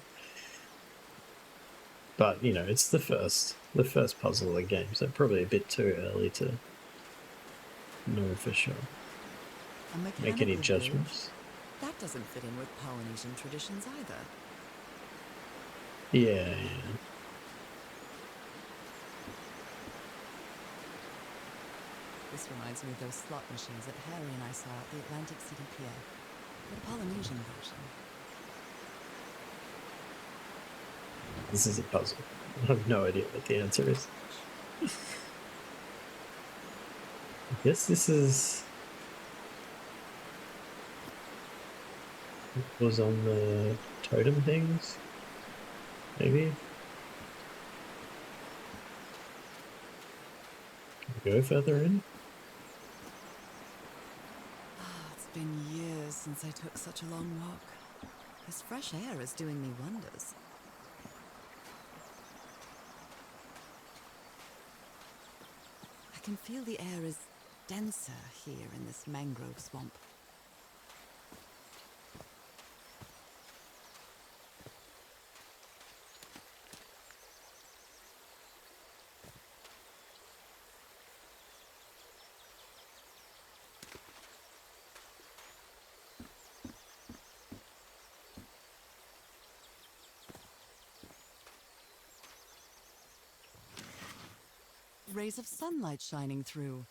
But, you know, it's the first puzzle of the game, so probably a bit too early to know for sure. Make any judgments. That doesn't fit in with Polynesian traditions either. Yeah. This reminds me of those slot machines that Harry and I saw at the Atlantic City Pier. The Polynesian version. This is a puzzle. I have no idea what the answer is. I guess this is what was on the totem things? Maybe? Can we go further in? It's been years since I took such a long walk. This fresh air is doing me wonders. I can feel the air is denser here in this mangrove swamp. Rays of sunlight shining through.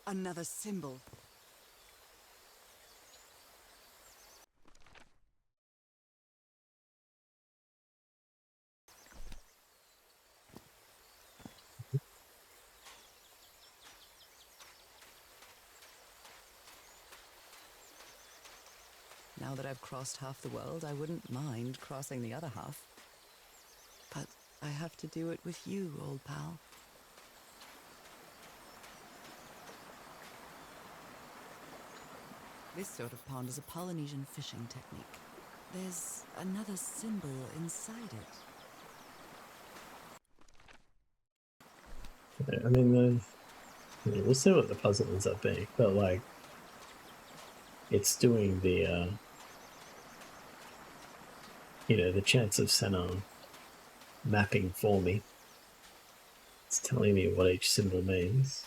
Another symbol. Now that I've crossed half the world, I wouldn't mind crossing the other half. But I have to do it with you, old pal. This sort of pond is a Polynesian fishing technique. There's another symbol inside it. I mean, we'll see what the puzzle ends up being, but like, it's doing the the chance of Senna mapping for me. It's telling me what each symbol means.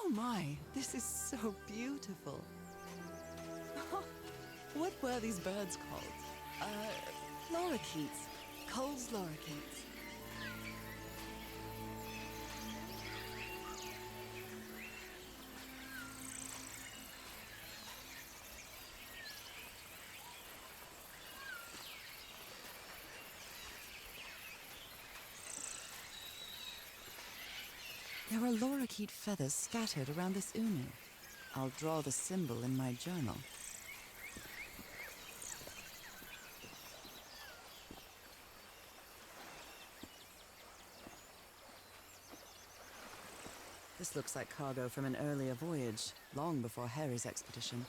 Oh my, this is so beautiful. What were these birds called? Lorikeets. Cole's lorikeets. There are lorikeet feathers scattered around this unu. I'll draw the symbol in my journal. This looks like cargo from an earlier voyage, long before Harry's expedition.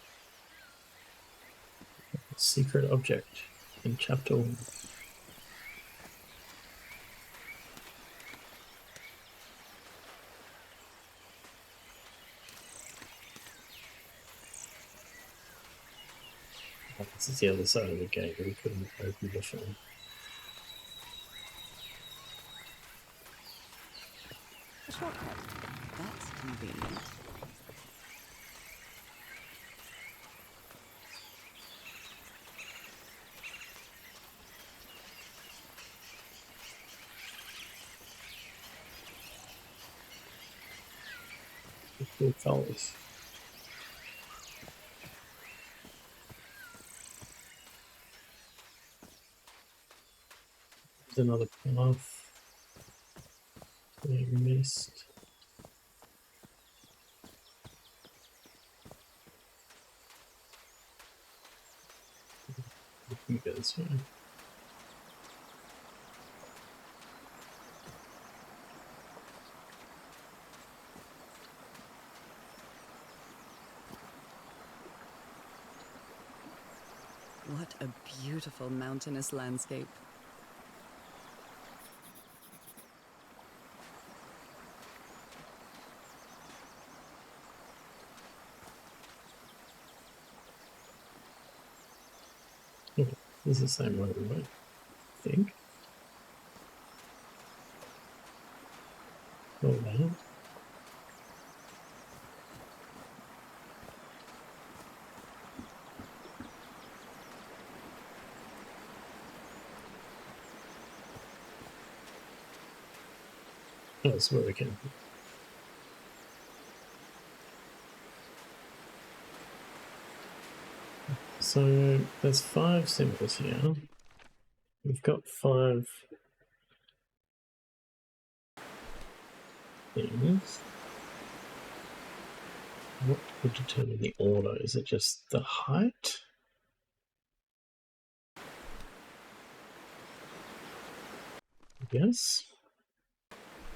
Secret object in chapter 1. Oh, this is the other side of the gate that we couldn't open before. A shortcut. That's convenient. Cool colours. There's another path we missed. You go this way. What a beautiful mountainous landscape. Oh, this is the same way we went, I think. Oh, wow. That's where we came from. So there's 5 symbols here. We've got 5 things. What would determine the order? Is it just the height? Yes.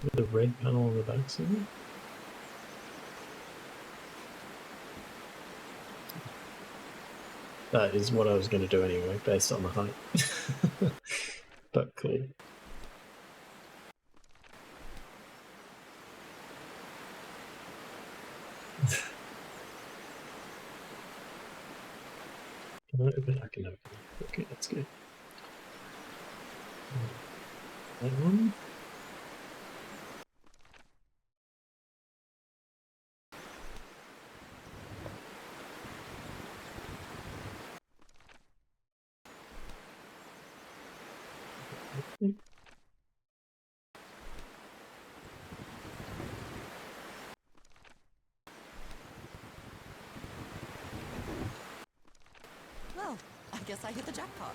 With the red panel on the back side. That is what I was going to do anyway, based on the height. But cool. Can I open it? I can open it. Okay, that's good. That one. Well, I guess I hit the jackpot.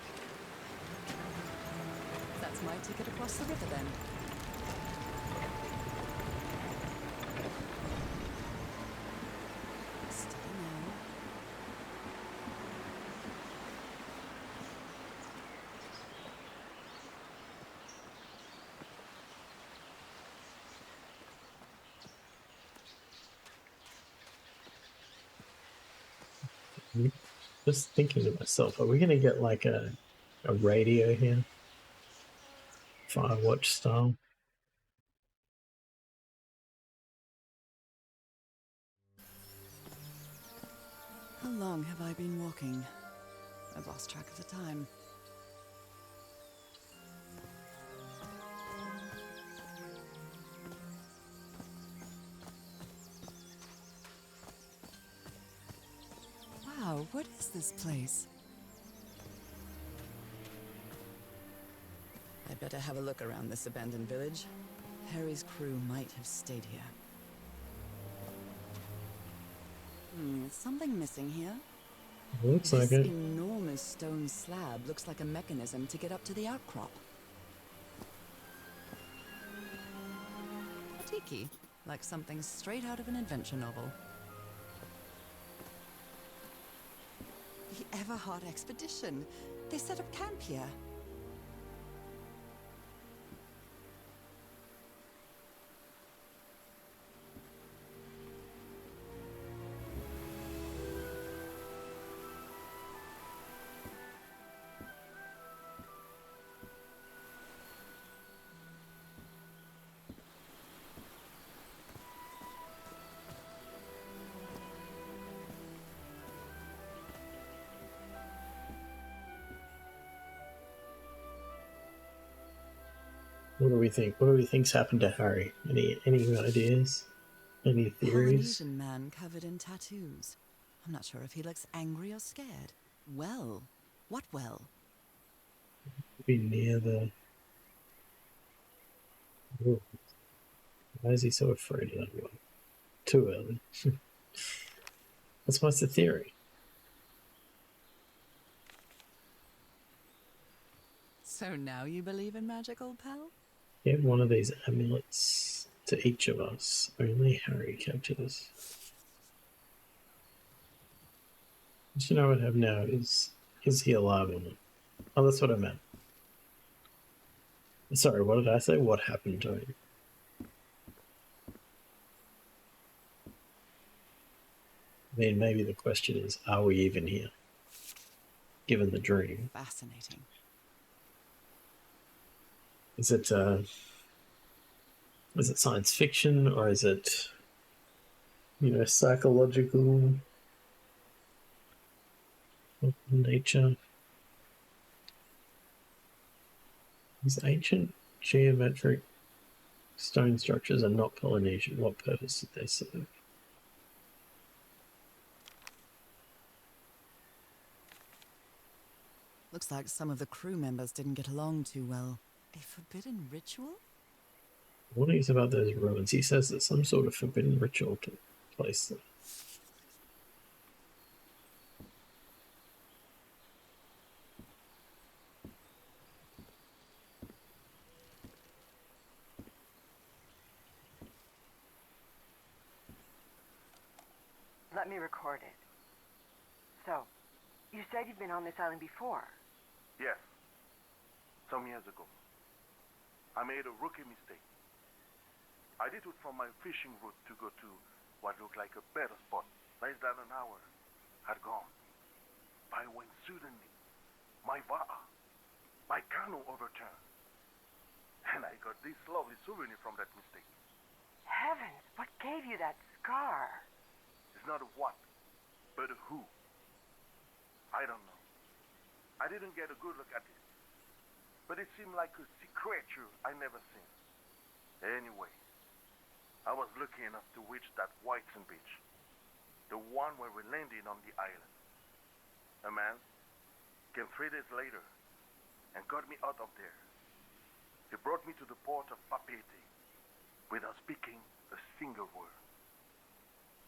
That's my ticket across the river then. Steady now. Just thinking to myself, are we going to get like a radio here? Firewatch style? How long have I been walking? I've lost track of the time. Wow, what is this place? I better have a look around this abandoned village. Harry's crew might have stayed here. Something missing here? Looks This like it. enormous stone slab looks like a mechanism to get up to the outcrop. Tiki, like something straight out of an adventure novel. The Everhard expedition. They set up camp here. What do we think? What do we think's happened to Harry? Any ideas? Any theories? Polynesian man covered in tattoos. I'm not sure if he looks angry or scared. Well, what well? Be near the. Ooh. Why is he so afraid of that one? Too early. What's the theory? So now you believe in magic, old pal? Give one of these amulets to each of us. Only Harry captures. What you know what I have now is he alive or not? Oh, that's what I meant. Sorry, what did I say? What happened to him? I mean, maybe the question is, are we even here? Given the dream. Fascinating. Is it science fiction, or is it, psychological nature? These ancient geometric stone structures are not Polynesian. What purpose did they serve? Looks like some of the crew members didn't get along too well. A forbidden ritual? Warnings about those ruins. He says that some sort of forbidden ritual took place there. Let me record it. So, you said you've been on this island before? Yes. Some years ago. I made a rookie mistake. I did it from my fishing route to go to what looked like a better spot. Less than an hour had gone. By when suddenly, my va'a, my canoe overturned. And I got this lovely souvenir from that mistake. Heavens, what gave you that scar? It's not a what, but a who. I don't know. I didn't get a good look at it. But it seemed like a sea creature I never seen. Anyway, I was lucky enough to reach that Whitesand beach. The one where we landed on the island. A man came 3 days later and got me out of there. He brought me to the port of Papeete without speaking a single word.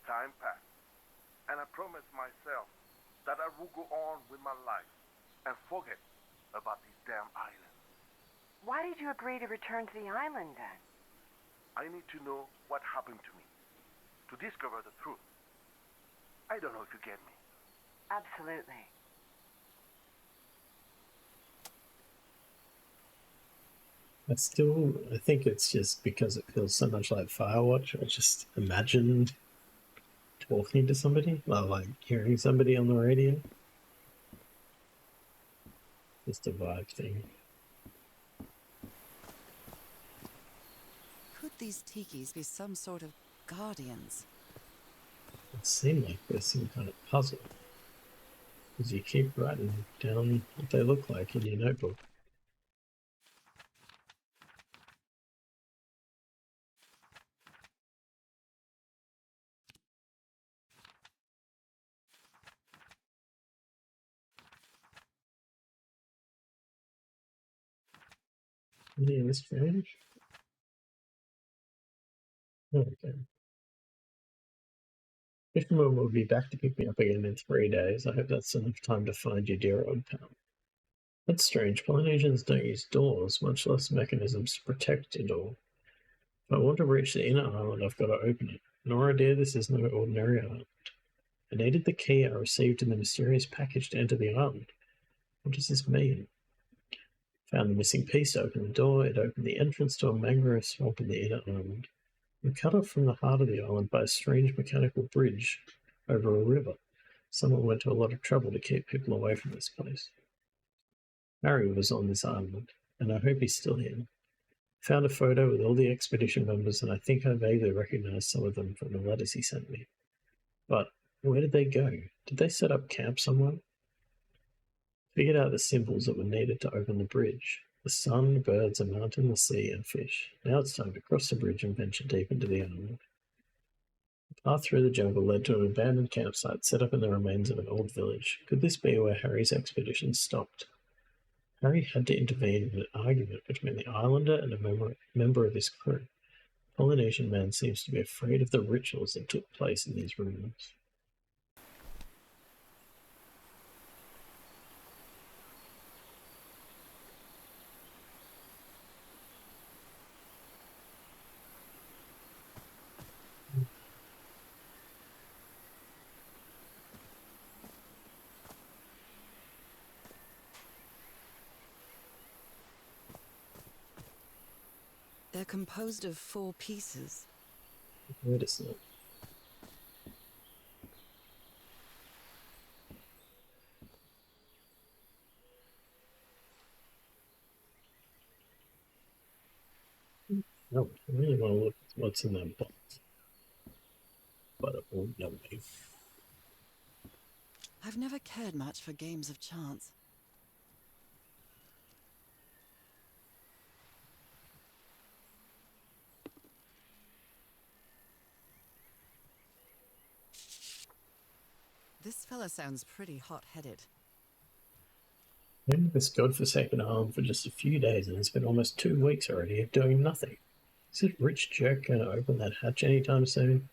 Time passed, and I promised myself that I would go on with my life and forget about this damn island. Why did you agree to return to the island then? I need to know what happened to me, to discover the truth. I don't know if you get me. Absolutely. I think it's just because it feels so much like Firewatch. I just imagined talking to somebody, like hearing somebody on the radio. Just a vibe thing. Could these tikis be some sort of guardians? It seemed like there's some kind of puzzle, because you keep writing down what they look like in your notebook. Yeah, that's strange. Okay. Fisherman will be back to pick me up again in 3 days. I hope that's enough time to find your dear old pal. That's strange. Polynesians don't use doors, much less mechanisms to protect a door. If I want to reach the inner island, I've got to open it. Nora dear, this is no ordinary island. I needed the key I received in the mysterious package to enter the island. What does this mean? Found the missing piece to open the door. It opened the entrance to a mangrove swamp in the inner island. I'm cut off from the heart of the island by a strange mechanical bridge over a river. Someone went to a lot of trouble to keep people away from this place. Harry was on this island, and I hope he's still here. Found a photo with all the expedition members, and I think I vaguely recognized some of them from the letters he sent me. But where did they go? Did they set up camp somewhere? Figured out the symbols that were needed to open the bridge. The sun, birds, a mountain, the sea, and fish. Now it's time to cross the bridge and venture deep into the island. The path through the jungle led to an abandoned campsite set up in the remains of an old village. Could this be where Harry's expedition stopped? Harry had to intervene in an argument between the islander and a member of his crew. The Polynesian man seems to be afraid of the rituals that took place in these ruins. They're composed of 4 pieces. Where is it? No, I really want to look at what's in that box. But it won't let me. I've never cared much for games of chance. This fella sounds pretty hot-headed. I'm in this godforsaken island for just a few days, and it's been almost 2 weeks already of doing nothing. Is this rich jerk going to open that hatch anytime soon?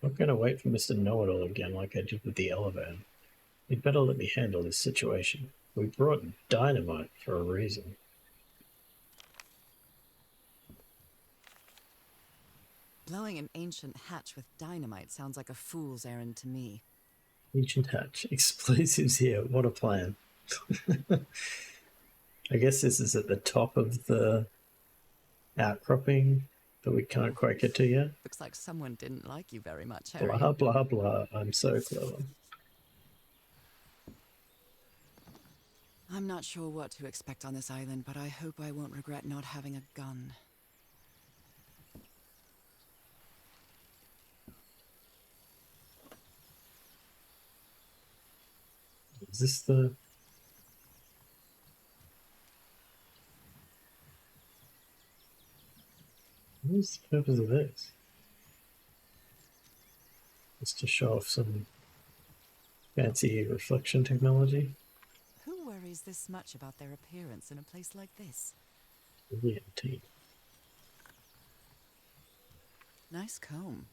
I'm not going to wait for Mr. Know-It-All again like I did with the elevator. You'd better let me handle this situation. We brought dynamite for a reason. Blowing an ancient hatch with dynamite sounds like a fool's errand to me. Ancient hatch. Explosives here. What a plan. I guess this is at the top of the outcropping that we can't quite get to yet. Looks like someone didn't like you very much, Harry. Blah, blah, blah. I'm so clever. I'm not sure what to expect on this island, but I hope I won't regret not having a gun. Is this the... What's the purpose of this? Just to show off some fancy reflection technology? Who worries this much about their appearance in a place like this? Really antique. Nice comb.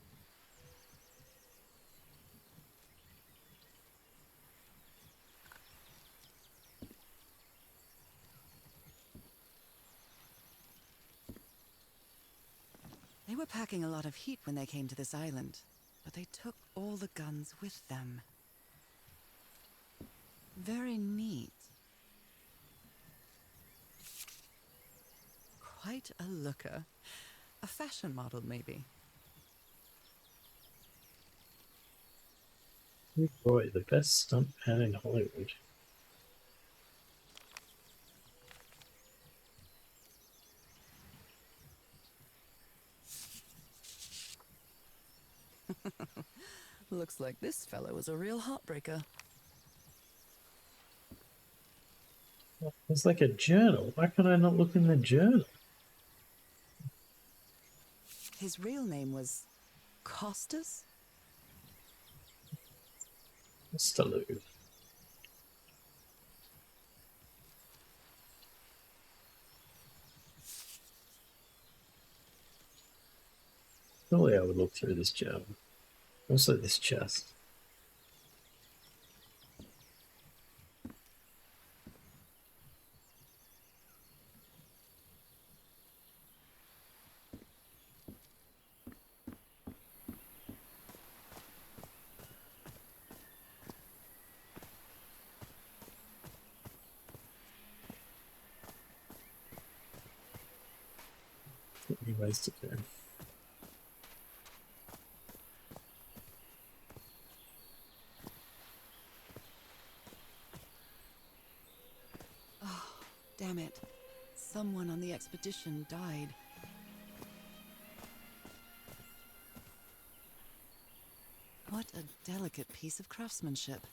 They were packing a lot of heat when they came to this island, but they took all the guns with them. Very neat. Quite a looker. A fashion model, maybe. Roy, the best stuntman in Hollywood. Looks like this fellow was a real heartbreaker. It's like a journal. Why can I not look in the journal? His real name was Costas? Staloo. Surely I would look through this journal. Also this chest. Any ways to go. Oh, damn it. Someone on the expedition died. What a delicate piece of craftsmanship.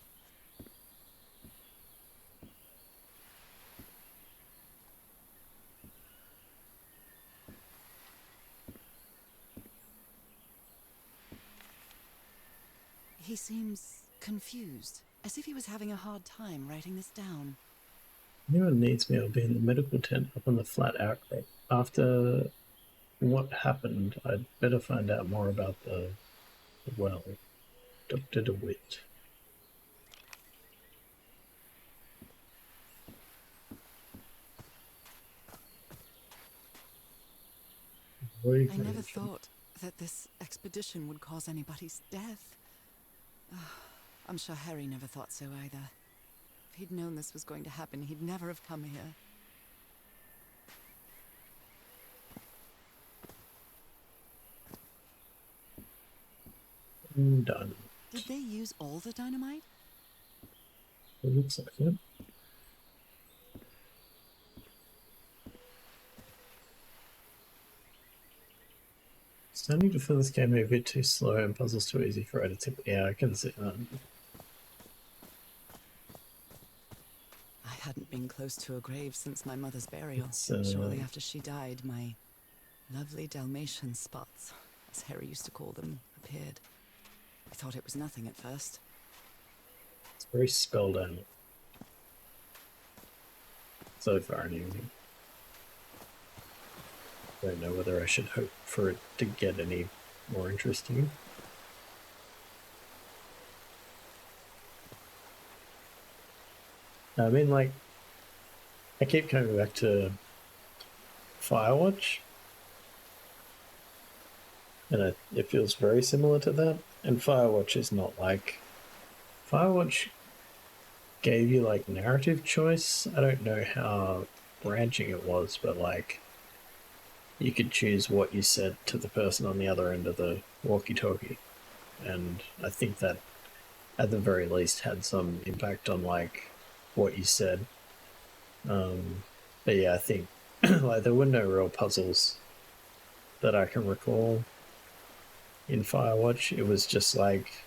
He seems confused, as if he was having a hard time writing this down. Anyone needs me, I'll be in the medical tent up on the flat outcrop. After what happened, I'd better find out more about the well. Dr. DeWitt. I never thought that this expedition would cause anybody's death. I'm sure Harry never thought so either. If he'd known this was going to happen, he'd never have come here. Done. Did they use all the dynamite? It looks like it. Starting to feel this game a bit too slow and puzzles too easy for editing. Yeah, I can see that. I hadn't been close to a grave since my mother's burial. It's, Shortly after she died, my lovely Dalmatian spots, as Harry used to call them, appeared. I thought it was nothing at first. It's very spelled out. So far, anyway. I don't know whether I should hope for it to get any more interesting. I mean, like, I keep coming back to Firewatch, and it feels very similar to that. And Firewatch is not like... Firewatch gave you, like, narrative choice. I don't know how branching it was, but, like, you could choose what you said to the person on the other end of the walkie-talkie. And I think that, at the very least, had some impact on, like, what you said. But yeah, I think like there were no real puzzles that I can recall in Firewatch. It was just like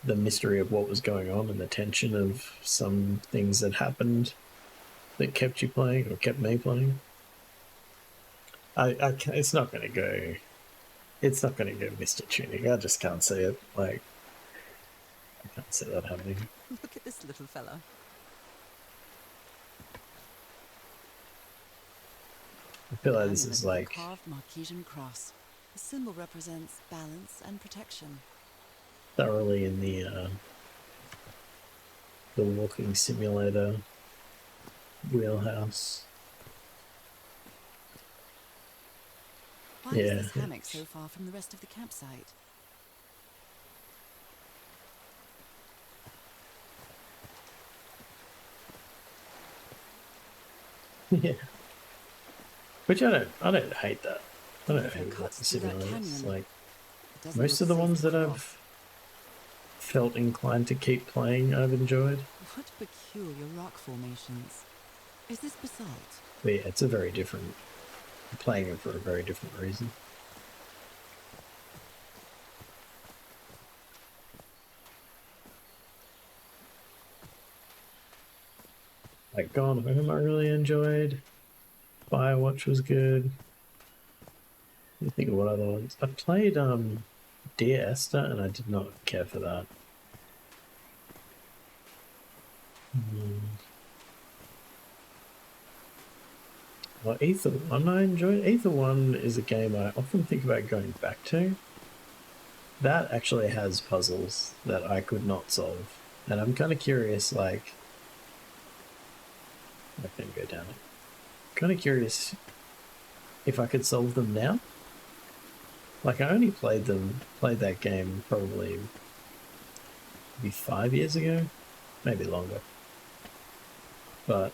the mystery of what was going on and the tension of some things that happened that kept you playing or kept me playing. It's not going to go Mr. Tuning. I just can't see it. Like, I can't see that happening. Look at this little fella. I feel like this is A like carved Marquesian cross. The symbol represents balance and protection. thoroughly in the walking simulator wheelhouse. Why is this hammock so far from the rest of the campsite? Yeah. Which I don't hate that. I don't hate walking simulators. Like most of the ones that I've felt inclined to keep playing, I've enjoyed. What peculiar rock formations. Is this basalt? But yeah, it's a very different... I'm playing it for a very different reason. Like Gone Home I really enjoyed. Firewatch was good. Let me think of what other ones. I played Dear Esther and I did not care for that. Well, Ether 1 I enjoyed. Ether 1 is a game I often think about going back to. That actually has puzzles that I could not solve. And I'm kind of curious, like... I can go down it. Kind of curious if I could solve them now. Like, I only played that game probably maybe 5 years ago, maybe longer. But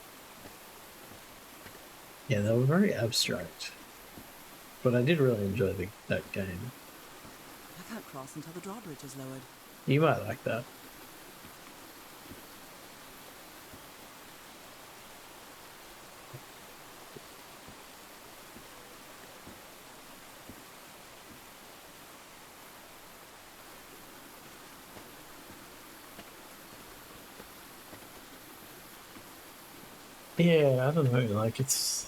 yeah, they were very abstract. But I did really enjoy that game. I can't cross until the drawbridge is lowered. You might like that. Yeah, I don't know, like it's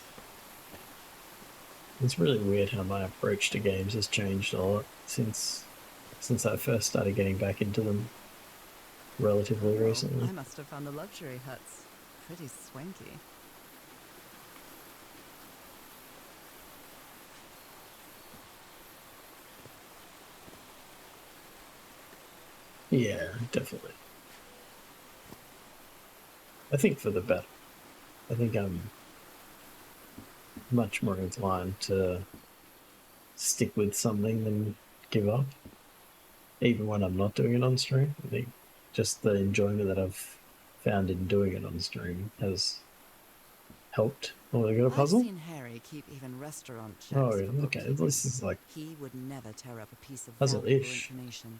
really weird how my approach to games has changed a lot since I first started getting back into them relatively recently. I must have found the luxury huts pretty swanky. Yeah, definitely. I think for the better. I think I'm much more inclined to stick with something than give up, even when I'm not doing it on stream. I think just the enjoyment that I've found in doing it on stream has helped. Oh, they got a puzzle? I've seen Harry keep even restaurant checks Oh, for okay. bookkeeping. This is like He would never tear up a piece of puzzle-ish. valuable information.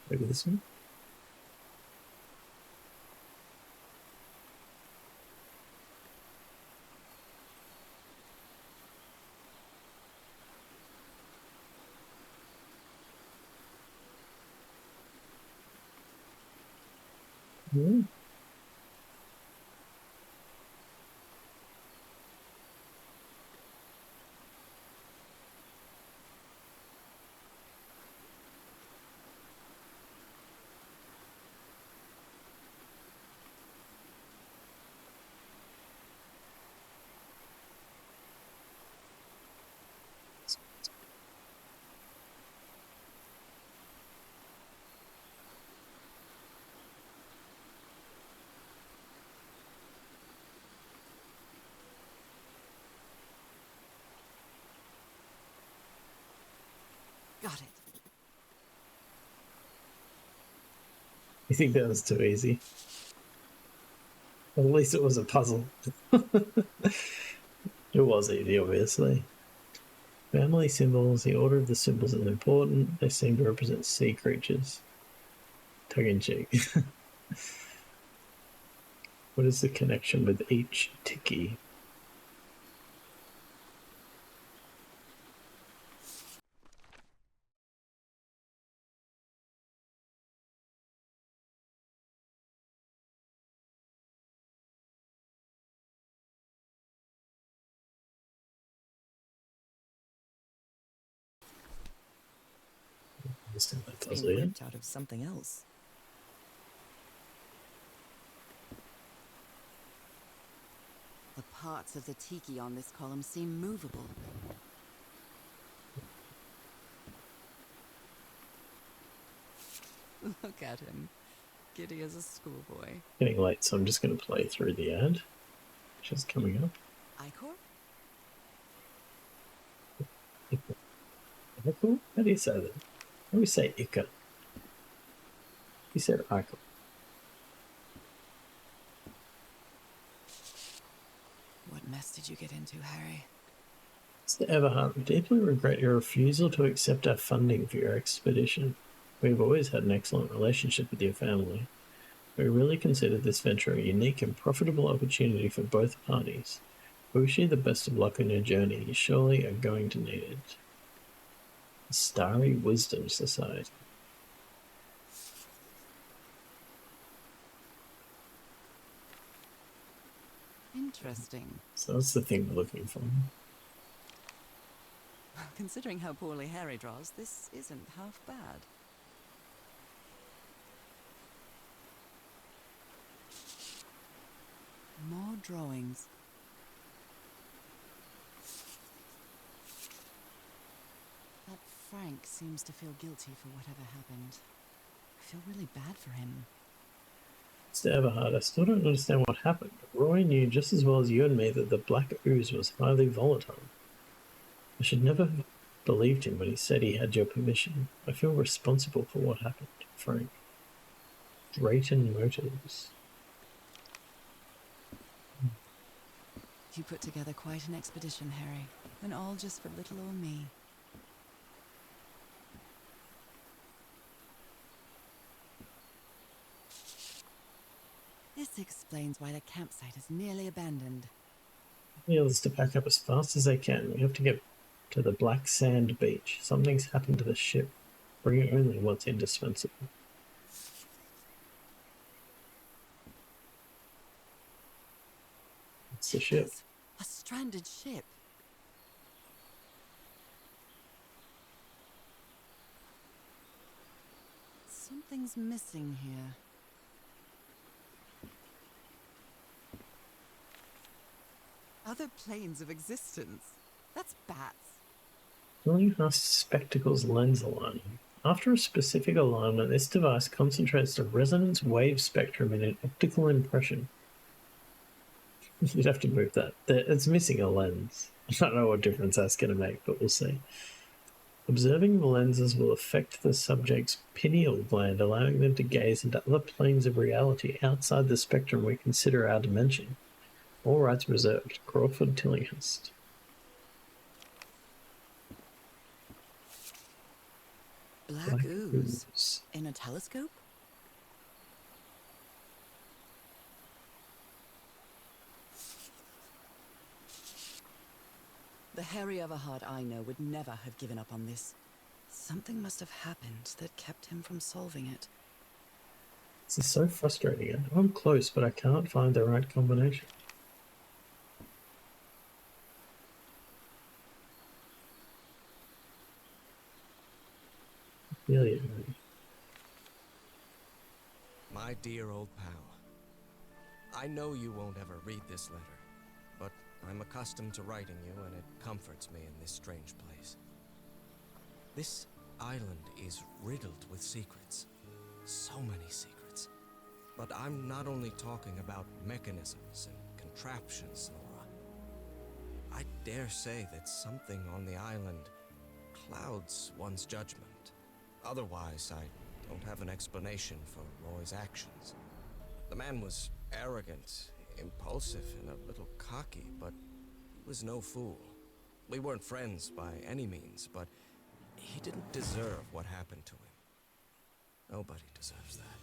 Maybe this one? Yeah. Got it. You think that was too easy? Well, at least it was a puzzle. It was easy, obviously. Family symbols. The order of the symbols is important. They seem to represent sea creatures. Tongue in cheek. What is the connection with each tiki? It's being whipped out of something else. The parts of the tiki on this column seem movable. Look at him. Giddy as a schoolboy. Getting late, so I'm just going to play through the ad, which is coming up. Icor? Icor? How do you say that? How do we say Ica? You said Icor. What mess did you get into, Harry? Mr. Everhart, we deeply regret your refusal to accept our funding for your expedition. We've always had an excellent relationship with your family. We really consider this venture a unique and profitable opportunity for both parties. We wish you the best of luck on your journey. You surely are going to need it. The Starry Wisdom Society. Interesting. So that's the thing we're looking for. Considering how poorly Harry draws, this isn't half bad. More drawings. That Frank seems to feel guilty for whatever happened. I feel really bad for him. Mr. Everhart, I still don't understand what happened. Roy knew just as well as you and me that the black ooze was highly volatile. I should never have believed him when he said he had your permission. I feel responsible for what happened, Frank. Drayton Motors. You put together quite an expedition, Harry, and all just for little old me. This explains why the campsite is nearly abandoned. The others to pack up as fast as they can. We have to get to the Black Sand Beach. Something's happened to the ship. Bring only what's indispensable. It's the ship. A stranded ship. Something's missing here. Other planes of existence. That's bats. Tillinghast Spectacles lens aligning. After a specific alignment, this device concentrates the resonance wave spectrum in an optical impression. You'd have to move that. It's missing a lens. I don't know what difference that's going to make, but we'll see. Observing the lenses will affect the subject's pineal gland, allowing them to gaze into other planes of reality outside the spectrum we consider our dimension. All rights reserved. Crawford Tillinghast. Black ooze. In a telescope? The Harry Everhart I know would never have given up on this. Something must have happened that kept him from solving it. This is so frustrating. I know I'm close, but I can't find the right combination. Yeah. My dear old pal, I know you won't ever read this letter, but I'm accustomed to writing you, and it comforts me in this strange place. This island is riddled with secrets. So many secrets. But I'm not only talking about mechanisms and contraptions, Nora. I dare say that something on the island clouds one's judgment. Otherwise, I don't have an explanation for Roy's actions. The man was arrogant, impulsive, and a little cocky, but he was no fool. We weren't friends by any means, but he didn't deserve what happened to him. Nobody deserves that.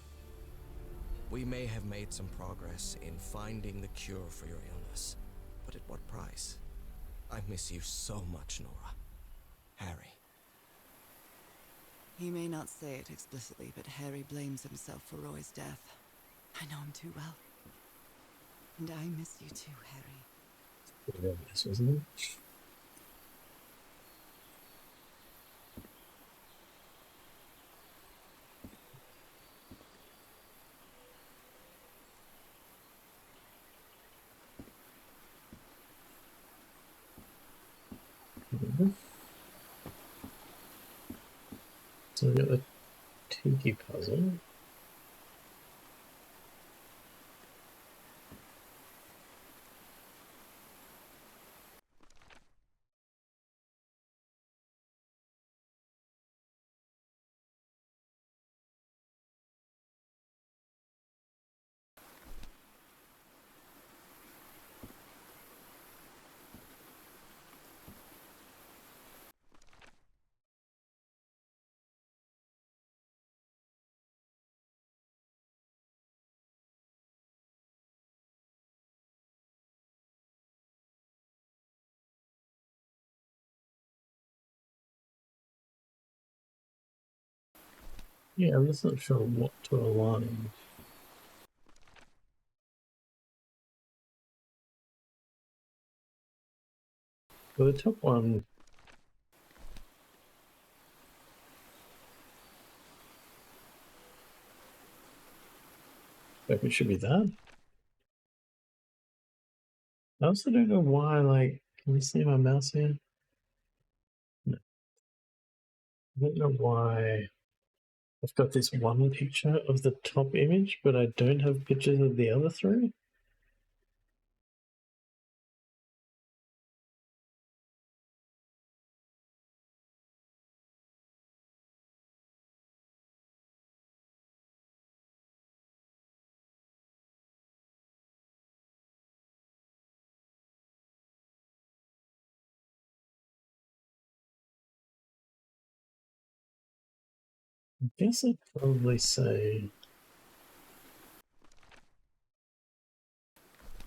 We may have made some progress in finding the cure for your illness, but at what price? I miss you so much, Nora. Harry. He may not say it explicitly, but Harry blames himself for Roy's death. I know him too well. And I miss you too, Harry. This wasn't it? So we got the Tiki puzzle. Yeah, I'm just not sure what to align. For the top one, like it should be that. I also don't know why, like, can you see my mouse here? No. I don't know why I've got this one picture of the top image, but I don't have pictures of the other three. I guess I'd probably say,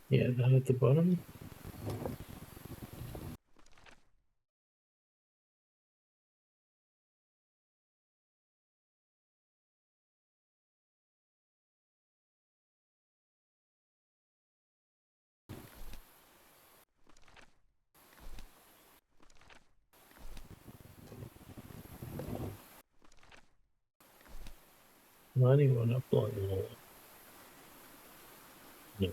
yeah, that at the bottom. Lining one up like more. No.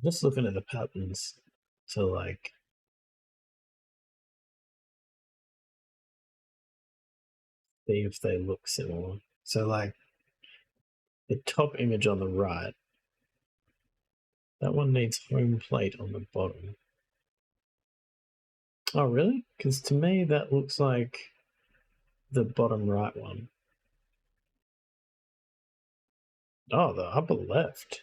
Just looking at the patterns. So like see if they look similar. So like the top image on the right, that one needs home plate on the bottom. Oh really? Because to me that looks like the bottom right one. Oh, the upper left.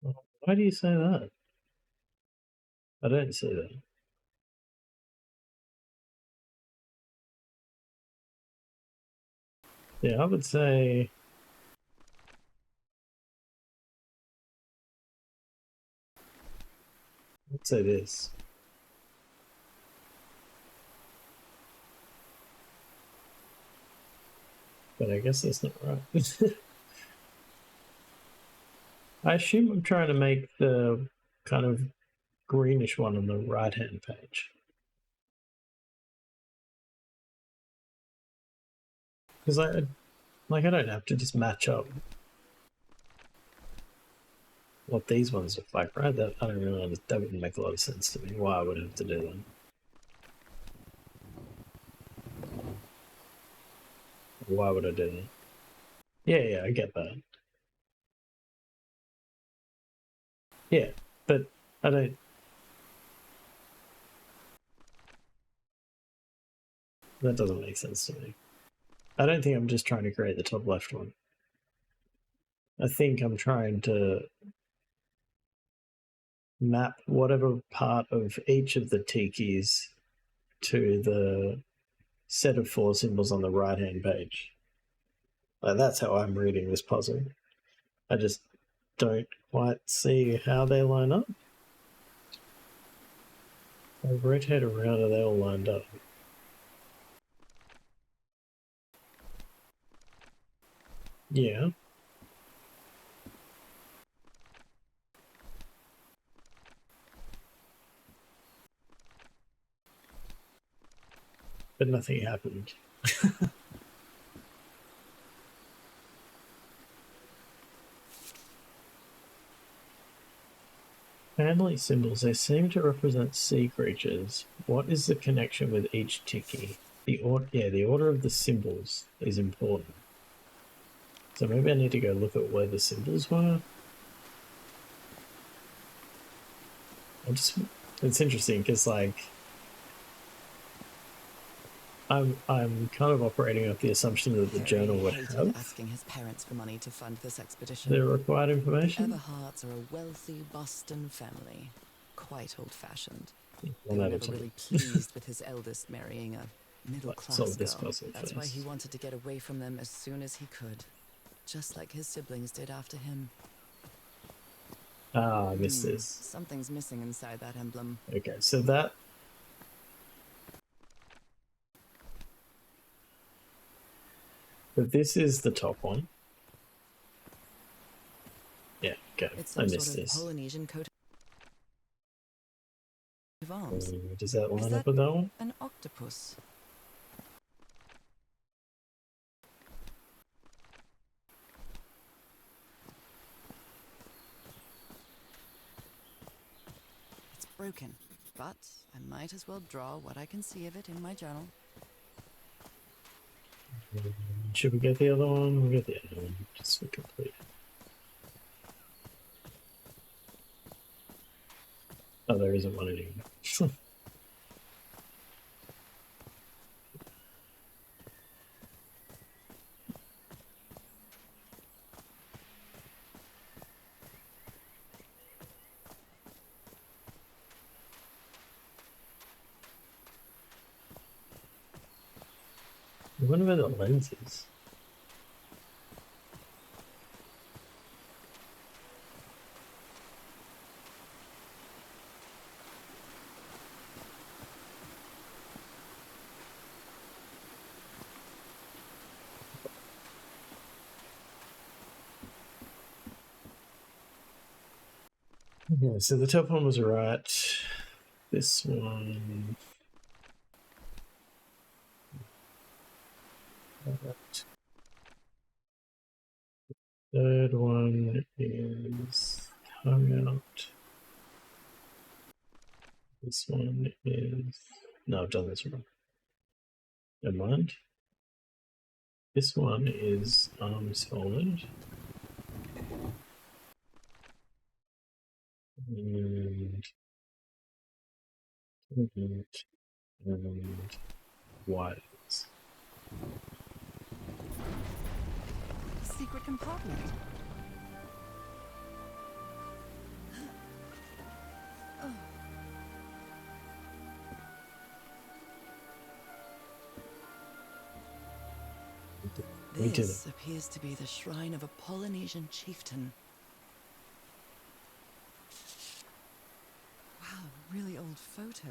Why do you say that? I don't see that. Yeah, I would say let's say this. But I guess that's not right. I assume I'm trying to make the kind of greenish one on the right-hand page. Because I don't have to just match up what these ones look like, right? That I don't really understand. That wouldn't make a lot of sense to me. Why I would have to do that? Why would I do that? Yeah, I get that. Yeah, but I don't. That doesn't make sense to me. I don't think I'm just trying to create the top left one. I think I'm trying to map whatever part of each of the tikis to the set of 4 symbols on the right-hand page. Like that's how I'm reading this puzzle. I just don't quite see how they line up. I rotate around, are they all lined up? Yeah. But nothing happened. Family symbols, they seem to represent sea creatures. What is the connection with each tiki? The order of the symbols is important. So maybe I need to go look at where the symbols were. It's interesting because like I'm kind of operating off the assumption that the journal would have asking his parents for money to fund this expedition. the required information. The Everharts are a wealthy Boston family, quite old-fashioned. They One were at a never time. really pleased with his eldest marrying a middle-class Solve this girl. puzzle That's why first. he wanted to get away from them as soon as he could, just like his siblings did after him. Ah, I missed this. Something's missing inside that emblem. Okay, so that. But this is the top one. Yeah, okay. It's some I sort missed of this. Polynesian coat of arms. Does that line Is up with that one? An octopus. It's broken, but I might as well draw what I can see of it in my journal. Should we get the other one? We'll get the other one just for complete. Oh, there isn't one anymore. I wonder where the lens is. Yeah, so the top one was right. This one. Right. Third one is hung out. This one is. No, I've done this wrong. Never mind. This one is arms folded. And wires. Secret compartment. Oh. This appears to be the shrine of a Polynesian chieftain. Wow, really old photo.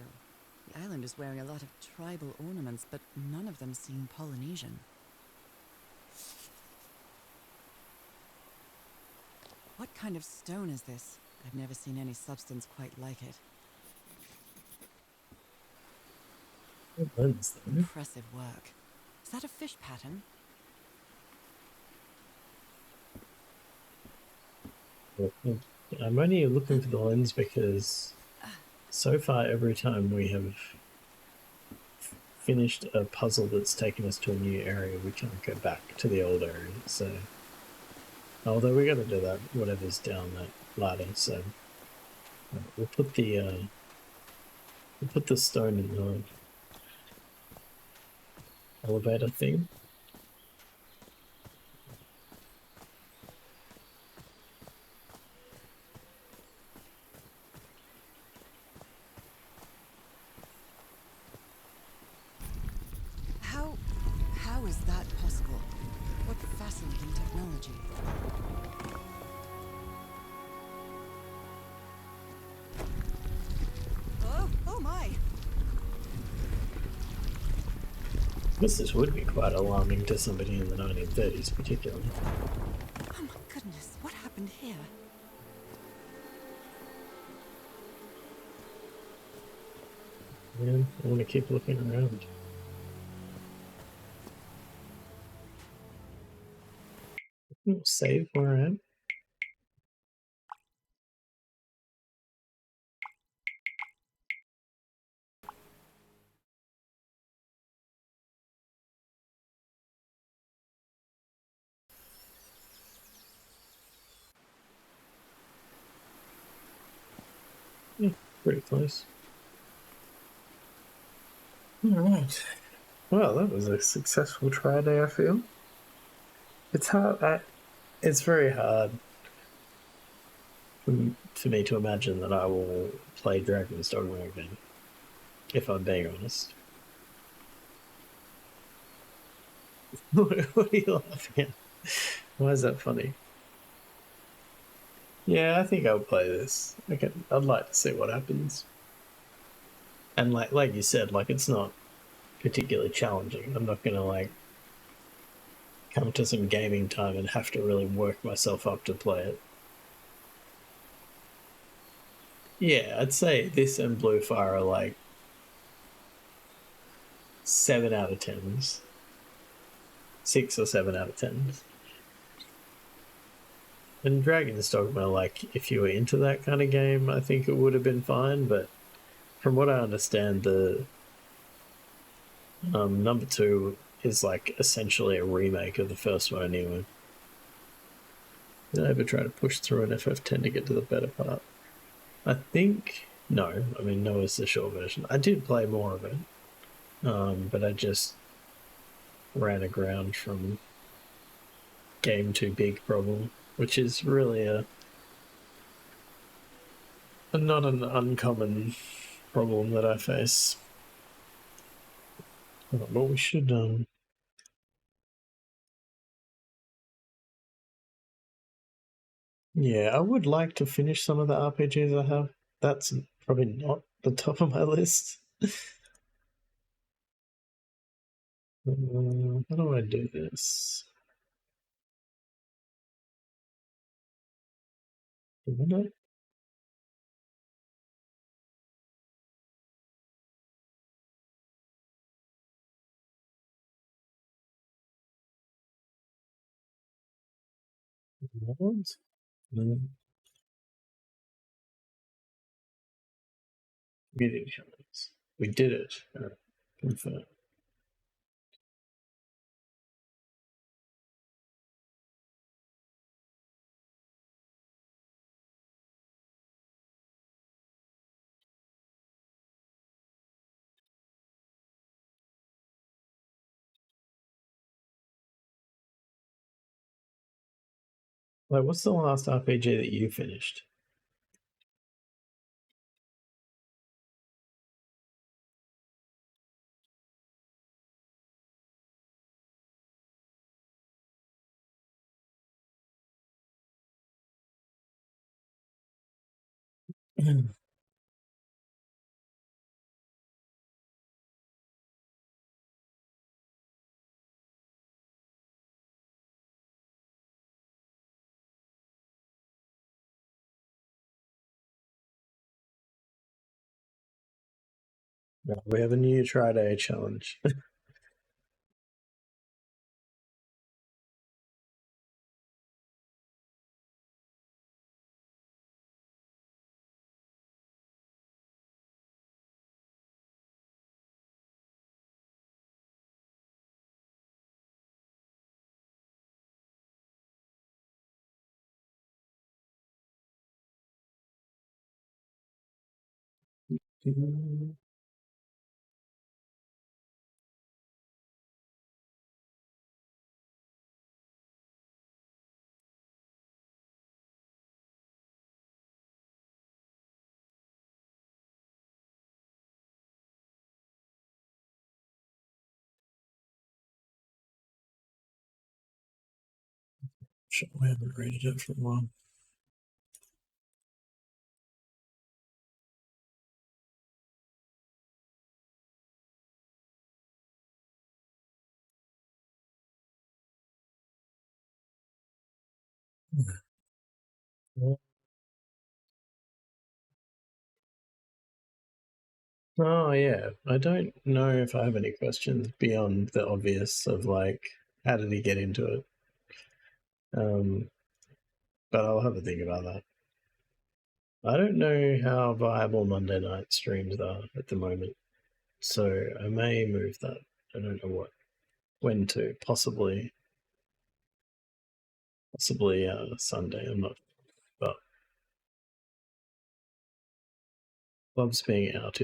The island is wearing a lot of tribal ornaments, but none of them seem Polynesian. What kind of stone is this? I've never seen any substance quite like it. Impressive work. Is that a fish pattern? I'm only looking for the lens because so far every time we have finished a puzzle that's taken us to a new area, we can't go back to the old area. So, although we got to do that, whatever's down that ladder. So we'll put the stone in the elevator thing. How is that possible? What fascinating technology. Oh my! This would be quite alarming to somebody in the 1930s, particularly. Oh my goodness, what happened here? Yeah, I want to keep looking around. Save where I am. pretty close. Alright. Well, that was a successful try day, I feel. It's hard. It's very hard for me to imagine that I will play Dragon's Dogma again, if I'm being honest. What are you laughing at? Why is that funny? Yeah, I think I'll play this. I'd like to see what happens. And like you said, like it's not particularly challenging. I'm not gonna like come to some gaming time and have to really work myself up to play it. Yeah, I'd say this and Blue Fire are like 7 out of 10s. 6 or 7 out of 10s. And Dragon's Dogma, like, if you were into that kind of game, I think it would have been fine, but from what I understand, the number 2 is like essentially a remake of the first one anyway. Did I ever try to push through an FF10 to get to the better part? I think no. I mean, no is the short version. I did play more of it, but I just ran aground from game too big problem, which is really a not an uncommon problem that I face. But we should yeah, I would like to finish some of the RPGs I have. That's probably not the top of my list. How do I do this? Window? Mods? No. Community comments. We did it. Confirm. Like, what's the last RPG that you finished? No, we have a new try day challenge. Sure, we haven't rated it for a while. Oh yeah, I don't know if I have any questions beyond the obvious of like, how did he get into it? But I'll have a think about that. I don't know how viable Monday night streams are at the moment, so I may move that. I don't know when to. Possibly Sunday. I'm not, but loves being out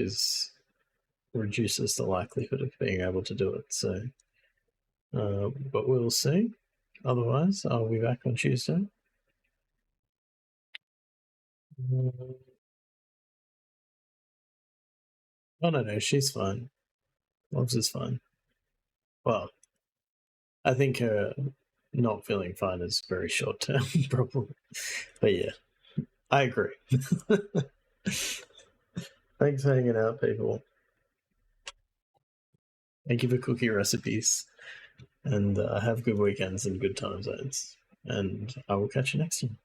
reduces the likelihood of being able to do it. So, but we'll see. Otherwise, I'll be back on Tuesday. Oh no, she's fine. Loves is fine. Well, I think her not feeling fine is very short term, probably. But yeah, I agree. Thanks for hanging out, people. Thank you for cookie recipes. And have good weekends and good time zones. And I will catch you next time.